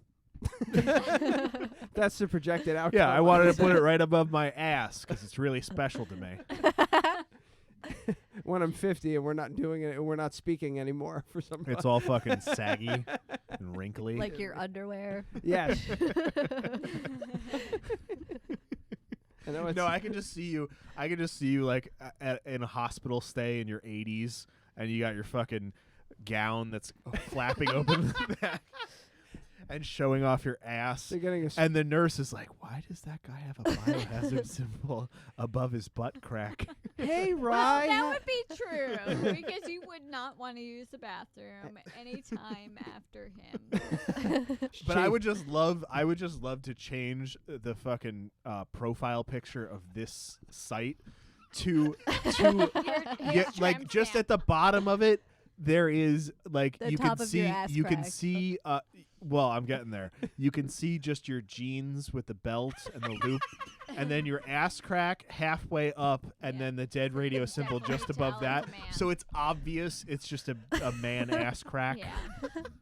That's the projected outcome. Yeah, I wanted to put it right above my ass because it's really special to me. When I'm 50 and we're not doing it and we're not speaking anymore for some It's all fucking saggy and wrinkly. Like your underwear. Yes. I know No, I can just see you. I can just see you like in a hospital stay in your 80s, and you got your fucking gown that's flapping open in the back and showing off your ass. They're getting a And the nurse is like, "Why does that guy have a biohazard symbol above his butt crack?" Hey, Well, Rye. that would be true because you would not want to use the bathroom anytime after him. But I would just love to change the fucking profile picture of this site to Here's like tramp just stamp. at the bottom of it. There is like The you top can of your see ass you can crack. see well, I'm getting there. You can see just your jeans with the belt and the loop, and then your ass crack halfway up, and then the Dead Radio symbol just definitely above tell that. it's a man. So it's obvious it's just a man ass crack. Yeah.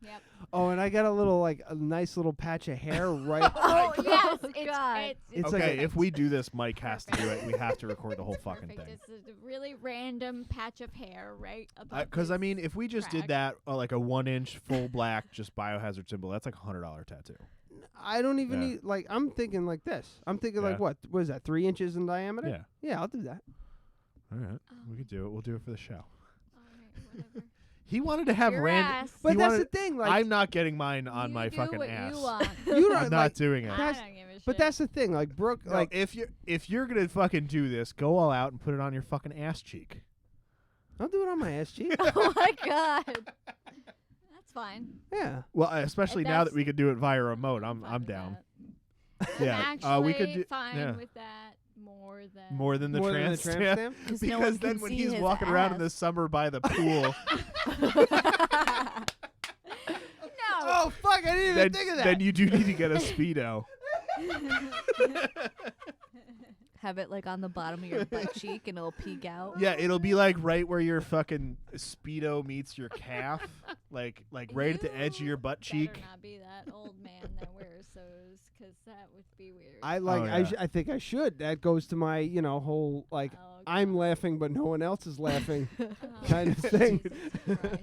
Yep. Oh, and I got a nice little patch of hair right. Oh yes, God. It's Okay, like if we do this, Mike has to do it. We have to record the whole fucking Perfect. thing. It's a really random patch of hair right above. Because I his mean, if we just did crack. that like a 1-inch full black just biohazard symbol, that's like a $100 tattoo. I don't even Yeah. need like I'm thinking like this. I'm thinking like Yeah. what is that? 3 inches in diameter? Yeah. Yeah, I'll do that. All right, we could do it. We'll do it for the show. All right, whatever. He wanted to have Your random. ass. But he that's wanted- the thing. Like I'm not getting mine on You my do fucking what ass. You want. you don't I'm like, not doing it. I That's- don't give a shit. But that's the thing. Like Brooke, No, like if you're gonna fucking do this, go all out and put it on your fucking ass cheek. I'll do it on my ass cheek. Oh my God. That's fine. Yeah. Well, especially now that we can do it via remote, I'm fine with down. that. Yeah, Actually, we could do fine yeah. with that more than more than the More than the trans tramp stamp. stamp? Because Because no one then can when see he's his walking around in ass. the summer by the pool, No. Oh fuck! I didn't even then, think of that. then you do need to get a Speedo. Have it like on the bottom of your butt cheek and it'll peek out. Yeah, it'll be like right where your fucking Speedo meets your calf, like right at the edge of your butt cheek. Better not be that old man that wears those, because that would be weird. I think I should. That goes to my whole like I'm laughing but no one else is laughing kind of thing.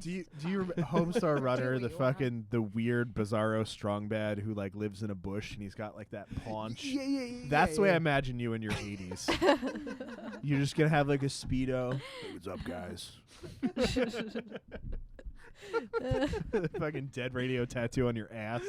Do you remember Homestar Runner, the weird bizarro strong bad who like lives in a bush and he's got like that paunch? Yeah. That's the way I imagine you in your 80s. You're just gonna have like a Speedo. Hey, what's up, guys? Fucking dead radio tattoo on your ass.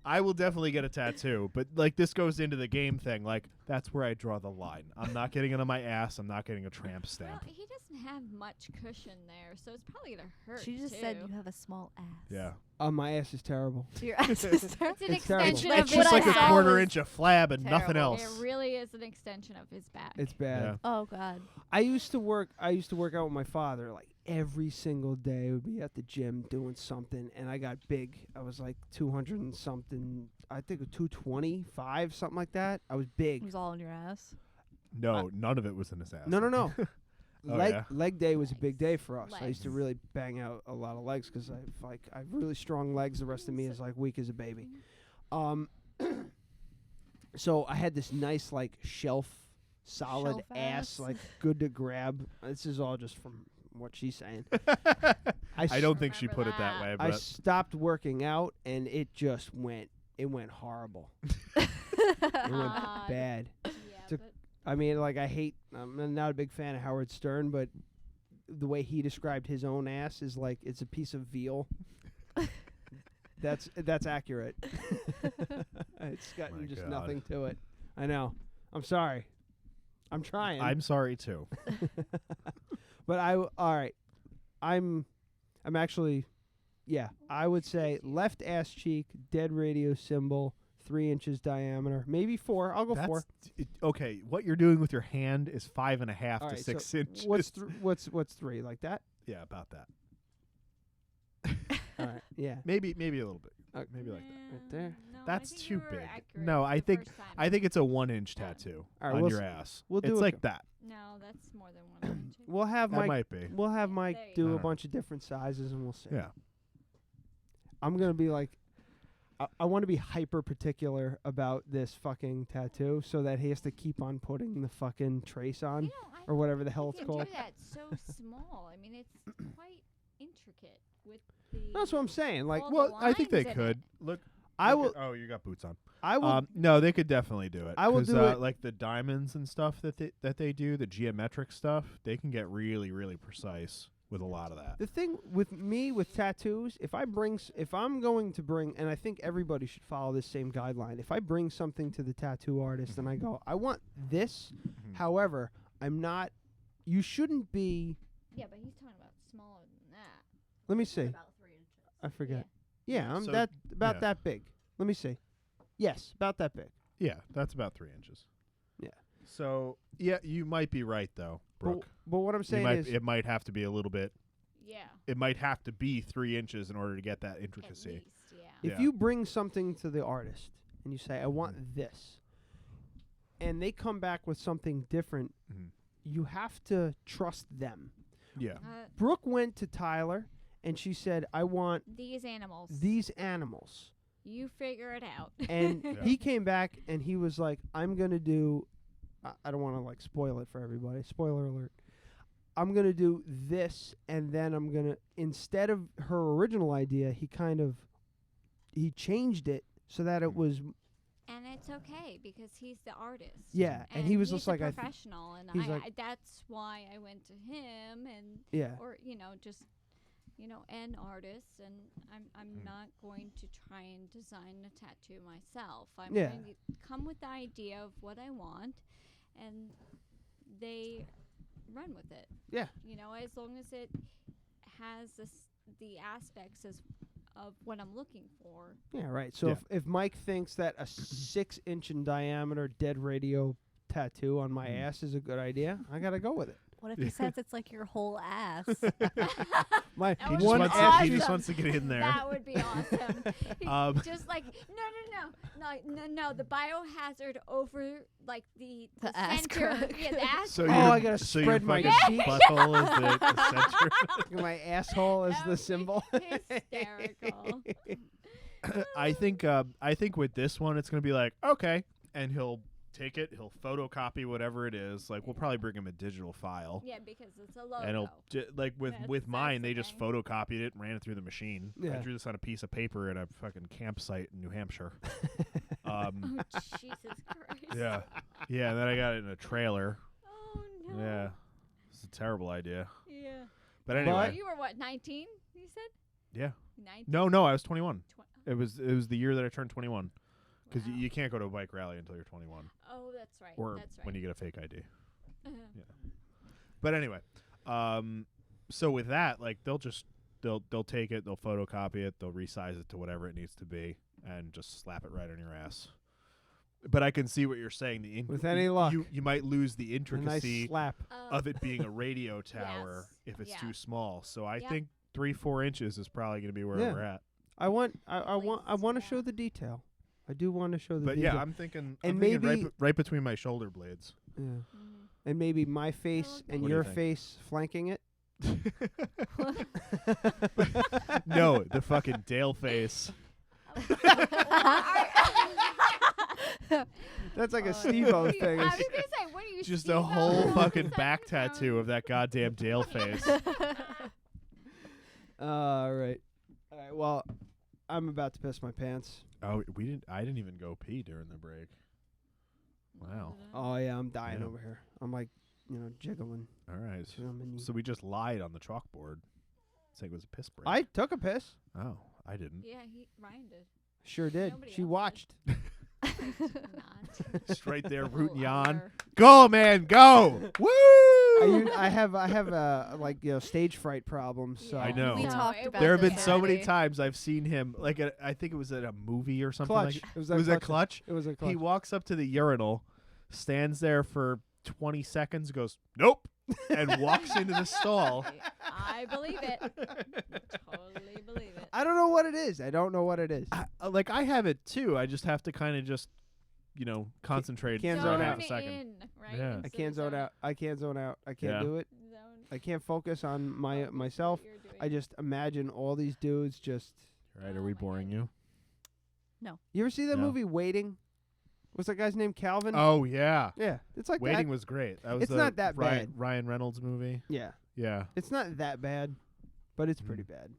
I will definitely get a tattoo, but like this goes into the game thing. Like that's where I draw the line. I'm not getting it on my ass. I'm not getting a tramp stamp. Well, he doesn't have much cushion there, so it's probably gonna hurt. She just said you have a small ass. Yeah. My ass is terrible. Your ass is terrible. It's an extension of It's his just like a back. quarter-inch of flab and nothing Terrible. else. It really is an extension of his back. It's bad. Yeah. Oh God. I used to work out with my father like every single day. I would be at the gym doing something, and I got big. I was like 200 and something. I think 225, something like that. I was big. It was all in your ass. No, none of it was in his ass. No. Oh, leg day was a big day for us. I used to Legs. really bang out a lot of legs because I have really strong legs. The rest of me is like weak as a baby. So I had this nice like shelf solid Shelf ass, ass. like good to grab. This is all just from what she's saying. I don't think she put remember it that way, I but stopped working out and it just went horrible. It went bad. Yeah, To- but I mean, like I'm not a big fan of Howard Stern, but the way he described his own ass is like it's a piece of veal. That's accurate. It's got My just God. nothing to it. I know. I'm sorry. I'm trying. I'm sorry too. But all right. I'm actually, yeah. I would say left ass cheek, dead radio symbol, 3 inches diameter, maybe 4. I'll go 4. Okay, what you're doing with your hand is 5.5 All to right, 6 so inches. what's 3 like that? Yeah, about that. All right. Yeah. Maybe a little bit. Maybe like that. Right there. No, That's I think too you were big. accurate No, I the think first time. I think it's a 1-inch tattoo All right, on we'll your s- ass. we'll do It's it like go- that. No, that's more than 1 inch. We'll have That Mike. might be. We'll have Yeah, Mike there you do go. a bunch of different sizes, and we'll see. Yeah. I'm gonna be like, I want to be hyper particular about this fucking tattoo, so that he has to keep on putting the fucking trace on, or whatever the hell You it's can called. do that so small. I mean, it's quite intricate with the. That's what I'm saying. Like, all the Well, I think they lines in could. it. Look. I look will. at- oh, you got boots on. I will. No, they could definitely do it. I will 'Cause, do it- Like the diamonds and stuff that they do, the geometric stuff, they can get really, really precise with a lot of that. The thing with me with tattoos, if I'm going to bring, and I think everybody should follow this same guideline. If I bring something to the tattoo artist and I go, I want this, however, I'm not. You shouldn't be. Yeah, but he's talking about smaller than that. Let me see. About 3 inches. I forget. Yeah, I'm So- about yeah. that big. Let me see. Yes, about that big. Yeah, that's about 3 inches. Yeah. So yeah, you might be right though, Brooke. But what I'm saying is, it might have to be a little bit. Yeah. It might have to be 3 inches in order to get that At intricacy. least, yeah. if you bring something to the artist and you say, I want this, and they come back with something different, you have to trust them. Yeah. Brooke went to Tyler and she said, I want These animals. these animals. You figure it out. And Yeah. he came back and he was like, I'm going to do, I don't want to like spoil it for everybody. Spoiler alert. I'm going to do this, and then I'm going to, instead of her original idea, he changed it so that it was, And it's okay because he's the artist. yeah. And he was he's just like, a I professional, and he's like- that's why I went to him, and Yeah. or just an artist, and I'm not going to try and design a tattoo myself. I'm Yeah. going to come with the idea of what I want, and they run with it. Yeah. As long as it has the aspects of what I'm looking for. Yeah, right. So Yeah. if Mike thinks that a 6-inch in diameter dead radio tattoo on my ass is a good idea, I got to go with it. What if he says it's like your whole ass? My That He would just, be wants awesome. he just wants to get in there. That would be awesome. Just like no, the biohazard over like the ass center. crack. Yeah, the ass So crack. Oh, your- I gotta so your spread my fucking cheeks. butthole is the center. My asshole is That the would be symbol. hysterical. I think with this one it's gonna be like, okay, and he'll take it, he'll photocopy whatever it is. Like we'll probably bring him a digital file. Yeah, because it's a logo. And he'll like with That's mine, the they just thing. photocopied it and ran it through the machine. I Yeah. drew this on a piece of paper at a fucking campsite in New Hampshire. Oh, Jesus Christ. Yeah, yeah. And then I got it in a trailer. Oh no. Yeah, it's a terrible idea. Yeah. But anyway, You were what, 19? You said? yeah. 19. No, I was 21. Tw- It was the year that I turned 21. Because you can't go to a bike rally until you're 21. Oh, that's right. Or that's right. when you get a fake ID. Uh-huh. Yeah. But anyway, so with that, like they'll take it, they'll photocopy it, they'll resize it to whatever it needs to be, and just slap it right on your ass. But I can see what you're saying. With any luck, you might lose the a intricacy nice slap. of it being a radio tower Yes. if it's Yeah. too small. So I Yep. think 3-4 inches is probably going to be where Yeah. we're at. I want to Yeah. show the detail. I do want to show the But detail. yeah, I'm thinking And right, maybe- right between my shoulder blades. Yeah. Mhm. And maybe my face and What do you your think? face flanking it. No, the fucking Dale face. That's like a Steve-O I thing. was going to say, what are you, Just Steve-O? a whole Is fucking that back what sounds- tattoo of that goddamn Dale face. All right. All right. Well, I'm about to piss my pants. Oh, I didn't even go pee during the break. Wow. Oh yeah, I'm dying Yeah. over here. I'm like, jiggling. All right. Germany. So we just lied on the chalkboard. Saying it was a piss break. I took a piss. Oh, I didn't. Yeah, Ryan did. Sure did. Nobody She else did. watched. Not. Just right there Oh, rooting you on. our- Go, man, go! Woo! I have stage fright problems. So I know. We No, talked it about There have this been so many already. times I've seen him, like I think it was at a movie or something. Clutch. Like It was it at was a Clutch. It was a clutch. He walks up to the urinal, stands there for 20 seconds, goes, nope, and walks into the stall. I believe it. Totally believe it. I don't know what it is. I don't know what it is. I have it too. I just have to kind of just, concentrate. Can't for zone half out. a second. In, right? Yeah. I can't zone out. I can't zone out. I can't Yeah. do it. Zone. I can't focus on myself. What you're doing. I just imagine all these dudes just. Right? Are we boring you? You ever see that No. movie Waiting? What's that guy's name? Calvin. Oh yeah. Yeah, it's like Waiting that. was great. That was It's the not that bad. Ryan Reynolds movie. Yeah, Yeah. it's not that bad, but it's pretty bad.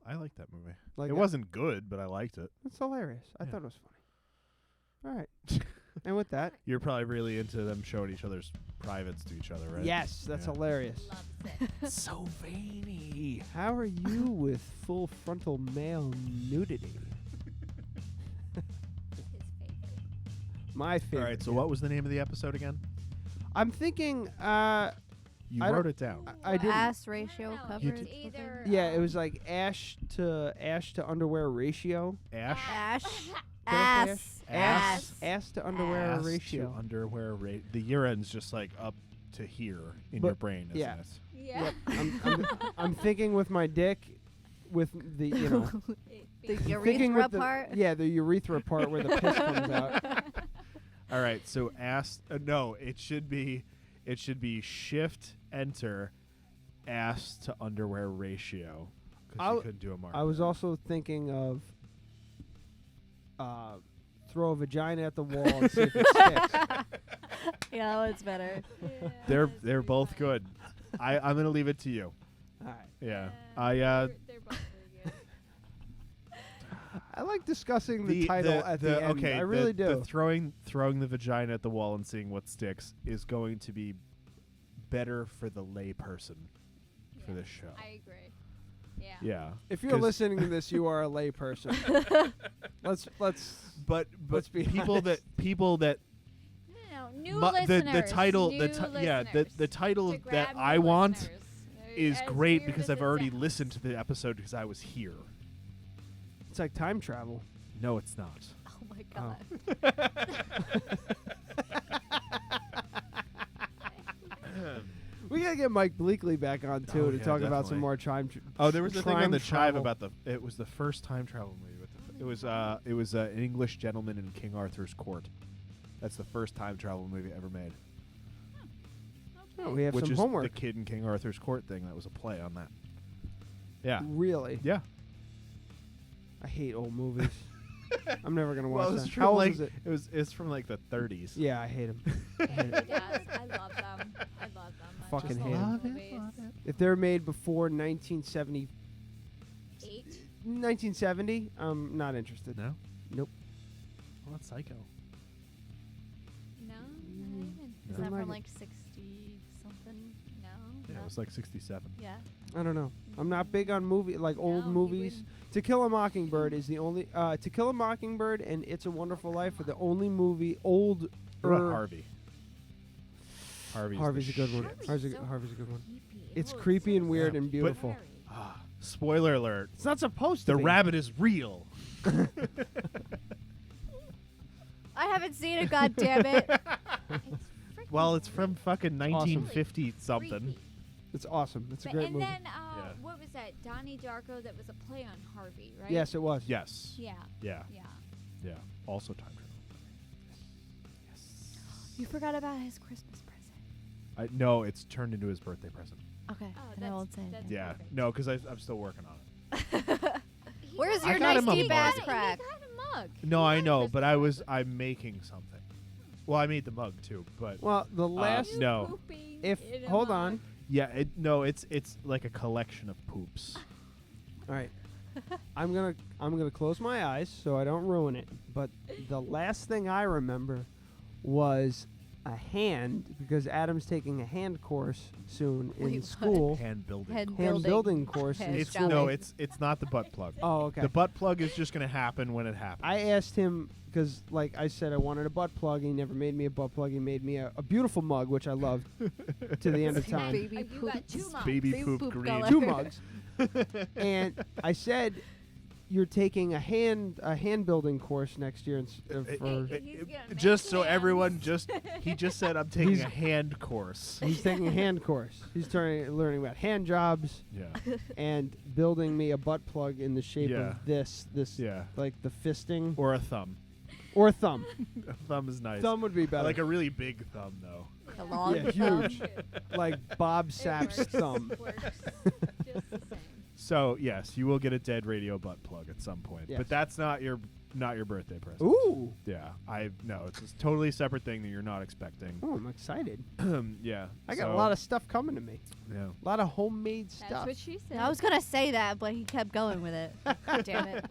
I liked that movie. Like It wasn't good, but I liked it. It's hilarious. I Yeah. thought it was funny. All right. And with that, You're probably really into them showing each other's privates to each other, right? yes, that's Yeah. hilarious. Loves it. So veiny. How are you with full frontal male nudity? His favorite. My favorite. All right. So what was the name of the episode again? I'm thinking. You I wrote don't- it down. I didn't. Ass ratio No, coverage. it's either. Yeah, it was like ash to underwear ratio. Ash. Ash. Did I say Ass. Ass. Ass to underwear Ass ratio. To underwear rate. The urine's just like up to here in But- your brain, isn't yeah. it? Yeah. Yep. I'm thinking with my dick, with the The thinking urethra with the part. yeah the urethra part where the piss comes out. All right. So ass. No, it should be shift enter ass to underwear ratio because I'll- you couldn't do a mark. I was also thinking of throw a vagina at the wall and see if it sticks. Yeah, that one's better. They're both good. I'm gonna leave it to you. All right. Yeah. They're both really good. I like discussing the title at the end. Okay, I really the do. throwing the vagina at the wall and seeing what sticks is going to be better for the lay person for this show. I agree. Yeah. Yeah. If you're 'Cause- listening to this, you are a lay person. let's but let's be people honest. that No, new the listeners. title new the title To that grab I new want listeners. is As great weird because as I've it already sounds. listened to the episode because I was here. It's like time travel. No, it's not. Oh my god. We gotta get Mike Bleakley back on too to talk about some more time. There was a thing on the Chive travel. about it was the first time travel movie. It was an English gentleman in King Arthur's court. That's the first time travel movie ever made. Oh, we have Which some is homework. the kid in King Arthur's court thing. That was a play on that. Yeah. Really? Yeah. I hate old movies. I'm never gonna watch Well, that. it's How old like, is it? It's from like the 30s. Yeah, I hate them. Yeah, he does. I love them. I love them. I Fucking just hate love 'em. movies. If they're made before 1970, 8? 1970, I'm not interested. No? Nope. Well, that's Psycho. No, not even. Is Don't that like from it. like 60 something? No. Yeah, no? it was like 67. Yeah. I don't know. I'm not big on old No, movies. To Kill a Mockingbird is the only. To Kill a Mockingbird and It's a Wonderful Life are the only movie old. What about Harvey? Harvey's a good one. Harvey's Harvey's a good one. creepy. It's looks creepy so and weird scary. and beautiful. Spoiler alert. It's not supposed to The be. rabbit is real. I haven't seen it, God damn it. Well, it's from fucking awesome. 1950 something. Creepy. It's awesome. It's a But- great and movie. then, what was that? Donnie Darko that was a play on Harvey, right? Yes, it was. Yes. Yeah. Yeah. Yeah. Yeah. Also time travel. You forgot about his Christmas present. No, it's turned into his birthday present. Okay. Oh, then I won't say that's anything. Yeah. perfect. No, because I'm still working on it. Where's I your got nice him a deep ass mug. crack? He got a mug. No, I know, but I'm making something. Well, I made the mug too, but Well, the last. no. Pooping If in a hold mug. on. Yeah, it's like a collection of poops. All right. I'm gonna close my eyes so I don't ruin it. But the last thing I remember was a hand, because Adam's taking a hand course soon in Wait, what? school. Hand building. Hand building course in It's school. no, it's not the butt plug. Oh, okay. The butt plug is just gonna happen when it happens. I asked him because, like I said, I wanted a butt plug. He never made me a butt plug. He made me a beautiful mug, which I loved to the end of time. Baby You poop. got 2 mugs. Baby Baby poop poop green. color. 2 mugs. And I said, "You're taking a hand building course next year." For He's gonna make Just so hands. everyone he just said I'm taking He's- a hand course. he's taking a hand course. He's learning about hand jobs Yeah. and building me a butt plug in the shape Yeah. of this, Yeah. like the fisting Or a thumb. or thumb. A thumb is nice. Thumb would be I better. like a really big thumb though. A long Yeah, thumb. huge, like Bob Sapp's works. thumb. Works just the same. So yes, you will get a Dead Radio butt plug at some point, Yes. but that's not your birthday present. Ooh, Yeah, it's a totally separate thing that you're not expecting. oh, I'm excited. Yeah, I got a so- lot of stuff coming to me. Yeah. A lot of homemade That's stuff. what she said. I was gonna say that, but he kept going with it. Damn it.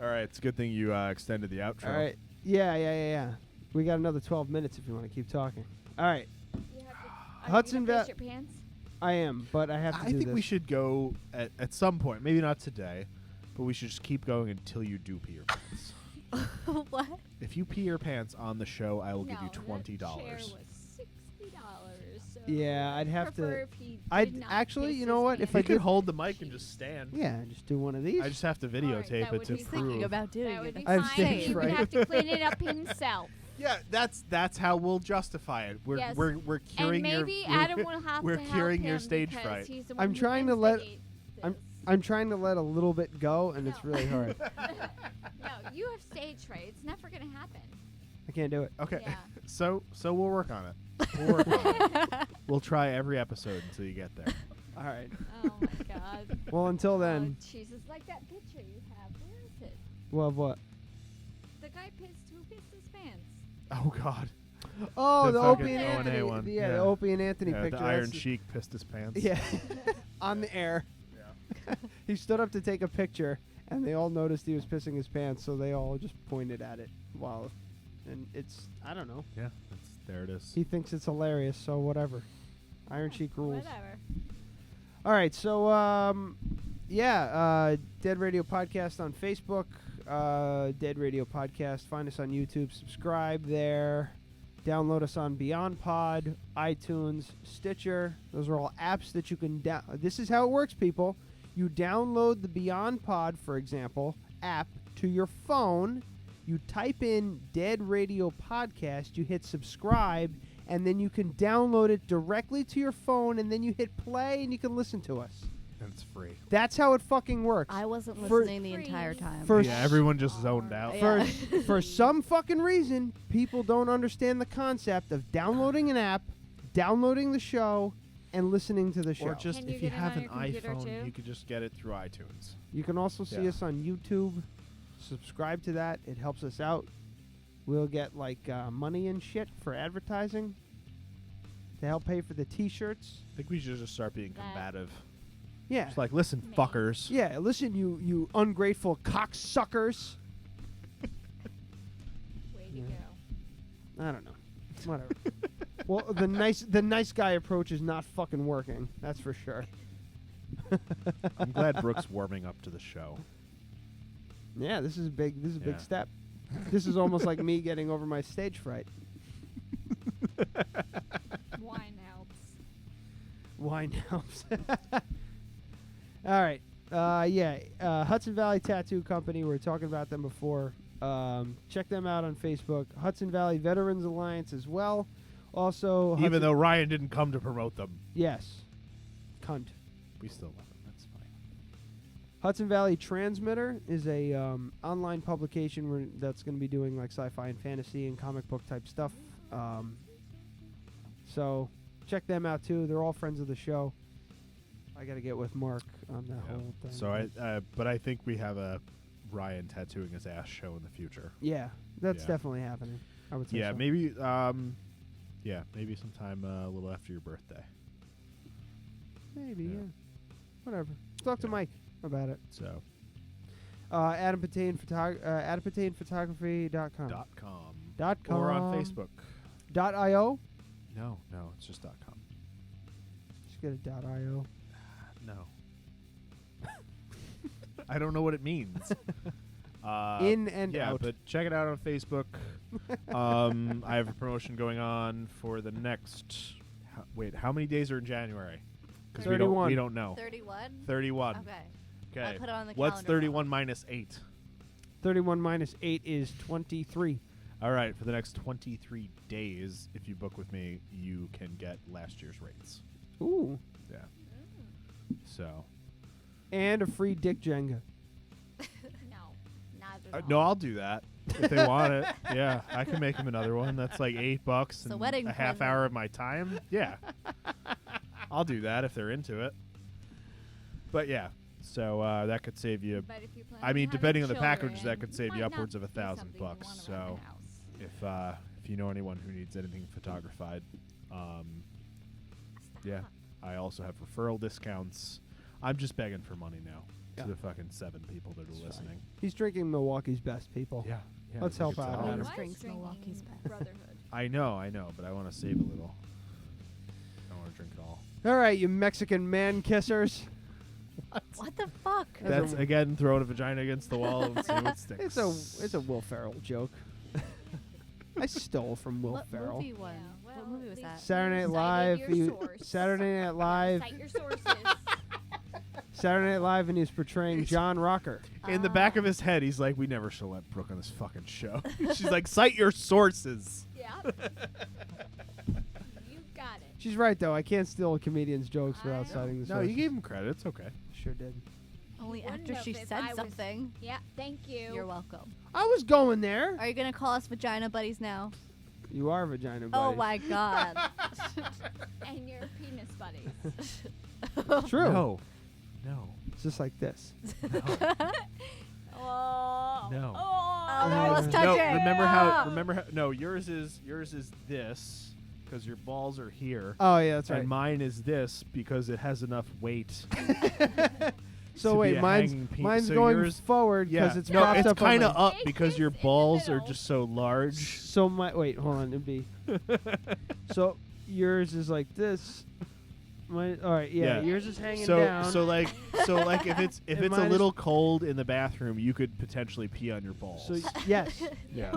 All right, it's a good thing you extended the outro. All right. Yeah. We got another 12 minutes if you want to keep talking. All right. You have to, are Hudson you gonna Va- piss your pants? I am, but I have to I do think this. we should go at some point. Maybe not today, but we should just keep going until you do pee your pants. What? If you pee your pants on the show, I will give you No, that $20. chair was $60. So Yeah, I'd have to- prefer if he I'd did not actually, piss you know his what? If You I pants. could did- hold the mic and just stand. Yeah, just do one of these. I just have to videotape that it would to be fine. prove. Thinking about doing That would it. be I have fine. stage He would fright. have to clean it up himself. Yeah, that's how we'll justify it. We're Yes. we're curing And maybe your Adam will have we're to help curing your him stage because fright. he's the I'm one who trying to let- instigated I'm- this. I'm trying to let a little bit go, and it's No. really hard. No, you have stage fright. It's never gonna happen. I can't do it. Okay, Yeah. so we'll work on it. We'll work on it. We'll try every episode until you get there. All right. Oh my God. Well, until then, Oh, Jesus, like that picture you have. Where is it? well, what? The guy who pissed his pants. Oh God. Oh, The the fucking Opie and O&A Anthony. one. Yeah, Yeah. the Opie and Anthony Yeah, picture. the Iron that's- Sheik pissed his pants. Yeah. On the air. Yeah. He stood up to take a picture, and they all noticed he was pissing his pants, so they all just pointed at it and it's, I don't know. Yeah, there it is. He thinks it's hilarious, so whatever. Iron Sheik rules. Whatever. All right, so Dead Radio Podcast on Facebook, Dead Radio Podcast. Find us on YouTube. Subscribe there. Download us on Beyond Pod, iTunes, Stitcher. Those are all apps that you can This is how it works, people. You download the Beyond Pod, for example, app to your phone. You type in Dead Radio Podcast. You hit subscribe, and then you can download it directly to your phone, and then you hit play, and you can listen to us. And it's free. That's how it fucking works. I wasn't For- listening the entire time. Yeah, everyone just zoned out. For some fucking reason, people don't understand the concept of downloading an app, downloading the show, and listening to the show. Or just Can you if you get it have on an your computer iPhone, too? you could just get it through iTunes. You can also see Yeah. us on YouTube. Subscribe to that. It helps us out. We'll get like money and shit for advertising to help pay for the T-shirts. I think we should just start being combative. Yeah. It's like, listen, fuckers. Yeah, listen, you ungrateful cocksuckers. Way to go. I don't know. Whatever. Well, the nice guy approach is not fucking working. That's for sure. I'm glad Brooke's warming up to the show. Yeah, this is a big Yeah. step. This is almost like me getting over my stage fright. Wine helps. Wine helps. All right. Hudson Valley Tattoo Company. We were talking about them before. Check them out on Facebook. Hudson Valley Veterans Alliance as well. Also, Even though Ryan didn't come to promote them. yes, cunt. We still love them. That's fine. Hudson Valley Transmitter is a online publication that's going to be doing like sci-fi and fantasy and comic book type stuff. So check them out too. They're all friends of the show. I got to get with Mark on that whole thing. So but I think we have a Ryan tattooing his ass show in the future. Yeah, that's definitely happening. I would say. Yeah, so. maybe. Maybe sometime a little after your birthday. Maybe. Yeah. Whatever. Talk to Mike about it. So. AdamPatanePhotography.com. .com. Or on Facebook. .io. No, it's just .com. Just get a .io. No. I don't know what it means. In and yeah, out. but check it out on Facebook. I have a promotion going on for the next. How many days are in January? Because 31. We don't know. 31? 31. Okay. Okay. I'll put it on the What's calendar 31 minus 8? 31 minus 8 is 23. All right, for the next 23 days, if you book with me, you can get last year's rates. Ooh. Yeah. So. And a free dick Jenga. No, I'll do that if they want it. Yeah, I can make them another one. That's like $8 and wedding a half present. hour of my time. Yeah, I'll do that if they're into it. But yeah, so that could save you. But if you plan I mean, having depending on the children, package, that could save might you not upwards of be $1,000 something you bucks. want around So the house. if you know anyone who needs anything photographied, yeah, I also have referral discounts. I'm just begging for money now. To the fucking 7 people that are listening. He's drinking Milwaukee's best, people. Yeah. Let's help out Well, Adam. I was drinks drinking Milwaukee's best. Brotherhood. I know, but I want to save a little. I don't want to drink it all. All right, you Mexican man kissers. What the fuck? That's again throwing a vagina against the wall and see what sticks. It's a Will Ferrell joke. I stole from Will What Ferrell. movie was? What movie was that? Saturday Night Live. Saturday Night Live. Cite your sources. Saturday Night Live, and he's portraying John Rocker. In the back of his head, he's like, "We never should let Brooke on this fucking show." She's like, "Cite your sources." Yeah. You got it. She's right though. I can't steal a comedian's jokes without citing the No, source. you gave him credit. It's okay. Sure did. Only Wouldn't after have she if said I was- something. Yeah, thank you. You're welcome. I was going there. Are you gonna call us vagina buddies now? You are vagina buddies. Oh my god. And your penis buddies. It's true. No. It's just like this. Oh. No. Oh, that was touching. No, remember how? No, yours is this because your balls are here. Oh yeah, that's right. And mine is this because it has enough weight. So to wait, be a mine's hanging mine's so going yours, forward because yeah. it's no, propped it's up on kind of my- up because your balls are just so large. So my wait, hold on, it'd be. So yours is like this. My all right, yeah. Yours is hanging down. So like if it's And a mine is- little cold in the bathroom, you could potentially pee on your balls. So yes, Yeah.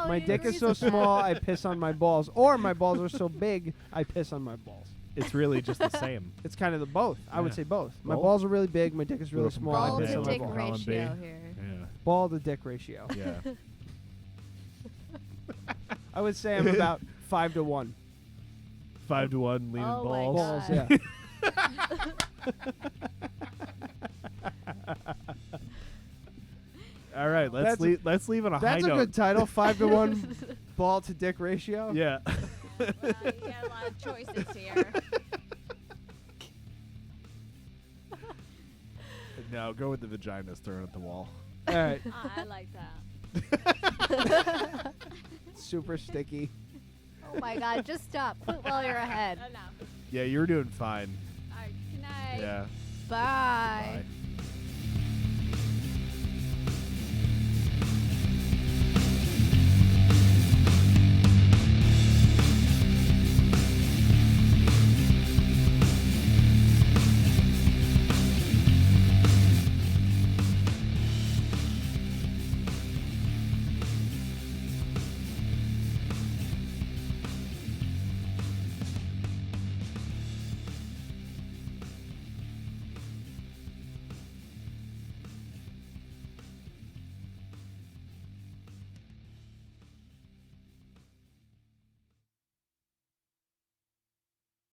My dick is so small, I piss on my balls, or my balls are so big, I piss on my balls. It's really just the same. It's kind of the both. I would Yeah. say both. My Both? balls are really big. My dick is really Little from small. Ball I to piss on my dick balls. ratio here. Yeah. Ball to dick ratio. Yeah. I would say I'm about 5 to 1. 5 to 1 leaning Oh my balls. Balls, God. yeah. All right, let's leave on a high That's a note. good title. 5 to 1 ball to dick ratio. Yeah. Well, you got a lot of choices here. No, go with the vaginas thrown at the wall. All right. I like that. Super sticky. Oh my God! Just stop. Quit while you're ahead. Enough. Yeah, you're doing fine. All right, good night. Yeah. Bye. Bye.